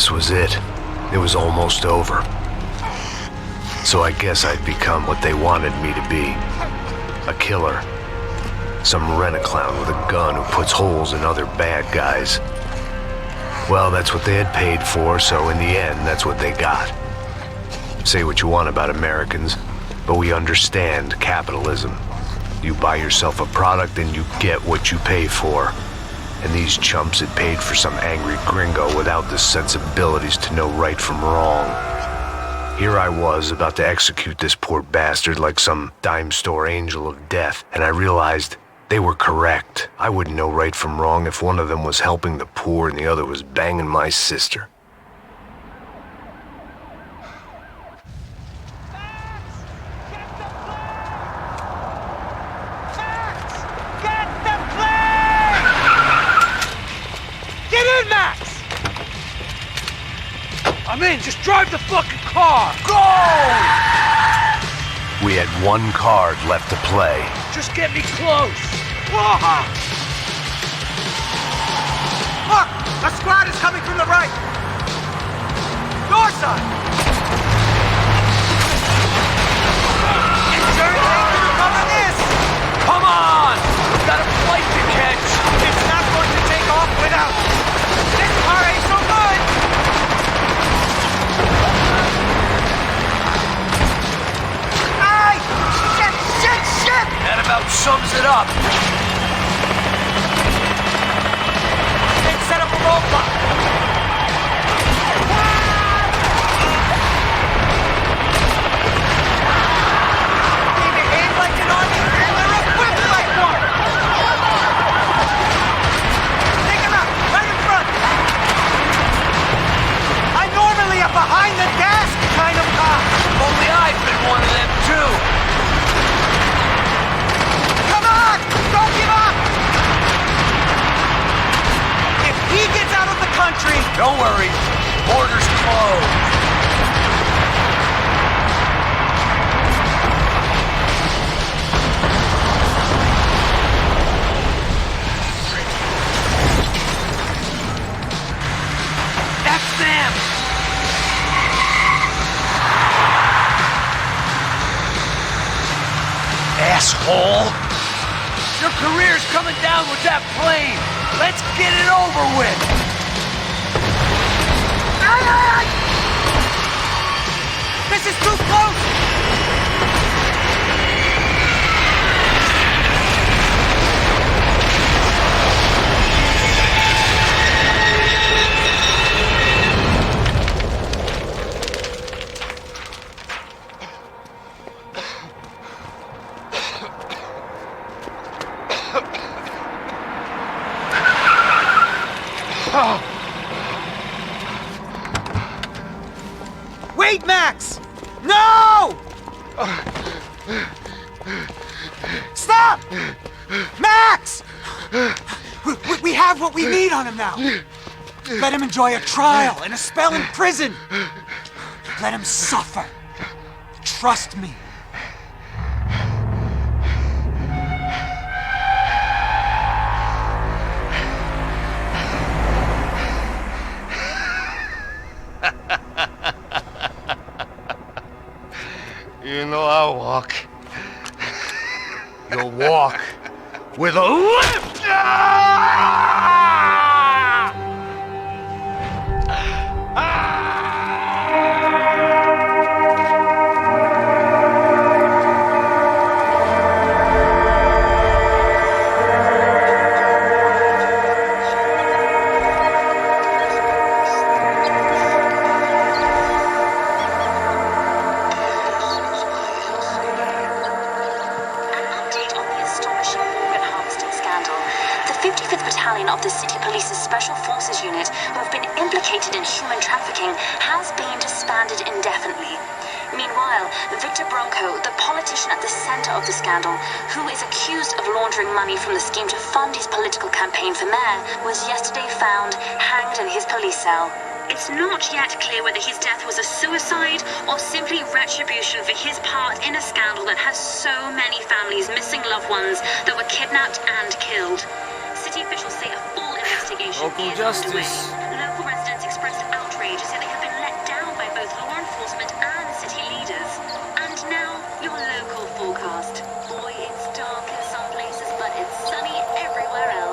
This was it. It was almost over. So I guess I'd become what they wanted me to be. A killer. Some rent-a-clown with a gun who puts holes in other bad guys. Well, that's what they had paid for, so in the end, that's what they got. Say what you want about Americans, but we understand capitalism. You buy yourself a product and you get what you pay for. And these chumps had paid for some angry gringo without the sensibilities to know right from wrong. Here I was about to execute this poor bastard like some dime store angel of death, and I realized they were correct. I wouldn't know right from wrong if one of them was helping the poor and the other was banging my sister. I'm in, just drive the fucking car! Go! We had one card left to play. Just get me close! Look! A squad is coming from the right! Your side! Insurance ain't gonna cover this! Come on! We've got a flight to catch! It's not going to take off without... This car ain't so good! Shit! That about sums it up. Then set up a roadblock. They behave like an army and they're equipped like one. Take them out, right in front. I'm normally a behind the desk kind of cop. Only I've been one of them too. Don't give up! If he gets out of the country... Don't worry. Borders closed. That's them! Asshole! Your career's coming down with that plane! Let's get it over with! This is too close! Wait, Max! No! Stop! Max! We have what we need on him now. Let him enjoy a trial and a spell in prison. Let him suffer. Trust me. You know I'll walk. You'll walk with a limp! Of the City Police's Special Forces Unit, who have been implicated in human trafficking, has been disbanded indefinitely. Meanwhile, Victor Bronco, the politician at the center of the scandal, who is accused of laundering money from the scheme to fund his political campaign for mayor, was yesterday found hanged in his police cell. It's not yet clear whether his death was a suicide or simply retribution for his part in a scandal that has so many families missing loved ones that were kidnapped and killed. City officials say a full investigation is underway. Local residents expressed outrage enforcement and city leaders. And now, your local forecast. Boy, it's dark in some places, but it's sunny everywhere else.